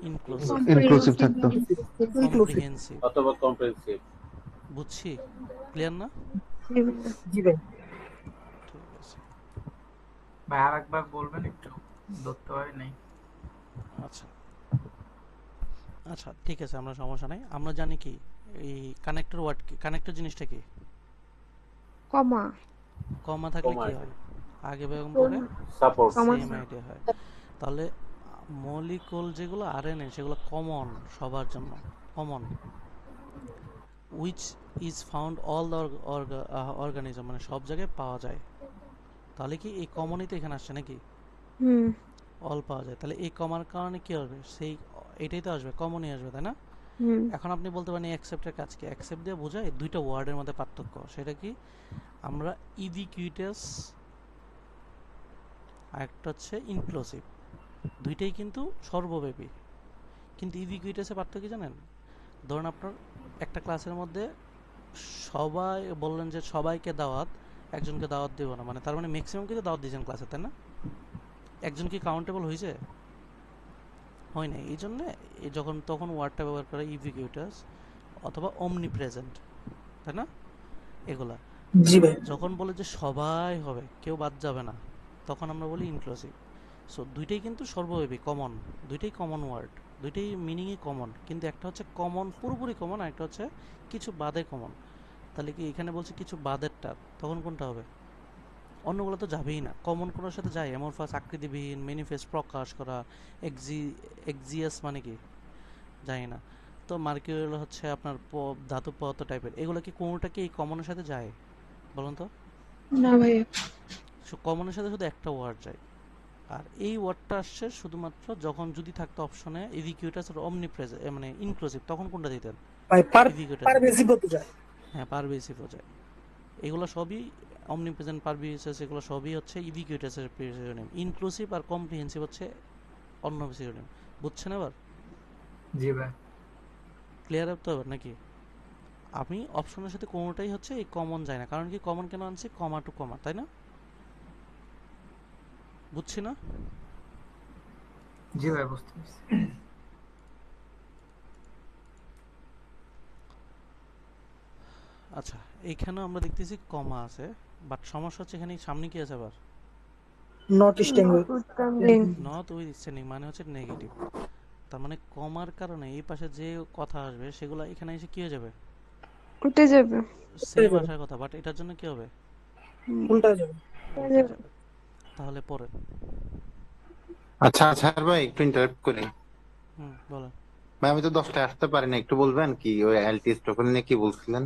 [SPEAKER 2] ইনক্লুসিভ,
[SPEAKER 6] ইনক্লুসিভ থাকতো।
[SPEAKER 2] কম্প্রিহেনসিভ
[SPEAKER 9] অথবা কম্প্রেহেনসিভ।
[SPEAKER 2] বুঝছি? ক্লিয়ার না?
[SPEAKER 7] জি ভাই।
[SPEAKER 2] ঠিক আছে,
[SPEAKER 5] ভাই আরেকবার বলবেন একটু, ধরতে পারি নাই।
[SPEAKER 2] আচ্ছা আচ্ছা ঠিক আছে, আমরা সমস্যা নাই। আমরা জানি কি এই কানেক্টর ওয়ার্ড কি, কানেক্টর জিনিসটা কি?
[SPEAKER 3] কমা
[SPEAKER 2] কমা থাকলে কি
[SPEAKER 9] কমা
[SPEAKER 2] হয়? আগে এবং পরে
[SPEAKER 9] সাপোর্ট।
[SPEAKER 2] সেম আইডিয়া হয়। তাহলে মলিকুল যেগুলো আরএনএ সেগুলো কমন, সবার জন্য common, which is found all the organism, মানে সব জায়গায় পাওয়া যায়। তাহলে কি এই কমনই তো এখানে আসছে নাকি?
[SPEAKER 3] হুম
[SPEAKER 2] অল পাওয়া যায়, তাহলে এই কমার কারণে কি হবে? সেই এটাই তো আসবে, কমনই আসবে, তাই না?
[SPEAKER 3] হুম
[SPEAKER 2] এখন আপনি বলতে পারেন অ্যাকসেপ্টের কাজ কি? অ্যাকসেপ্ট দিয়ে বোঝায় দুইটা ওয়ার্ডের মধ্যে পার্থক্য। সেটা কি? আমরা ইউবিকুইটাস আর একটা হচ্ছে ইনক্লুসিভ, দুইটাই কিন্তু সর্বব্যাপী। কিন্তু ইউবিকুইটাসে পার্থক্য কি জানেন? ধরুন আপনার একটা ক্লাসের মধ্যে সবাই বললেন যে সবাইকে দাওয়াত, একজনকে দাওয়াত দেব না, মানে তার মানে ম্যাক্সিমাম কিন্তু দাওয়াত দিয়েছেন ক্লাসে, তাই না? একজন কি কাউন্টেবল হয়েছে? হয় না। এই জন্যে যখন তখন ওয়ার্ডটা ব্যবহার করে ইউবিকুইটাস অথবা অমনি প্রেজেন্ট, তাই না? এগুলা
[SPEAKER 7] জি ভাই।
[SPEAKER 2] যখন বলে যে সবাই হবে, কেউ বাদ যাবে না, তখন আমরা বলি ইনক্লুসিভ। সো দুইটাই কিন্তু সর্বব্যাপী, কমন, দুইটাই কমন ওয়ার্ড, দুইটাই মিনিংই কমন, কিন্তু একটা হচ্ছে কমন পুরোপুরি কমন, আর একটা হচ্ছে কিছু বাদে কমন। তাহলে কি এখানে বলছে কিছু বাদেরটা, তখন কোনটা হবে? অন্যগুলো তো যাবেই না। কমন কোনোর সাথে যায়, অ্যামরফাস আকৃতিবিহীন, ম্যানিফেস্ট প্রকাশ করা, এক্সিয়াস মানে কি যায় না। তো মার্কিউরিয়াল হচ্ছে আপনার ধাতব পদার্থ টাইপের, এগুলো কি কোনোটা কি এই কমনের সাথে যায়? বলুন তো।
[SPEAKER 3] না ভাইয়া
[SPEAKER 2] কমনের সাথে শুধু একটা ওয়ার্ড যায়, আর এই ওয়ার্ডটা আসছে শুধুমাত্র যখন যদি থাকতো অপশনে ইভিকিউটাস আর অমনি প্রেজেন্ট, মানে ইনক্লুসিভ, তখন কোনটা দিতেন?
[SPEAKER 7] ভাই
[SPEAKER 2] ইভিকিউটাস।
[SPEAKER 7] পারভেসিভ হতে যায়।
[SPEAKER 2] হ্যাঁ, পারভেসিভও যায়। এগুলো সবই অমনি প্রেজেন্ট, পারভেসিভ, এগুলো সবই হচ্ছে ইভিকিউটাসের সিনোনিম। ইনক্লুসিভ আর কম্প্রিহেনসিভ হচ্ছে অন্য সিনোনিম। বুঝছেন এবার?
[SPEAKER 5] জি ভাই।
[SPEAKER 2] ক্লিয়ার আপ তো এবার নাকি? আমি অপশনের সাথে কোনোটাই হচ্ছে এই কমন যায় না, কারণ কি কমন কেন আনছি? কমা টু কমা, তাই না? বুঝছি না?
[SPEAKER 5] জি ভাই, বুঝতে পারছি।
[SPEAKER 2] আচ্ছা, এইখানেও আমরা দেখতেছি কমা আছে, বাট সমস্যা হচ্ছে এখানে সামনে কি আছে আবার?
[SPEAKER 7] Not standing.
[SPEAKER 2] Not with standing মানে হচ্ছে নেগেটিভ। তার মানে কমার কারণে এই পাশে যে কথা আসবে সেগুলো এখানে এসে কি হয়ে যাবে?
[SPEAKER 3] উঠে যাবে
[SPEAKER 2] সেম আসার কথা, বাট এটার জন্য কি হবে?
[SPEAKER 7] উল্টা যাবে।
[SPEAKER 2] উল্টে যাবে। তাহলে পরে
[SPEAKER 10] আচ্ছা আচ্ছা ভাই, একটু ইন্টারাপ্ট করি।
[SPEAKER 2] বলেন।
[SPEAKER 10] ভাই আমি তো 10টায় আসতে পারি না, একটু বলবেন কি ওই এলটিএস টোকেন নিয়ে কি বলছিলেন?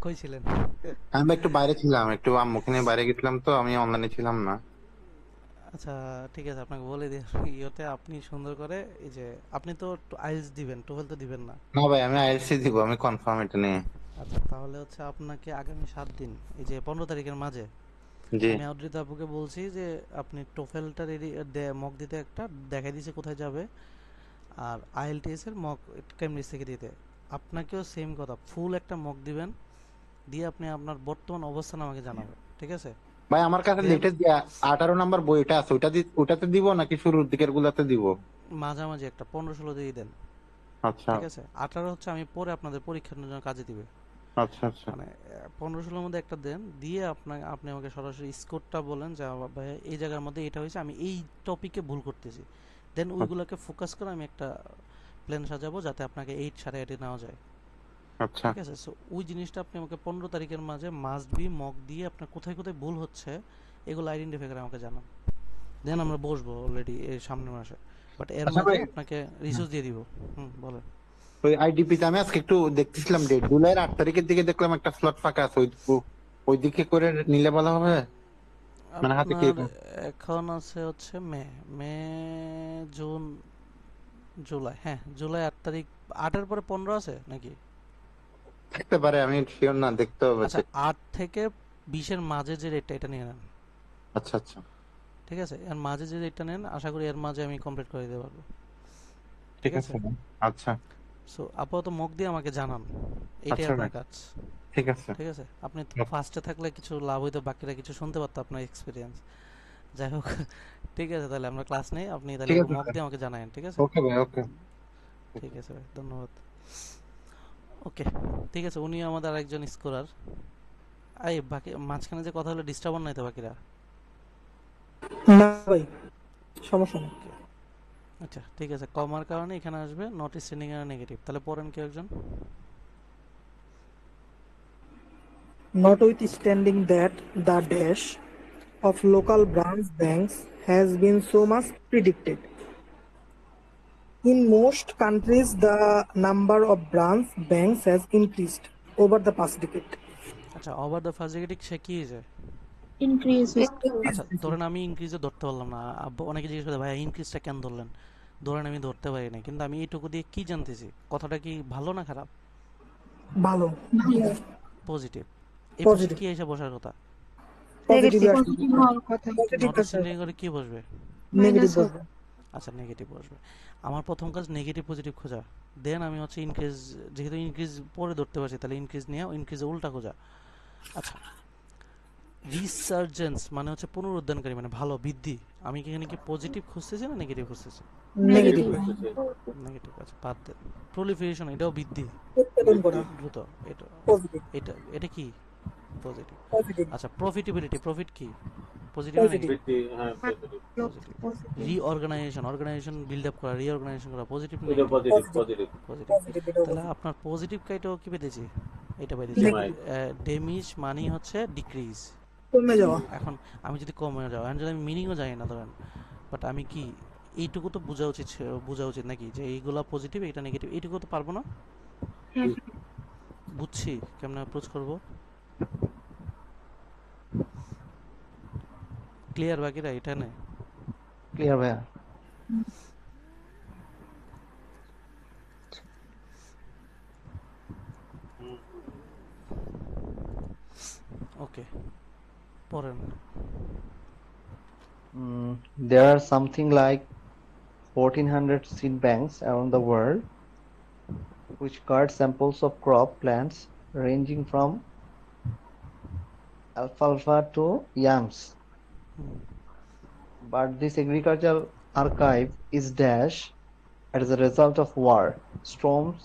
[SPEAKER 2] কই ছিলেন?
[SPEAKER 10] আমি একটু বাইরে ছিলাম, একটু আম্মুকে নিয়ে বাইরে গেছিলাম, তো আমি অনলাইনে ছিলাম না।
[SPEAKER 2] আচ্ছা ঠিক আছে, আপনাকে বলে দিই। ইয়েতে আপনি সুন্দর করে এই যে আপনি তো আইএলটিএস দিবেন, টোফেল তো দিবেন না?
[SPEAKER 10] না ভাই, আমি আইএলসি দিব, আমি কনফার্ম এটা নিয়ে।
[SPEAKER 2] আচ্ছা, তাহলে হচ্ছে আপনাকে আগামী 7 দিন, এই যে 15 তারিখের মাঝে
[SPEAKER 10] জি
[SPEAKER 2] আমি আদ্রিত আপুকে বলছি যে আপনি টোফেলটা রেডি মক দিতে একটা দেখাই দিয়েছে কোথায় যাবে, আর আইএলটিএস এর মক কেমব্রিজ থেকে দিতে। আপনাকেও সেম কথা, ফুল একটা মক দিবেন, দিয়ে আপনি আপনার বর্তমান অবস্থান আমাকে জানাবেন, ঠিক আছে?
[SPEAKER 10] ভাই, আমার কাছে
[SPEAKER 2] দেন
[SPEAKER 10] লেটেস্ট 18 নম্বর বইটা আছে, ওটাতে দিব নাকি শুরুর দিকের গুলাতে দিব?
[SPEAKER 2] মাঝামাঝি একটা 15-16 দিয়ে দেন,
[SPEAKER 10] আচ্ছা
[SPEAKER 2] ঠিক আছে? 18 হচ্ছে আমি পরে আপনাদের পরীক্ষার জন্য কাজে দিবে,
[SPEAKER 10] আচ্ছা আচ্ছা
[SPEAKER 2] মানে 15-16 মধ্যে একটা দেন, দিয়ে আপনি আমাকে সরাসরি স্কোরটা বলেন যে ভাই এই জায়গার মধ্যে এটা হয়েছে, আমি এই টপিকে ভুল করতেছি, দেন ওইগুলোকে ফোকাস করে আমি একটা প্ল্যান সাজাবো যাতে আপনাকে 8 8.5 নেওয়া যায়,
[SPEAKER 10] আচ্ছা
[SPEAKER 2] ঠিক আছে? সো ওই জিনিসটা আপনি আমাকে 15 তারিখের মাঝে মাস্ট বি মক দিয়ে আপনার কোথায় কোথায় ভুল হচ্ছে এগুলো আইডেন্টিফাই করে আমাকে জানান, দেন আমরা বসবো অলরেডি এই সামনের মাসে, বাট এর
[SPEAKER 10] আচ্ছা
[SPEAKER 2] মাঝে
[SPEAKER 10] ভাই,
[SPEAKER 2] আপনাকে রিসোর্স দিয়ে দিব। বলেন।
[SPEAKER 10] ওই আইডিপিতে আমি আজকে একটু দেখতেছিলাম, ডেট জুলাইয়ের 8 তারিখের দিকে দেখলাম একটা স্লট ফাঁকা আছে, ওই দিকে করে নিলে ভালো হবে। মানে হাতে কি
[SPEAKER 2] আপনার এখন আছে হচ্ছে মে, মে, জুন, জুলাই, হ্যাঁ জুলাই 8 তারিখ, 8-এর পরে 15 আছে নাকি?
[SPEAKER 10] থাকতে পারে, আমি শিওর না, দেখতে হবে
[SPEAKER 2] আচ্ছা, 8 থেকে 20-এর মাঝে যে রেটটা এটা নিয়ে নেন,
[SPEAKER 10] আচ্ছা আচ্ছা
[SPEAKER 2] ঠিক আছে? এর মাঝে যে রেটটা নেন আশা করি এর মাঝে আমি কমপ্লিট করে দিতে পারবো,
[SPEAKER 10] ঠিক
[SPEAKER 2] ঠিক
[SPEAKER 10] আছে
[SPEAKER 2] আছে?
[SPEAKER 10] ভাই। আচ্ছা
[SPEAKER 2] সো আপাতত মক দিয়ে আমাকে জানান, এটাই
[SPEAKER 10] আচ্ছা
[SPEAKER 2] আপনার
[SPEAKER 10] ভাই,
[SPEAKER 2] কাজ,
[SPEAKER 10] ঠিক আছে।
[SPEAKER 2] ঠিক আছে? আপনি ফার্স্টে থাকলে কিছু লাভ হইতো, বাকিরা কিছু শুনতে পারতো আপনার এক্সপিরিয়েন্স। যাই হোক, ঠিক আছে, তাহলে আমরা ক্লাস নেই, আপনি তাহলে
[SPEAKER 10] ঠিক আছে
[SPEAKER 2] মক
[SPEAKER 10] ভাই,
[SPEAKER 2] দিয়ে আমাকে জানাবেন, ঠিক আছে?
[SPEAKER 10] ওকে ভাই, ওকে।
[SPEAKER 2] ঠিক আছে ভাই, ধন্যবাদ। ওকে, ঠিক আছে, উনি আমাদের আরেকজন স্কোরার। এই বাকি মাঝখানে যে কথা হলো ডিস্টার্ব নাই তো বাকিরা?
[SPEAKER 7] না ভাই, সমস্যা নেই।
[SPEAKER 2] ওকে, আচ্ছা ঠিক আছে, কমার কারণে এখানে আসবে নট স্ট্যান্ডিং এর নেগেটিভ, তাহলে পড়েন কেউ একজন।
[SPEAKER 7] Notwithstanding that the dash of local branch banks has been so much predicted, in most countries the number of branch banks has increased over the past decade.
[SPEAKER 2] আচ্ছা, ওভার দ্য ফার্স্ট নেগেটিভ সে কি হয়েছে?
[SPEAKER 3] Increase
[SPEAKER 2] আচ্ছা ধরেন আমি ইনক্রিজে ধরতে পারলাম না, অনেকে জিজ্ঞেস করে ভাই ইনক্রিজটা কেন ধরলেন, ধরেন আমি ধরতে পারি না, কিন্তু আমি এইটুকু দিয়ে কি জানতেছি কথাটা কি ভালো না খারাপ?
[SPEAKER 7] ভালো,
[SPEAKER 2] পজিটিভ। এই পাশে
[SPEAKER 7] পজিটিভ,
[SPEAKER 2] কি এসে বসার কথা?
[SPEAKER 7] পজিটিভ
[SPEAKER 3] নেগেটিভ
[SPEAKER 7] আসবে,
[SPEAKER 3] হওয়ার কথা।
[SPEAKER 7] পজিটিভ
[SPEAKER 2] নট
[SPEAKER 7] আসবে,
[SPEAKER 2] স্ট্যান্ডিং করে কি বসবে?
[SPEAKER 7] নেগেটিভ
[SPEAKER 3] মাইনাস
[SPEAKER 7] বলবে।
[SPEAKER 2] আচ্ছা নেগেটিভ বসবে। আমার প্রথম কাজ নেগেটিভ পজিটিভ খোঁজা, দেন আমি হচ্ছে ইনক্রিজ, যেহেতু ইনক্রিজ পরে ধরতে পারছি তাহলে ইনক্রিজ নিয়ে ইনক্রিজে উল্টা খোঁজা। আচ্ছা, রিসার্জেন্স মানে হচ্ছে পুনরুদ্ধারকারী, মানে ভালো বৃদ্ধি। আমি কি এখানে কি পজিটিভ খুঁজতেছি না নেগেটিভ খুঁজতেছি?
[SPEAKER 7] নেগেটিভ,
[SPEAKER 2] নেগেটিভ, আচ্ছা বাদ দেন। প্রলিফারেশন এটাও বৃদ্ধি,
[SPEAKER 7] উৎপাদন করা,
[SPEAKER 2] দ্রুত, এটা
[SPEAKER 7] পজিটিভ,
[SPEAKER 2] এটা এটা কি পজিটিভ।
[SPEAKER 7] পজিটিভ,
[SPEAKER 2] আচ্ছা প্রফিটেবিলিটি, প্রফিট কি পজিটিভ নাকি?
[SPEAKER 7] Positive,
[SPEAKER 2] positive. Reorganisation, organisation build up করা, রিঅর্গানাইজেশন করা, পজিটিভ নাকি?
[SPEAKER 7] Positive,
[SPEAKER 2] positive.
[SPEAKER 7] পজিটিভ, এটাও
[SPEAKER 2] তাহলে
[SPEAKER 7] পজিটিভ,
[SPEAKER 2] আপনার পজিটিভ কাইটাও কি পেতেছি? এটা পেতেছি।
[SPEAKER 7] নেগেটিভ,
[SPEAKER 2] ডেমিজ মানে হচ্ছে ডিক্রিজ।
[SPEAKER 7] কমে যাওয়া,
[SPEAKER 2] এখন আমি যদি কমে যাও, এখন যদি আমি মিনিংও জানি না ধরেন, বাট আমি কি এইটুকু তো বোঝা উচিত নাকি যে এইগুলা পজিটিভ এটা নেগেটিভ, এইটুকু তো পারবো না?
[SPEAKER 3] হ্যাঁ,
[SPEAKER 2] বুঝছি কেমনে অ্যাপ্রোচ করব, ক্লিয়ার বাকিরা এটা নেই?
[SPEAKER 6] ক্লিয়ার ভাইয়া।
[SPEAKER 2] ওকে, পড়েন।
[SPEAKER 6] There are something like 1400 seed banks around the world which guard samples of crop plants ranging from alfalfa to yams. But this agricultural archive is dashed as a result of war, storms,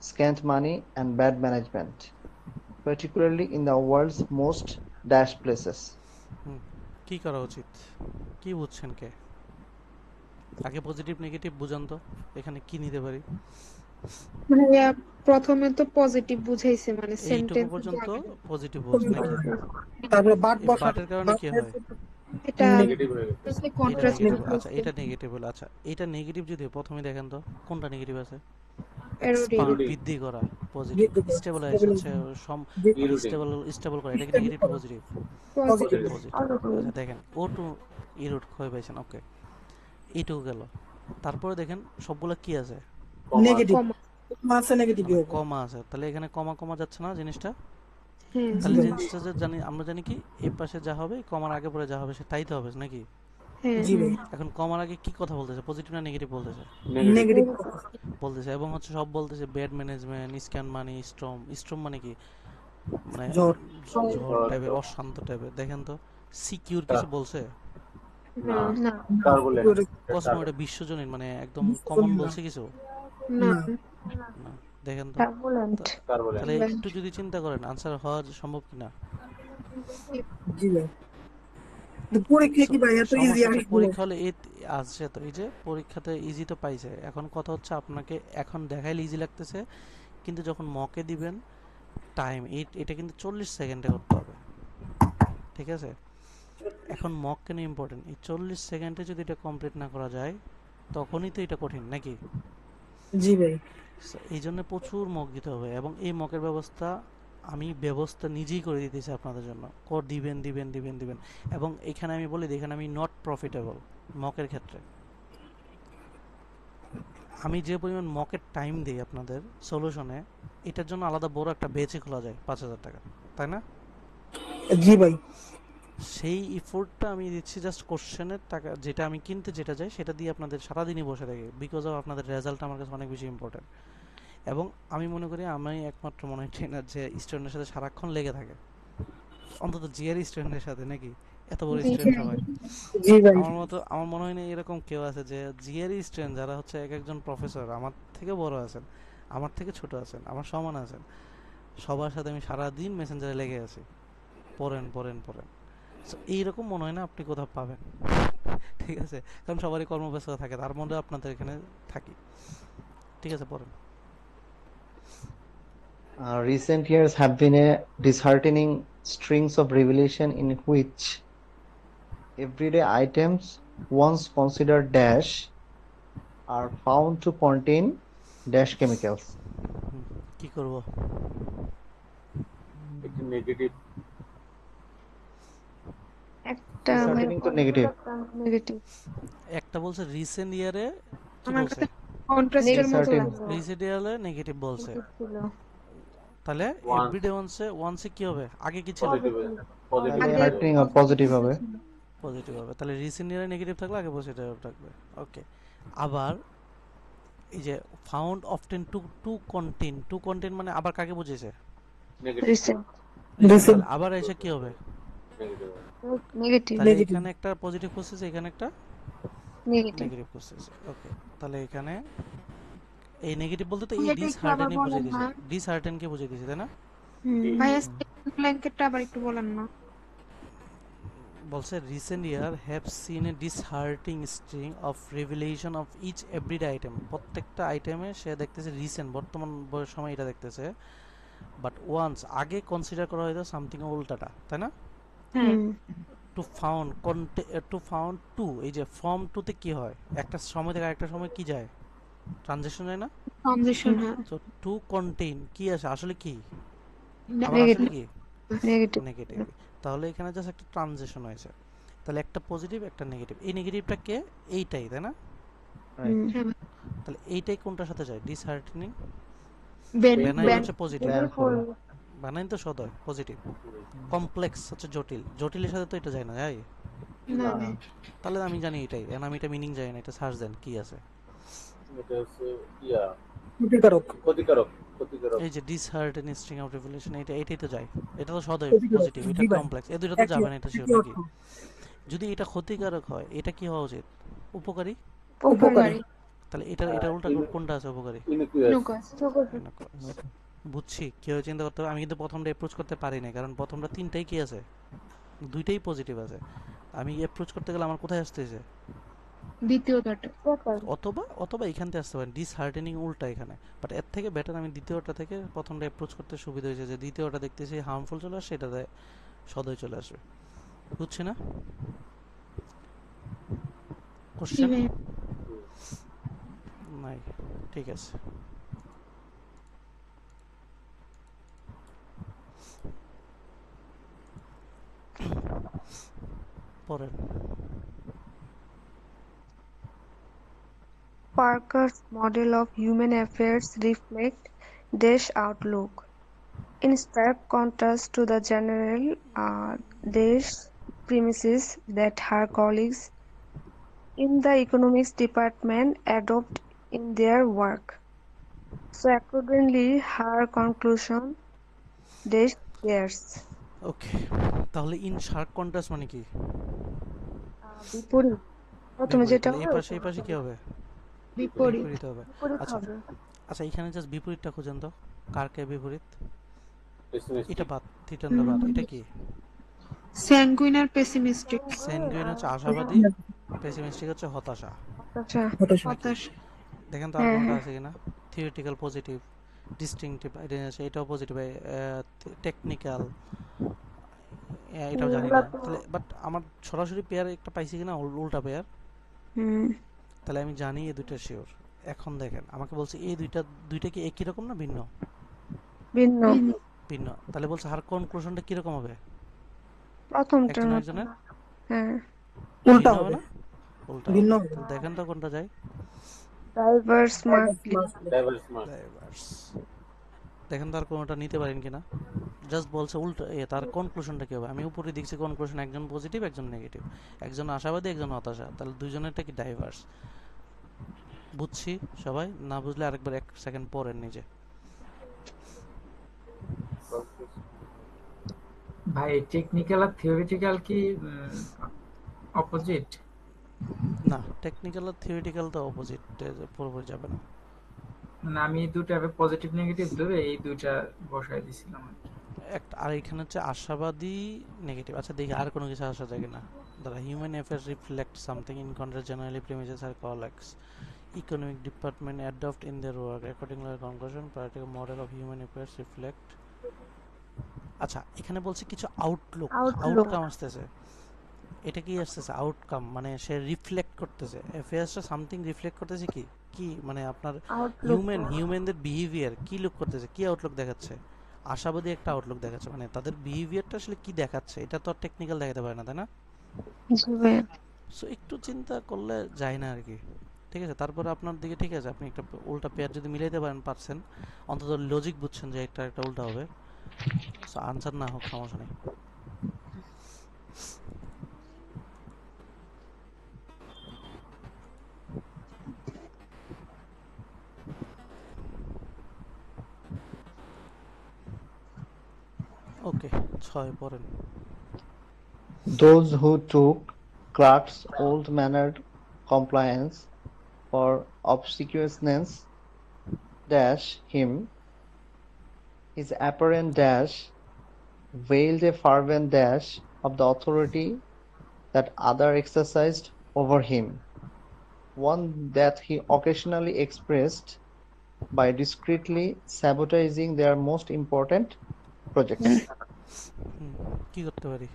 [SPEAKER 6] scant money, and bad management, particularly in the world's most dashed places.
[SPEAKER 2] কি করা উচিত, কি বুঝছেন কে? আগে positive negative বুঝান তো, এখানে কি নিতে পারি?
[SPEAKER 3] ভাইয়া প্রথমে তো পজিটিভ বুঝাইছে, মানে
[SPEAKER 2] এইটুকু
[SPEAKER 3] সেন্টেন্স
[SPEAKER 2] পর্যন্ত পজিটিভ বলছে নাকি?
[SPEAKER 7] তারপরে বাট
[SPEAKER 2] এই
[SPEAKER 7] বসার,
[SPEAKER 2] বাটের কারণে কি হয়?
[SPEAKER 3] এটা
[SPEAKER 2] এটা
[SPEAKER 3] কন্ট্রাস্ট
[SPEAKER 2] নেগেটিভ, আচ্ছা এটা নেগেটিভ হলো। আচ্ছা এটা নেগেটিভ যদি প্রথমে দেখেন তো কোনটা নেগেটিভ আছে? এক্সপান্ড, বৃদ্ধি করা, পজিটিভ। স্টেবলাইজ হচ্ছে স্টেবল করা, এটা কি নেগেটিভ না পজিটিভ?
[SPEAKER 7] Positive,
[SPEAKER 2] positive. আচ্ছা দেখেন ও টু ইরোড ক্ষয় পাইছেন, ওকে এইটুকু গেল। তারপরে দেখেন সবগুলা কি আছে?
[SPEAKER 7] নেগেটিভ, আছে নেগেটিভ হবে,
[SPEAKER 2] কমা আছে, তাহলে এখানে কমা কমা যাচ্ছে না জিনিসটা?
[SPEAKER 3] হ্যাঁ
[SPEAKER 2] তাহলে
[SPEAKER 7] জি
[SPEAKER 2] জিনিসটা যে জানি, আমরা জানি কি এই পাশে যা হবে কমার আগে পরে যা হবে সে তাই তো হবে নাকি?
[SPEAKER 3] হ্যাঁ
[SPEAKER 7] জি ভাই,
[SPEAKER 2] এখন কমার আগে কি কথা বলতেছে, পজিটিভ না নেগেটিভ বলতেছে?
[SPEAKER 7] নেগেটিভ
[SPEAKER 2] বলতেছে, এবং হচ্ছে সব বলতেছে ব্যাড ম্যানেজমেন্ট, স্ক্যান মানি, স্ট্রম। স্ট্রম মানে কি? মানে
[SPEAKER 7] জ্বর।
[SPEAKER 2] ঝড় টাইপের, অশান্ত টাইপের। দেখেন তো সিকিউর কিছু বলছে?
[SPEAKER 3] না না
[SPEAKER 2] কসমো এটা বিশ্বজনীন, মানে একদম কমন বলছে কিছু?
[SPEAKER 3] না
[SPEAKER 7] না,
[SPEAKER 2] না। দেখেন তো,
[SPEAKER 8] টার্বুলেন্ট।
[SPEAKER 2] তাহলে একটু যদি চিন্তা করেন আনসার হওয়া সম্ভব কিনা?
[SPEAKER 7] জি ভাই। তো পরীক্ষা কি ভাই এত ইজি
[SPEAKER 2] সমস্যা হচ্ছে
[SPEAKER 7] আসলো?
[SPEAKER 2] পরীক্ষা হলে এই আসছে, তো এই যে পরীক্ষাতে ইজি তো পাইছে, এখন কথা হচ্ছে আপনাকে এখন দেখাইলে ইজি লাগতেছে, কিন্তু যখন মকে দিবেন টাইম এটা কিন্তু 40 সেকেন্ডে করতে হবে, ঠিক আছে? এখন মক কেন ইম্পর্টেন্ট, এই 40 সেকেন্ডে যদি এটা কমপ্লিট না করা যায় তখনই তো এটা কঠিন নাকি?
[SPEAKER 7] জি ভাই।
[SPEAKER 2] So, এই জন্য প্রচুর মক দিতে হবে, এবং এই মকের ব্যবস্থা নিজেই করে দিতেছি আপনাদের জন্য। দিবেন দিবেন দিবেন দিবেন। এবং এখানে আমি বলি, এখানে আমি নট প্রফিটেবল মকের ক্ষেত্রে। আমি যে পরিমাণ মকের টাইম দিই আপনাদের সলিউশনে, এটার জন্য আলাদা বড় একটা বেচে খোলা যায় 5,000 টাকা, তাই না?
[SPEAKER 7] জি ভাই।
[SPEAKER 2] সেই ইফোর্টটা আমি দিচ্ছি জাস্ট কোশ্চেনের টাকা, যেটা আমি কিনতে যেটা চাই সেটা দিয়ে আপনাদের সারাদিনই বসে থাকি, বিকজ অফ আপনাদের রেজাল্ট আমার কাছে অনেক বেশি ইম্পর্টেন্ট। এবং আমি মনে করি আমি একমাত্র মনে হয় ট্রেনার যে স্টুডেন্টের সাথে সারাক্ষণ লেগে থাকে, অন্তত জিআর স্টুডেন্টের সাথে, নাকি? এত বড় স্টুডেন্ট সবাই।
[SPEAKER 7] জি ভাই।
[SPEAKER 2] আমার মনে হয় না এরকম কেউ আছে যে জিআর স্টুডেন্ট যারা হচ্ছে এক একজন প্রফেসর, আমার থেকে বড় আছেন, আমার থেকে ছোট আছেন, আমার সমান আছেন, সবার সাথে আমি সারাদিন মেসেঞ্জারে লেগে আছি, পড়েন পড়েন পড়েন। সো এইরকম মনে হয় না আপনি কোথাও পাবেন, ঠিক আছে? কারণ সবারই কর্মব্যস্ততা থাকে, তার মধ্যে আপনাদের এখানে থাকি, ঠিক আছে? পড়েন।
[SPEAKER 6] Recent years have been a disheartening strings of revelation in which everyday items once considered dash are found to contain dash chemicals.
[SPEAKER 2] কি করব?
[SPEAKER 8] একটা
[SPEAKER 6] Disheartening to negative.
[SPEAKER 8] নেগেটিভ।
[SPEAKER 2] একটা বলছে রিসেন্ট ইয়ারে, কি
[SPEAKER 3] আমার
[SPEAKER 2] বলছে?
[SPEAKER 3] কাছে কন্ট্রাস্টের মতো
[SPEAKER 6] Disheartening.
[SPEAKER 3] লাগছে।
[SPEAKER 2] রিসেন্ট ইয়ারে নেগেটিভ বলছে,
[SPEAKER 8] ছিল
[SPEAKER 2] তাহলে এভরিডে ওয়ান্সে কি হবে? আগে কি ছিল?
[SPEAKER 6] তাহলে
[SPEAKER 3] আগে
[SPEAKER 6] heartening or positive হবে।
[SPEAKER 2] পজিটিভ হবে। তাহলে রিসেন্ট ইয়ারে নেগেটিভ থাকলে আগে পজিটিভ থাকবে। ওকে। আবার এই যে ফাউন্ড অফটেন টু কন্টেন মানে আবার কাকে বুঝিয়েছে?
[SPEAKER 8] রিসেন্ট
[SPEAKER 2] তাহলে আবার এসে কি হবে?
[SPEAKER 8] নেগেটিভ।
[SPEAKER 2] তাহলে এখানে একটা পজিটিভ খুঁজতেছে, এখানে একটা
[SPEAKER 8] নেগেটিভ।
[SPEAKER 2] নেগেটিভ খুঁজতেছে। ওকে, তাহলে এখানে এই নেগেটিভ বলতে তো এই
[SPEAKER 3] এটা একটু আবার
[SPEAKER 2] ডিসহার্টেনই বুঝিয়ে
[SPEAKER 3] বলেন
[SPEAKER 2] দিয়েছে,
[SPEAKER 3] না
[SPEAKER 2] ডিসহার্টেনকে বুঝিয়ে দিয়েছে, তাই না?
[SPEAKER 3] ভাইয়া, ব্ল্যাঙ্কেটটা আবার একটু বলেন না।
[SPEAKER 2] বলছে recent year have seen a disheartening string of revelation of each everyday item. প্রত্যেকটা আইটেমে সে দেখতেছে রিসেন্ট, বর্তমান সময় এটা দেখতেছে, বাট ওয়ান্স আগে কনসিডার করা হয়তো সামথিং উল্টাটা, তাই না?
[SPEAKER 3] হ্যাঁ
[SPEAKER 2] টু ফাউন্ড টু, এই যে ফ্রম টুতে কি হয়, একটা সময় থেকে আরেকটা সময় কি যায়, ট্রানজিশন যায় না?
[SPEAKER 3] ট্রানজিশন, হ্যাঁ
[SPEAKER 2] তো টু কন্টেইন কি আসে আসলে কি,
[SPEAKER 3] না,
[SPEAKER 2] আবার আসলে কি
[SPEAKER 8] নেগেটিভ।
[SPEAKER 2] নেগেটিভ। তাহলে এখানে জাস্ট একটা ট্রানজিশন হয়েছে, তাহলে একটা পজিটিভ একটা নেগেটিভ, এই নেগেটিভটা কে? এইটাই, তাই না?
[SPEAKER 6] Right.
[SPEAKER 3] হ্যাঁ
[SPEAKER 2] তাহলে এইটাই কোনটার সাথে যায়? ডিসহার্টেনিং।
[SPEAKER 3] বেন
[SPEAKER 2] ব্যানাইন
[SPEAKER 3] বেন
[SPEAKER 2] হচ্ছে পজিটিভ,
[SPEAKER 6] Baleful.
[SPEAKER 2] ব্যানাইন তো সদয় পজিটিভ, কমপ্লেক্স হচ্ছে জটিল, জটিলের সাথে তো এটা যায় না, যায়?
[SPEAKER 3] না
[SPEAKER 6] না।
[SPEAKER 2] তাহলে আমি জানি এটাই, এখন আমি এটা মিনিং জানি না, এটা সার্চ দেন কি আছে।
[SPEAKER 7] ক্ষতিকারক।
[SPEAKER 2] এই যে ডিসহার্টেনিং স্ট্রিং অফ রিভেলেশন, এটাই তো যায়, এটা তো সদয়
[SPEAKER 7] ক্ষতিকারক।
[SPEAKER 2] পজিটিভ, এটা
[SPEAKER 7] জি ভাই।
[SPEAKER 2] কমপ্লেক্স, এই দুটো তো
[SPEAKER 7] একই
[SPEAKER 2] যাবে না, এটা শিওর
[SPEAKER 7] একই
[SPEAKER 2] নাকি?
[SPEAKER 7] অর্থ।
[SPEAKER 2] যদি এটা ক্ষতিকারক হয় এটা কি হওয়া উচিত? উপকারী।
[SPEAKER 3] উপকারী।
[SPEAKER 2] তাহলে এটা উল্টা কোনটা আছে? উপকারী।
[SPEAKER 3] নুকাস।
[SPEAKER 2] বুঝছি, কেউ চিন্তা করতে হবে। আমি কিন্তু প্রথমটা অ্যাপ্রোচ করতে পারি না, কারণ প্রথমটা তিনটাই কি আছে, দুইটাই পজিটিভ আছে। আমি অ্যাপ্রোচ করতে গেলে আমার কোথায় আসতেছে?
[SPEAKER 3] দ্বিতীয়টাটা
[SPEAKER 2] অথবা এখান থেকে আসতে পারেন, ডিসহার্টেনিং উল্টা এখানে। বাট এর থেকে বেটার আমি দ্বিতীয়টা থেকে প্রথমটা অ্যাপ্রোচ করতে সুবিধা হয়েছে, যে দ্বিতীয়টা দেখতেছি হার্মফুল চলে আসে, সেটাতে সদয় চলে আসবে। বুঝছি না
[SPEAKER 3] জি
[SPEAKER 2] কোশ্চেন?
[SPEAKER 3] ভাই।
[SPEAKER 2] নাই, ঠিক আছে। পরের
[SPEAKER 8] Parker's model of human affairs reflect Dash outlook.
[SPEAKER 9] In stark contrast to the general Daesh premises that her colleagues in the economics department adopt in their work. So accordingly, her conclusion Daesh cares.
[SPEAKER 2] ওকে, তাহলে in Shark contrast মানে কি?
[SPEAKER 9] বিপরীত প্রথমে
[SPEAKER 2] বিপরীত।
[SPEAKER 9] যেটা
[SPEAKER 2] তাহলে এই
[SPEAKER 9] হয়
[SPEAKER 2] পাশে এই পাশে কি হবে?
[SPEAKER 3] বিপরীত।
[SPEAKER 2] বিপরীত হবে।
[SPEAKER 9] বিপরীত
[SPEAKER 2] আচ্ছা
[SPEAKER 9] হবে।
[SPEAKER 2] আচ্ছা, এখানে জাস্ট বিপরীতটা খুঁজেন তো, কারকে বিপরীত? এটা বাদ, থিটানটা বাদ, এটা কি?
[SPEAKER 3] স্যাঙ্গুইন আর পেসিমিস্টিক।
[SPEAKER 2] স্যানগুইন হচ্ছে আশাবাদী, পেসিমিস্টিক হচ্ছে হতাশা।
[SPEAKER 3] আচ্ছা,
[SPEAKER 7] হতাশা।
[SPEAKER 3] হতাশ।
[SPEAKER 2] দেখেন তো আর
[SPEAKER 3] হ্যাঁ,
[SPEAKER 2] কোনটা
[SPEAKER 3] হ্যাঁ।
[SPEAKER 2] আছে কিনা? থিওরিটিক্যাল পজিটিভ, ডিস্টিংটিভ আইডেন্টিটি, এটাও পজিটিভ, টেকনিক্যাল, এটাও জানি না। তাহলে বাট আমার সরাসরি পেয়ার একটা পাইছি কিনা, উল্টা পেয়ার।
[SPEAKER 9] হুম
[SPEAKER 2] তাহলে আমি জানি এই দুইটা শিওর। এখন দেখেন আমাকে বলছে এই দুইটা কি একই রকম না ভিন্ন?
[SPEAKER 9] ভিন্ন
[SPEAKER 2] ভিন্ন। তাহলে বলছে আর কনক্লুশনটা কি রকম হবে?
[SPEAKER 9] প্রথমটার
[SPEAKER 2] একজন
[SPEAKER 9] মতো
[SPEAKER 2] একজনের
[SPEAKER 9] হ্যাঁ
[SPEAKER 7] উল্টা
[SPEAKER 2] ভিন্ন হবে
[SPEAKER 7] হবে,
[SPEAKER 2] না? উল্টা
[SPEAKER 7] ভিন্ন
[SPEAKER 2] হবে।
[SPEAKER 7] হবে।
[SPEAKER 2] তাহলে দেখেন তো কোনটা যায়।
[SPEAKER 9] Diverse markedly
[SPEAKER 2] diverse. দেখেন তো আর কোনটা নিতে পারেন কিনা। জাস্ট বলছে উল্টা, তার কনক্লুশনটা কি হবে? আমি উপরে দেখছি কনক্লুশন একজন পজিটিভ একজন নেগেটিভ, একজন আশাবাদী একজন হতাশা, তাহলে দুইজনেরটা কি ডাইভার্স? বুঝছি সবাই? না বুঝলে আরেকবার 1 সেকেন্ড পড়েন নিজে।
[SPEAKER 5] ভাই টেকনিক্যাল আর থিওরিটিক্যাল কি অপোজিট?
[SPEAKER 2] না, টেকনিক্যাল আর থিওরিটিক্যাল তো অপোজিট, পুরোপুরি যাবে না।
[SPEAKER 5] মানে আমি এই দুটো পজিটিভ নেগেটিভ ধরে এই দুইটা বসায় দিছিলাম আর কি।
[SPEAKER 2] একটা আর এখানে হচ্ছে আশাবাদী নেগেটিভ। আচ্ছা দেখি আর কোনো কিছু আসা যায় কিনা। The human affairs reflect something in contrast generally premises আর collects economic department adopt in their work according to the conclusion practical model of human affairs reflect। আচ্ছা এখানে বলছে কিছু আউটলুক, আউটকাম আসতেছে। এটা কি আসতেছে? আউটকাম মানে সে রিফ্লেক্ট করতেছে, অ্যাফেয়ার্সটা সামথিং রিফ্লেক্ট করতেছে। কি কি মানে আপনার হিউম্যানদের বিহেভিয়ার কি লুক করতেছে, কি আউটলুক দেখাচ্ছে? আশাবাদী একটা আউটলুক দেখাচ্ছে, মানে তাদের বিহেভিয়ারটা আসলে কি দেখাচ্ছে, এটা তো টেকনিক্যাল দেখাতে পারে না, তাই না? সো একটু চিন্তা করলে যায় না আর কি। ঠিক আছে, তারপরে আপনার দিকে ঠিক আছে, আপনি একটা উল্টা পেয়ার যদি মিলাইতে পারছেন, অন্তত লজিক বুঝছেন যে একটা উল্টা হবে। সো আনসার না হোক সমস্যা নেই। ওকে, 6 পড়েন।
[SPEAKER 6] Those who took Clark's old-mannered compliance for obsequiousness dash him, his apparent dash veiled a fervent dash of the authority that other exercised over him, one that he occasionally expressed by discreetly sabotaging their most important projects.
[SPEAKER 2] কি করতে পারি?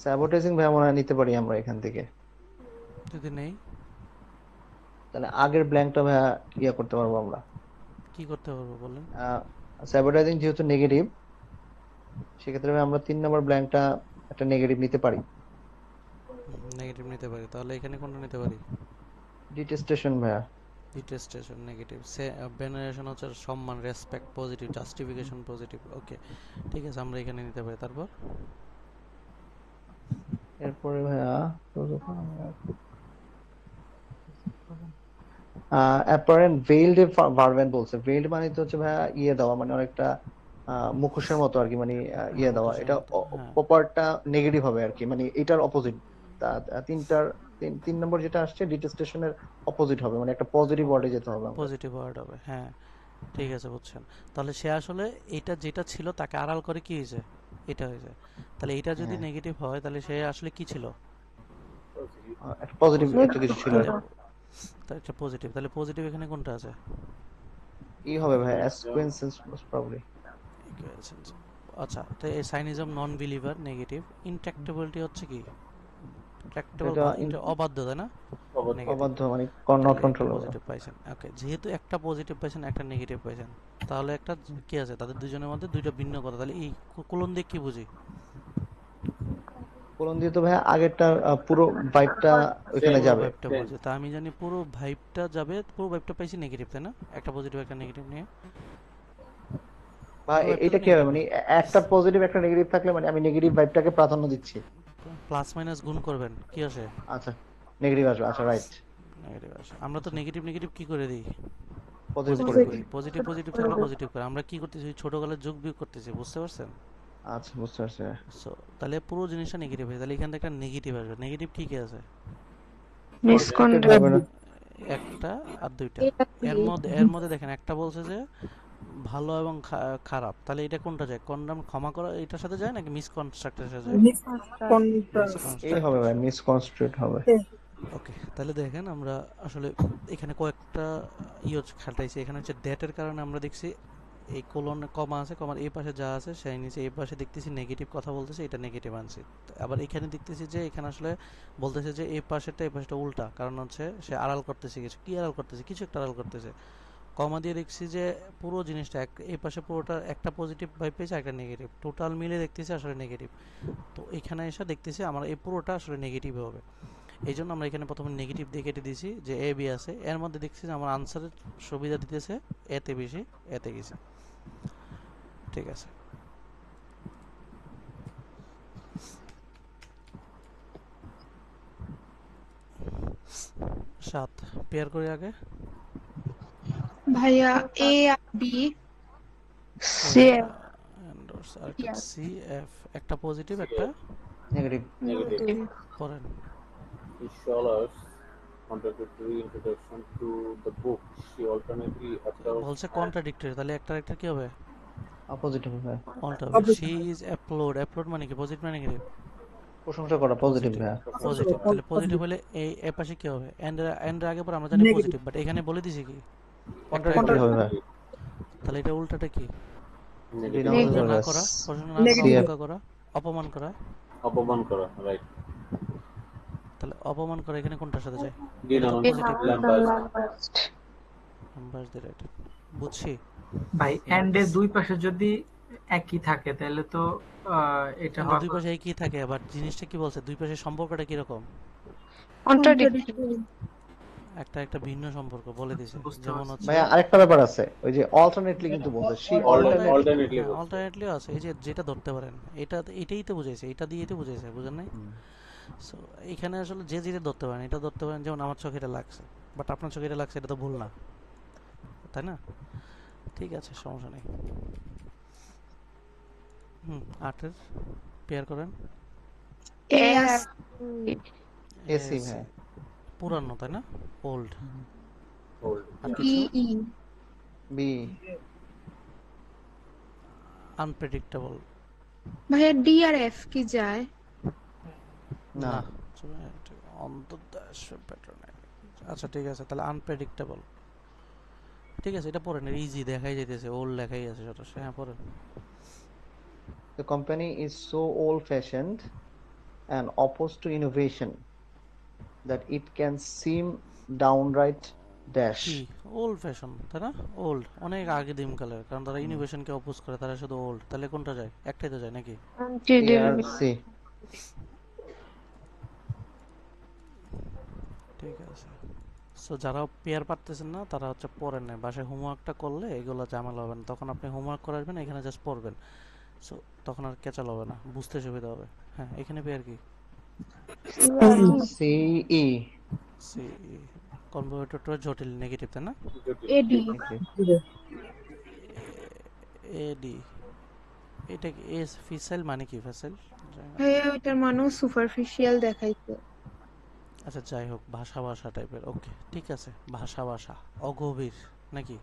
[SPEAKER 6] স্যাবোটেজিং ভাই মনে হয় নিতে পারি আমরা এখান থেকে।
[SPEAKER 2] যদি নেই
[SPEAKER 6] তাহলে আগের ব্ল্যাঙ্কটা ভাই ইয়া করতে পারবো আমরা।
[SPEAKER 2] কি করতে পারবো বলেন?
[SPEAKER 6] স্যাবোটাইজিং যেহেতু নেগেটিভ, সেক্ষেত্রে ভাই আমরা 3 নম্বর ব্ল্যাঙ্কটা একটা নেগেটিভ নিতে পারি।
[SPEAKER 2] নেগেটিভ নিতে পারি, তাহলে এখানে কোনটা নিতে পারি?
[SPEAKER 6] ডিটেস্টেশন ভাইয়া।
[SPEAKER 2] ডিটেস্টেশন নেগেটিভ, ভেনারেশন হচ্ছে সম্মান, রেসপেক্ট পজিটিভ, জাস্টিফিকেশন পজিটিভ। ওকে ঠিক আছে, আমরা এখানে নিতে পারি। তারপর
[SPEAKER 6] এরপরে ভাইয়া অ্যাপারেন্ট ভেইলড ভার্বেন্ট বলছে। ভেইলড মানে তো হচ্ছে ভাইয়া ইয়ে দেওয়া, মানে অনেকটা মুখোশের মতো আর কি, মানে ইয়ে দেওয়া। এটা প্রপারটা নেগেটিভ হবে আর কি, মানে এটার অপোজিট। তিন নম্বর যেটা আসছে ডিটেস্টেশনের অপোজিট হবে, মানে একটা পজিটিভ ওয়ার্ডে যেতে হবে।
[SPEAKER 2] পজিটিভ ওয়ার্ড হবে, হ্যাঁ ঠিক আছে বুঝছেন। তাহলে সে আসলে এটা যেটা ছিল তাকে আড়াল করে কি হয়েছে, এটা হয়েছে। তাহলে এটা যদি নেগেটিভ হয় তাহলে সে আসলে কি ছিল?
[SPEAKER 6] পজিটিভ একটা কিছু ছিল।
[SPEAKER 2] তাহলে এটা পজিটিভ, তাহলে পজিটিভ এখানে কোনটা আছে?
[SPEAKER 6] কি হবে ভাই? অ্যাসকুয়েন্সেস প্রবাবলি।
[SPEAKER 2] আচ্ছা, তো এই সাইনিজম নন বিলিভার নেগেটিভ। ইনট্রাক্টেবিলিটি হচ্ছে কি? ট্রাক্টেবল অবাধ্য, তাই না?
[SPEAKER 6] অবাধ্য মানে নট কন্ট্রোলেবল।
[SPEAKER 2] পজিটিভ পাইছেন। ওকে, যেহেতু একটা পজিটিভ পাইছেন একটা নেগেটিভ পাইছেন, তাহলে একটা কি আছে তাদের দুজনের মধ্যে দুইটা ভিন্ন কথা। তাহলে এই কোলন দিয়ে কি বুঝি?
[SPEAKER 6] কোলন দিয়ে তো ভাই আগেরটা পুরো ভাইবটা ওখানে যাবে।
[SPEAKER 2] ভাইবটা বুঝি, তা আমি জানি পুরো ভাইবটা যাবে, পুরো ভাইবটা পাইছি নেগেটিভ, তাই না? একটা পজিটিভ একটা নেগেটিভ নিয়ে
[SPEAKER 6] বা
[SPEAKER 2] ভাইবটা
[SPEAKER 6] এটা
[SPEAKER 2] তো
[SPEAKER 6] কি হবে
[SPEAKER 2] নেগেটিভ
[SPEAKER 6] মানে একটা পজিটিভ একটা নেগেটিভ থাকলে মানে আমি নেগেটিভ ভাইবটাকে প্রাধান্য দিচ্ছি।
[SPEAKER 2] প্লাস মাইনাস গুণ করবেন কি আসে
[SPEAKER 6] আচ্ছা, নেগেটিভ আসবে, আচ্ছা রাইট,
[SPEAKER 2] নেগেটিভ আসে। আমরা তো নেগেটিভ নেগেটিভ কি করে দিই
[SPEAKER 6] পজিটিভ করে
[SPEAKER 2] পজিটিভ
[SPEAKER 6] দিই।
[SPEAKER 2] করি, পজিটিভ পজিটিভ থাকলে পজিটিভ করে। আমরা কি করতেছি ছোট গলার যোগ বিয়োগ করতেছি, বুঝতে পারছেন?
[SPEAKER 6] আচ্ছা বুঝতে পারছি।
[SPEAKER 2] সো তাহলে পুরো জিনিসটা নেগেটিভ হয়, তাহলে এখান থেকে একটা নেগেটিভ আসবে। নেগেটিভ কি কি আছে?
[SPEAKER 6] কনস্ট্রাক্টেড হবে না।
[SPEAKER 2] একটা আর দুইটা।
[SPEAKER 3] এটা
[SPEAKER 2] এর মধ্যে দেখেন একটা বলছে যে ভালো এবং খারাপ, তাহলে এটা কোনটা যায়? ক্ষমা করা এটার সাথে যায় নাকি মিসকনস্ট্রাক্টের সাথে যায়?
[SPEAKER 7] মিসকন্ট্রাস্ট।
[SPEAKER 6] এই হবে ভাই, মিসকনস্ট্রাক্ট হবে।
[SPEAKER 2] ওকে, তাহলে দেখেন আমরা আসলে এখানে কয়েকটা খাটাইছি। এখানে হচ্ছে ডেটের কারণে আমরা দেখছি এই কোলন কমা আছে, কমার এই পাশে যা আছে সেই নিচে এই পাশে দেখতেছি নেগেটিভ কথা বলতেছে, এটা নেগেটিভ আনছি। আবার এখানে দেখতেছি যে এখানে আসলে বলতেছে যে এই পাশেটা উল্টা, কারণ হচ্ছে সে আড়াল করতেছে কিছু। কি আড়াল করতেছে? কিছু একটা আড়াল করতেছে। কমা দিয়ে দেখছি যে পুরো জিনিসটা এই পাশে পুরোটা একটা পজিটিভ ভাইব পেয়েছে, একটা নেগেটিভ, টোটাল মিলে দেখতেছি আসলে নেগেটিভ। তো এখানে এসে দেখতেছি আমার এই পুরোটা আসলে নেগেটিভ হবে। এই জন্য আমরা এখানে প্রথমে নেগেটিভ দিয়ে কেটে দিয়েছি যে এ বি আছে। এর মধ্যে দেখছি যে আমার আনসারের সুবিধা দিতেছে এতে বেশি, এতে গেছে। ঠিক আছে, সাত পেয়ার করে আগে
[SPEAKER 3] ভাইয়া এ আর বি
[SPEAKER 9] CF
[SPEAKER 2] সি এফ, একটা পজিটিভ একটা
[SPEAKER 6] নেগেটিভ।
[SPEAKER 9] negative.
[SPEAKER 2] পড়েন।
[SPEAKER 11] Miss Scholars contradictory introduction to the book. She alternately approached
[SPEAKER 2] বলছে কন্ট্রাডিক্টরি, তাহলে একটা কি হবে?
[SPEAKER 6] অপোজিটিভ হবে।
[SPEAKER 2] অল্টা হবে। শি ইজ অ্যাপ্লোড মানে কি? পজিটিভ না নেগেটিভ?
[SPEAKER 6] প্রশংসা করা, পজিটিভ ভাই।
[SPEAKER 2] পজিটিভ। তাহলে পজিটিভ হলে এই এ পাশে কি হবে? এন্ড আগে পর আমরা জানি পজিটিভ, বাট এখানে বলে দিছি কি
[SPEAKER 6] কন্ট্রাডিক্টরি হবে ভাই।
[SPEAKER 2] তাহলে এটা উল্টাটা কি?
[SPEAKER 11] negative.
[SPEAKER 2] প্রশংসা না করা, প্রশংসা না করা, অবজ্ঞা করা, অপমান করা।
[SPEAKER 11] অপমান করা, right?
[SPEAKER 2] তাহলে অপমান করা এখানে কোনটার সাথে যায়?
[SPEAKER 11] Gain
[SPEAKER 2] এটা তো
[SPEAKER 11] on
[SPEAKER 2] positive.
[SPEAKER 11] lambast.
[SPEAKER 2] Number the right, বুঝছি।
[SPEAKER 5] ভাই এন্ড এর দুই পাশে যদি একই থাকে তাহলে তো এটা
[SPEAKER 2] কিন্তু
[SPEAKER 5] হওয়ার
[SPEAKER 2] দুই পাশে একই থাকে, আবার জিনিসটা কি বলছে? দুই পাশের সম্পর্কটা কি রকম?
[SPEAKER 9] Contradictory.
[SPEAKER 2] একটা ভিন্ন সম্পর্ক বলে দিছে। যেমন হচ্ছে
[SPEAKER 6] ভাই আরেকটা ব্যাপার আছে, ওই যে অল্টারনেটলি কিন্তু বলছে, শি
[SPEAKER 11] Alternately.
[SPEAKER 2] অল্টারনেটলিও আছে। এই যে যেটা ধরতে পারেন, এটাই তো বুঝাইছে, এটা দিয়েই তো বুঝাইছে, বুঝেন নাই? সো এখানে আসলে যে যেটা ধরতে পারেন, এটা ধরতে পারেন। যেমন আমার চোখে এটা লাগছে, বাট আপনার চোখে এটা লাগছে, এটা তো ভুল না, তাই না? ঠিক আছে, সমস্যা নেই। আটের পেয়ার করেন।
[SPEAKER 3] এ আর
[SPEAKER 6] এসি ভাই।
[SPEAKER 2] পুরানো, তাই না? ওল্ড।
[SPEAKER 11] Old.
[SPEAKER 2] আর
[SPEAKER 3] বি
[SPEAKER 2] কিছু?
[SPEAKER 3] E
[SPEAKER 6] be
[SPEAKER 2] unpredictable.
[SPEAKER 3] ভাইয়া ডি আর এফ কি যায়?
[SPEAKER 6] না,
[SPEAKER 2] অন্তর্দেশ প্যাটার্ন। আচ্ছা ঠিক আছে, তাহলে আনপ্রেডিক্টেবল। ঠিক আছে, এটা পড়েন, ইজি দেখাই যাইতেছে, ওল্ড লেখাই আছে যথেষ্ট। হ্যাঁ পড়েন।
[SPEAKER 6] the company is so old fashioned and opposed to innovation that it can seem downright dash.
[SPEAKER 2] কি ওল্ড ফ্যাশন, তাই না? ওল্ড অনেক আগে দিনকালের, কারণ তারা ইনোভেশনকে অপোজ করে, তারা শুধু ওল্ড। তাহলে কোনটা যায়? একটাই তো যায় নাকি?
[SPEAKER 6] ARC.
[SPEAKER 2] ঠিক আছে। সো যারা পেয়ার পারতেছেন না তারা হচ্ছে পড়েন না, বাসায় হোমওয়ার্কটা করলে এগুলো ঝামেলা হবে না। তখন আপনি হোমওয়ার্ক করে আসবেন, এখানে জাস্ট পড়বেন। সো তখন আর কেচাল হবে না, বুঝতে সুবিধা হবে। হ্যাঁ, এখানে পেয়ার কি?
[SPEAKER 6] CE.
[SPEAKER 2] সি কনভার্টারটা জটিল, নেগেটিভ, তাই না?
[SPEAKER 3] এডি
[SPEAKER 2] এডি, এটা কি এস ফিসাইল মানে কি? ফিসাইল,
[SPEAKER 3] ভাইয়া ওইটার মানেও সুপারফিশিয়াল দেখাইছে।
[SPEAKER 2] আচ্ছা যাই হোক, ভাষা টাইপের। ওকে ঠিক আছে, ভাষা অগভীর নাকি?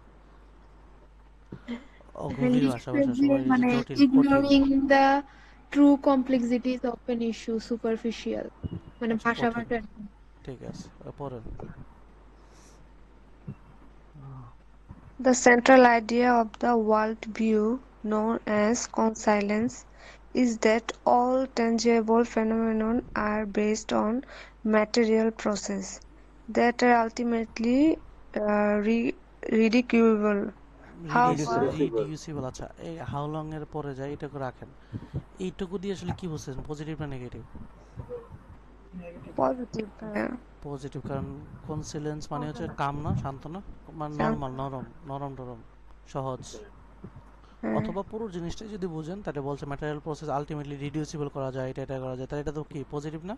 [SPEAKER 2] অগভীর ভাষা সবাই
[SPEAKER 3] মানে
[SPEAKER 2] জটিল,
[SPEAKER 3] ignoring the true complexities of an issue, superficial মানে ভাষা ভাষা।
[SPEAKER 2] ঠিক আছে, পড়েন।
[SPEAKER 9] The central idea of the worldview, known as conscience, is that all tangible phenomena are based on material process that are ultimately reducible.
[SPEAKER 2] রিডিউসিবল। আচ্ছা, এই how long এর পরে যায়, এটাকে রাখেন। এইটুকু দিয়ে আসলে কি বুঝছেন? পজিটিভ না নেগেটিভ?
[SPEAKER 9] Positive.
[SPEAKER 2] পজিটিভ, কারণ কনসিলেন্স মানে হচ্ছে কাম না, শান্ত না, মানে নরমাল, নরম টরম, সহজ।
[SPEAKER 9] হ্যাঁ
[SPEAKER 2] অথবা পুরো জিনিসটা যদি বুঝেন তাহলে বলছে ম্যাটেরিয়াল প্রসেস আলটিমেটলি রিডিউসিবল করা যায়, এটা করা যায়, তাহলে এটা তো কি পজিটিভ না?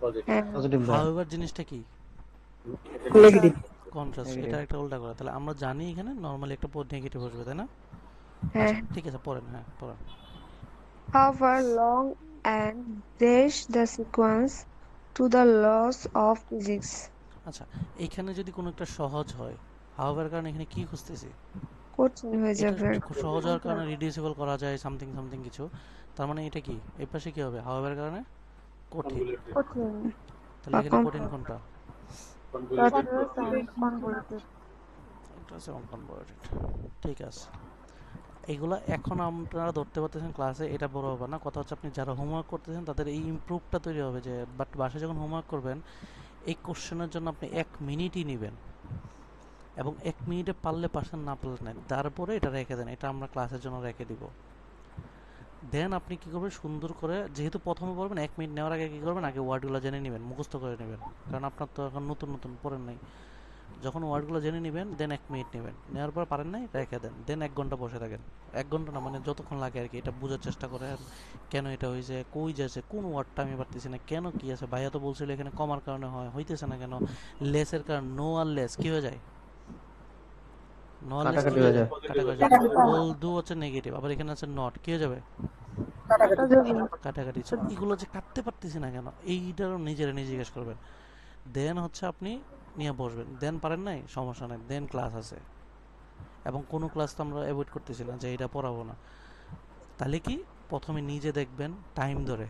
[SPEAKER 11] Positive.
[SPEAKER 9] হ্যাঁ
[SPEAKER 6] পজিটিভ ভাইয়া।
[SPEAKER 2] হাউএভার জিনিসটা কি
[SPEAKER 7] নেগেটিভ।
[SPEAKER 2] Contrast,
[SPEAKER 6] negative.
[SPEAKER 2] এটা একটা উল্টা করা। তাহলে আমরা জানি এখানে নর্মালি একটা নেগেটিভ বসবে, তাই না?
[SPEAKER 9] হ্যাঁ
[SPEAKER 2] আচ্ছা ঠিক আছে, পড়েন, হ্যাঁ পড়েন।
[SPEAKER 9] however long and dash the sequence to the laws of physics.
[SPEAKER 2] আচ্ছা, এইখানে যদি কোনো একটা সহজ হয়, হাউএভার কারণে এখানে কি খুঁজতেছি?
[SPEAKER 9] কঠিন হয়ে
[SPEAKER 2] এটা
[SPEAKER 9] যাবে আর
[SPEAKER 2] খুব সহজ হওয়ার কারণে রিডিউসিবল করা যায় সামথিং সামথিং কিছু, তার মানে এটা কি এই পাশে কি হবে? হাউএভার কারণে কঠিন,
[SPEAKER 11] Convoluted.
[SPEAKER 9] কঠিন
[SPEAKER 2] তাহলে
[SPEAKER 9] বা
[SPEAKER 2] এখানে কঠিন কোনটা?
[SPEAKER 11] Convoluted.
[SPEAKER 9] convoluted.
[SPEAKER 2] এটা হচ্ছে অনকনভার্টেড। ঠিক আছে, এইগুলা এখন আপনারা ধরতে পারতেছেন ক্লাসে, এটা বড় হবে না। কথা হচ্ছে আপনি যারা হোমওয়ার্ক করতেছেন তাদের এই ইমপ্রুভটা তৈরি হবে যে, বাট বাসায় যখন হোমওয়ার্ক করবেন এই কোশ্চেনের জন্য আপনি 1 মিনিটই নেবেন, এবং 1 মিনিটে পারলে পারছেন, না পারলে নাই, তারপরে এটা রেখে দেন, এটা আমরা ক্লাসের জন্য রেখে দিব। দেন আপনি কি করবেন, সুন্দর করে, যেহেতু প্রথমে পড়বেন 1 মিনিট নেওয়ার আগে কি করবেন, আগে ওয়ার্ডগুলো জেনে নেবেন, মুখস্থ করে নেবেন, কারণ আপনার তো এখন নতুন নতুন পড়েন নাই। যখন ওয়ার্ডগুলো জেনে নেবেন দেন 1 মিনিট নেবেন, নেওয়ার পর পারেন নাই রেখে দেন, দেন 1 ঘন্টা বসে থাকেন। 1 ঘন্টা না, মানে যতক্ষণ লাগে আর কি, এটা বোঝার চেষ্টা করেন কেন এটা হয়েছে, কই যাচ্ছে, কোন ওয়ার্ডটা আমি পারতেছি না, কেন কি আছে, ভাইয়া তো বলছিল এখানে কমার কারণে হয়, হইতেছে না কেন, লেসের কারণ, নো আর লেস কি হয়ে যায়, নো আর লেস কি
[SPEAKER 6] কাটাকাটি
[SPEAKER 2] হয়ে
[SPEAKER 6] হয়ে
[SPEAKER 2] যায়,
[SPEAKER 6] যায়।
[SPEAKER 2] কাটাকাটি যায়। অল দু হচ্ছে নেগেটিভ, আবার এখানে আছে নট, কি হয়ে যাবে, কাটাকাটি। সো এগুলো যে কাটতে পারতেছি না কেন, এইটারও নিজেরা নিজে জিজ্ঞেস করবেন। দেন হচ্ছে আপনি নিয়ে বসবেন, দেন পারেন নাই সমস্যা নাই, দেন ক্লাস আছে, এবং কোনো ক্লাস তো আমরা অ্যাভয়েড করতেছি না যে এটা পড়াবো না। তাহলে কি প্রথমে নিজে দেখবেন টাইম ধরে,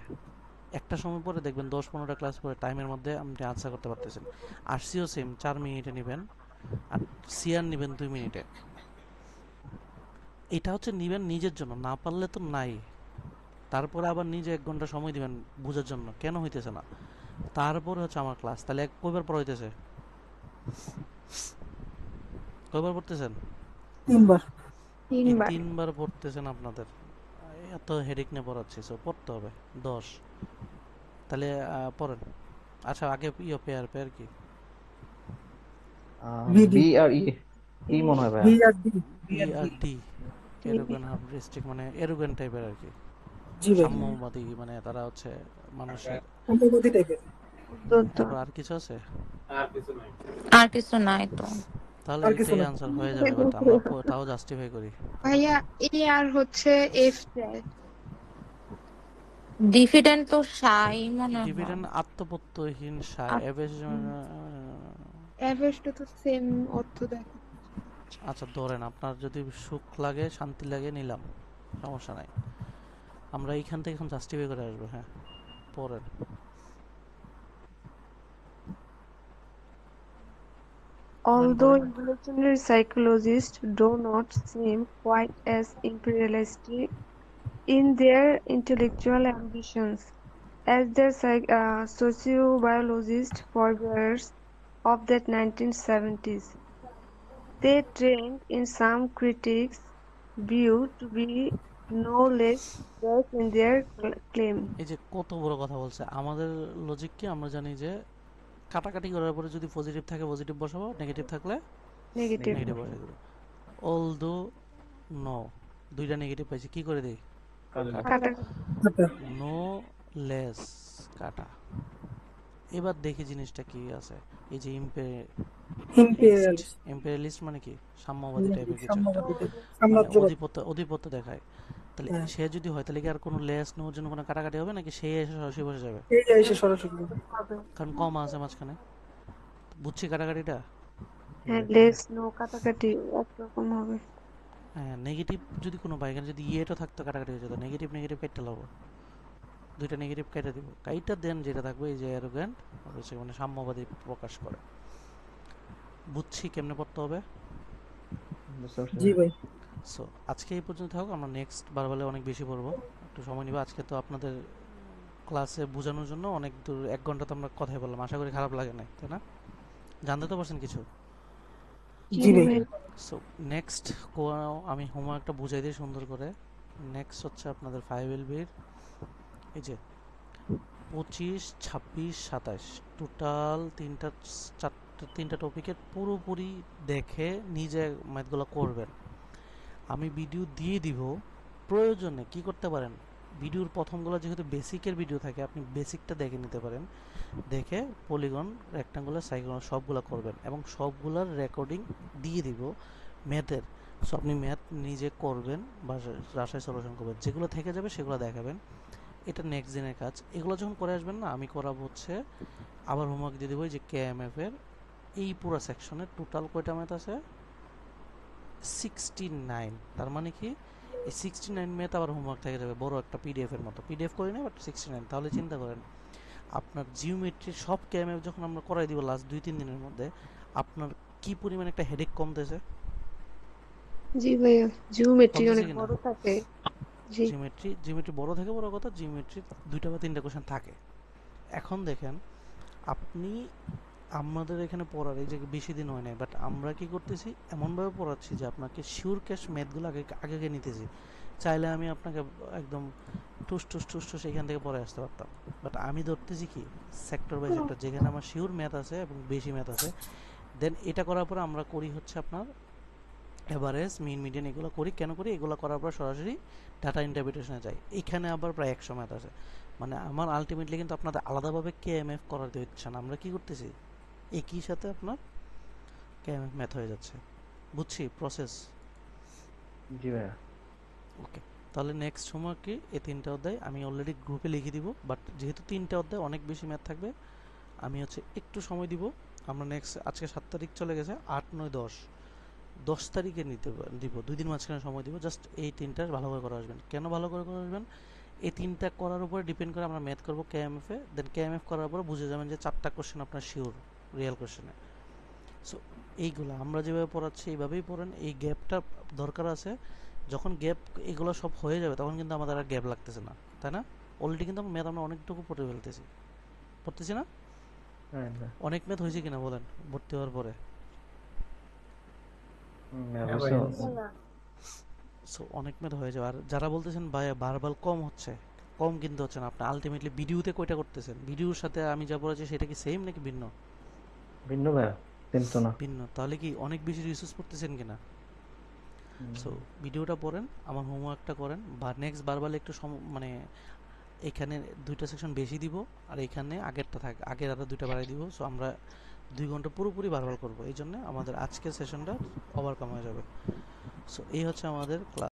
[SPEAKER 2] একটা সময় পরে দেখবেন 10-15টা ক্লাস পরে টাইমের মধ্যে আপনি আনসার করতে পারতেছেন। আর সিও সেম 4 মিনিটে নেবেন, আর সিআর নেবেন 2 মিনিটে। এটা হচ্ছে নেবেন নিজের জন্য, না পারলে তো নাই। তারপরে আবার নিজে 1 ঘন্টা সময় দিবেন বোঝার জন্য কেন হইতেছে না, তারপরে হচ্ছে আমার ক্লাস। তাহলে কয়বার পড়া হইতেছে, কয়বার পড়তেছেন?
[SPEAKER 7] 3 বার।
[SPEAKER 2] এই
[SPEAKER 3] 3 বার।
[SPEAKER 2] 3 বার পড়তেছেন আপনাদের, এত হেডেক নিয়ে পড়াচ্ছি, সো পড়তে হবে 10। তাহলে পড়েন। আচ্ছা আগে পেয়ার পেয়ার কি,
[SPEAKER 7] ভিডি।
[SPEAKER 6] বি আর ই, ই মনে হয় ভাইয়া।
[SPEAKER 7] বি আর ডি।
[SPEAKER 2] বি আর ডি, এরোগান হাবরিস্টিক, মানে এরোগান টাইপের আর কি,
[SPEAKER 7] জি ভাই।
[SPEAKER 2] সাম্যবাদী, মানে তারা হচ্ছে মানুষের।
[SPEAKER 7] সম্ভবত টাইপের।
[SPEAKER 2] তারপর আর কিছু আছে?
[SPEAKER 11] আর কিছু নাই।
[SPEAKER 12] আর কিছু নাই তো।
[SPEAKER 2] তাহলে
[SPEAKER 7] আর কিছু
[SPEAKER 2] এটাই
[SPEAKER 7] না।
[SPEAKER 2] আনসার হয়ে যাবে, বাট আমরা তাও জাস্টিফাই করি।
[SPEAKER 3] ভাইয়া এ আর হচ্ছে এফ যায়।
[SPEAKER 12] ডিফিডেন্ট তো সাই মনে হয়।
[SPEAKER 2] ডিভিডেন্ড আত্মপ্রত্যয়হীন সায়,
[SPEAKER 3] অ্যাভারেজটা তো সেম অর্থ দেয়।
[SPEAKER 2] আচ্ছা ধরেন আপনার যদি সুখ লাগে শান্তি লাগে নিলাম, সমস্যা নাই, আমরা এইখান থেকে এখন জাস্টিফাই করে আসবো। হ্যাঁ পড়েন।
[SPEAKER 9] Although evolutionary psychologists do not seem quite as imperialistic in their intellectual ambitions as their sociobiologist forebears of the 1970s, they tend in some critics' view to be no less brash in their claim.
[SPEAKER 2] এই যে কত বড় কথা বলছে, আমাদের logic কি, আমরা জানি যে কাটাকাটি করার পরে যদি পজিটিভ থাকে পজিটিভ বসাবো, নেগেটিভ থাকলে
[SPEAKER 9] Negative.
[SPEAKER 2] নেগেটিভ বসাই দেবো। অলদো নো, 2টা নেগেটিভ পাইছি, কি করে দেই,
[SPEAKER 9] Kata.
[SPEAKER 2] নো লেস কাটা। এবার দেখি জিনিসটা কি আছে, এই যে
[SPEAKER 7] ইম্পেরিয়ালিস্ট।
[SPEAKER 2] ইম্পেরিয়ালিস্ট মানে কি, সাম্যবাদী টাইপের কিছু একটা,
[SPEAKER 7] সাম্যবাদী টাইপ।
[SPEAKER 2] মানে
[SPEAKER 7] সাম্রাজ্যবাদী।
[SPEAKER 2] আধিপত্য দেখায়। তাহলে
[SPEAKER 7] হ্যাঁ।
[SPEAKER 2] সে যদি হয় তাহলে কি আর কোনো লেস নেওয়ার জন্য কোনো কাটাকাটি হবে নাকি সে এসে সরাসরি বসে যাবে?
[SPEAKER 7] এই যে এসে সরাসরি বলবে।
[SPEAKER 2] কারণ কম আছে মাঝখানে, বুঝছি কাটাকাটিটা।
[SPEAKER 9] হ্যাঁ, less, no, কাটাকাটি একরকম হবে।
[SPEAKER 2] হ্যাঁ নেগেটিভ যদি কোনো পাই, এখানে যদি ইয়েটা থাকতো কাটাকাটি হয়ে যেত, নেগেটিভ নেগেটিভ কেটে লাবো, 2টা নেগেটিভ কেটে দিব, কাইটা দেন যেটা থাকবে এই যে অ্যারোগ্যান্ট, মানে সাম্যবাদী প্রকাশ করে। বুঝছি কেমনে পড়তে হবে।
[SPEAKER 7] জি ভাই।
[SPEAKER 2] সো আজকে এই পর্যন্ত থাকুক, আমরা নেক্সট বারবারে অনেক বেশি পড়বো, একটু সময় নিব। আজকে তো আপনাদের ক্লাসে বোঝানোর জন্য অনেক দূর 1 ঘন্টা তো আমরা কথাই বললাম, আশা করি খারাপ লাগে নাই, তাই না? জানতে তো পারছেন কিছু।
[SPEAKER 7] জি ভাই।
[SPEAKER 2] সো নেক্সট আমি হোমওয়ার্কটা বুঝাই দিই সুন্দর করে। নেক্সট হচ্ছে আপনাদের 5LB-র এই যে 25, 26, 27 টোটাল 3টা টপিকের পুরোপুরি দেখে নিজে ম্যাথগুলো করবেন। আমি ভিডিও দিয়ে দিব, প্রয়োজনে কি করতে পারেন, ভিডিওর প্রথমগুলো যেহেতু বেসিকের ভিডিও থাকে, আপনি বেসিকটা দেখে নিতে পারেন, দেখে পলিগন, রেক্টাঙ্গুলার, সাইক্লোন সবগুলো করবেন এবং সবগুলার রেকর্ডিং দিয়ে দিব ম্যাথের। সো আপনি ম্যাথ নিজে করবেন বা রাশায় সলিউশন করবেন, যেগুলো থেকে যাবে সেগুলো দেখাবেন। এটা নেক্সট দিনের কাজ। এগুলো যখন করে আসবেন না, আমি করাবো হচ্ছে আবার হোমওয়ার্ক দিয়ে দেবো এই যে কেএমএফ এর এই পুরো সেকশনে টোটাল কয়টা ম্যাথ আছে, 69। তার মানে কি এই 69 ম্যাথ আবার হোমওয়ার্ক থেকে যাবে বড় একটা পিডিএফ এর মতো। পিডিএফ করি না, বাট 69। তাহলে চিন্তা করেন আপনার জিওমেট্রির সব কেএমএফ যখন আমরা করাই দিব লাস্ট 2-3 দিনের মধ্যে, আপনার কি পরিমাণ একটা হেডেক কমতেছে।
[SPEAKER 9] জি ভাইয়া, জিওমেট্রি
[SPEAKER 2] কমতেছে
[SPEAKER 9] অনেক
[SPEAKER 2] কিনা?
[SPEAKER 9] বড় থাকে। জি
[SPEAKER 2] জিওমেট্রি বড় থেকে বড় কথা, জিওমেট্রি 2টা বা 3টা কোশ্চেন থাকে। এখন দেখেন আপনি আমাদের এখানে পড়ার এই যে বেশি দিন হয় নাই, বাট আমরা কি করতেছি এমনভাবে পড়াচ্ছি যে আপনাকে শিওর ক্যাশ ম্যাথগুলো আগে নিতেছি। চাইলে আমি আপনাকে একদম টুস সেখান থেকে পড়ে আসতে পারতাম, বাট আমি ধরতেছি কি সেক্টর বাই সেক্টর, যেখানে আমার শিওর ম্যাথ আছে এবং বেশি ম্যাথ আছে। দেন এটা করার পর আমরা করি হচ্ছে আপনার এভারেজ, মিন, মিডিয়ান, এগুলো করি। কেন করি? এগুলো করার পর সরাসরি ডাটা ইন্টারপ্রিটেশনে যাই। এখানে আবার প্রায় 100 ম্যাথ আছে। মানে আমার আলটিমেটলি কিন্তু আপনাদের আলাদাভাবে কেএমএফ করাতে হচ্ছে না। আমরা কি করতেছি, একই সাথে আপনার কেএমএফ ম্যাথ হয়ে যাচ্ছে। বুঝছি প্রসেস?
[SPEAKER 6] জি ভাইয়া।
[SPEAKER 2] ওকে, তাহলে নেক্সট সময় কি এই 3টা অধ্যায় আমি অলরেডি গ্রুপে লিখে দিব, বাট যেহেতু 3টা অধ্যায় অনেক বেশি ম্যাথ থাকবে, আমি হচ্ছে একটু সময় দিব। আমরা নেক্সট, আজকে 7 তারিখ চলে গেছে, 8, 9, 10 তারিখে দিব, 2 দিন মাঝখানে সময় দিব। জাস্ট এই 3টা ভালো করে করে আসবেন। কেন ভালো করে করে আসবেন? এই 3টা করার উপরে ডিপেন্ড করে আমরা ম্যাথ করবো কেএমএফ এ। দেন কেএমএফ করার পর বুঝে যাবেন যে 4টা কোশ্চেন আপনার শিওর রিয়েল কোশ্চেনে। সো এইগুলো আমরা যেভাবে পড়াচ্ছি এইভাবেই পড়েন। এই গ্যাপটা দরকার আছে। যখন গ্যাপ এগুলো সব হয়ে যাবে তখন কিন্তু আমাদের আর গ্যাপ লাগতেছে না, তাই না? অলরেডি কিন্তু ম্যাথ আমরা অনেকটুকু পড়ে পড়তেছি না? অনেক ম্যাথ হয়েছে কিনা বলেন ভর্তি হওয়ার পরে? সো অনেক ম্যাথ হয়ে যাবে। আর যারা বলতেছেন ভাই বারবার কম হচ্ছে, কম কিন্তু হচ্ছে না। আপনি আলটিমেটলি ভিডিওতে কয়টা করতেছেন? ভিডিওর সাথে আমি যা পড়াচ্ছি সেটা কি সেম নাকি ভিন্ন?
[SPEAKER 6] ভিন্ন ভাইয়া, সেম তো না।
[SPEAKER 2] ভিন্ন। তাহলে কি অনেক বেশি রিসার্চ করতেছেন কিনা? সো ভিডিওটা পড়েন, আমার হোমওয়ার্কটা করেন, বা নেক্সট বারবার একটু মানে এখানে 2টা সেকশন বেশি দিব আর এখানে আগেরটা থাক, আগের আরো 2টা বাড়াই দিব। সো আমরা 2 ঘন্টা পুরোপুরি বারবার করব। এই জন্য আমাদের আজকের সেশনটা ওভারকাম হয়ে যাবে। সো এই হচ্ছে আমাদের ক্লাস।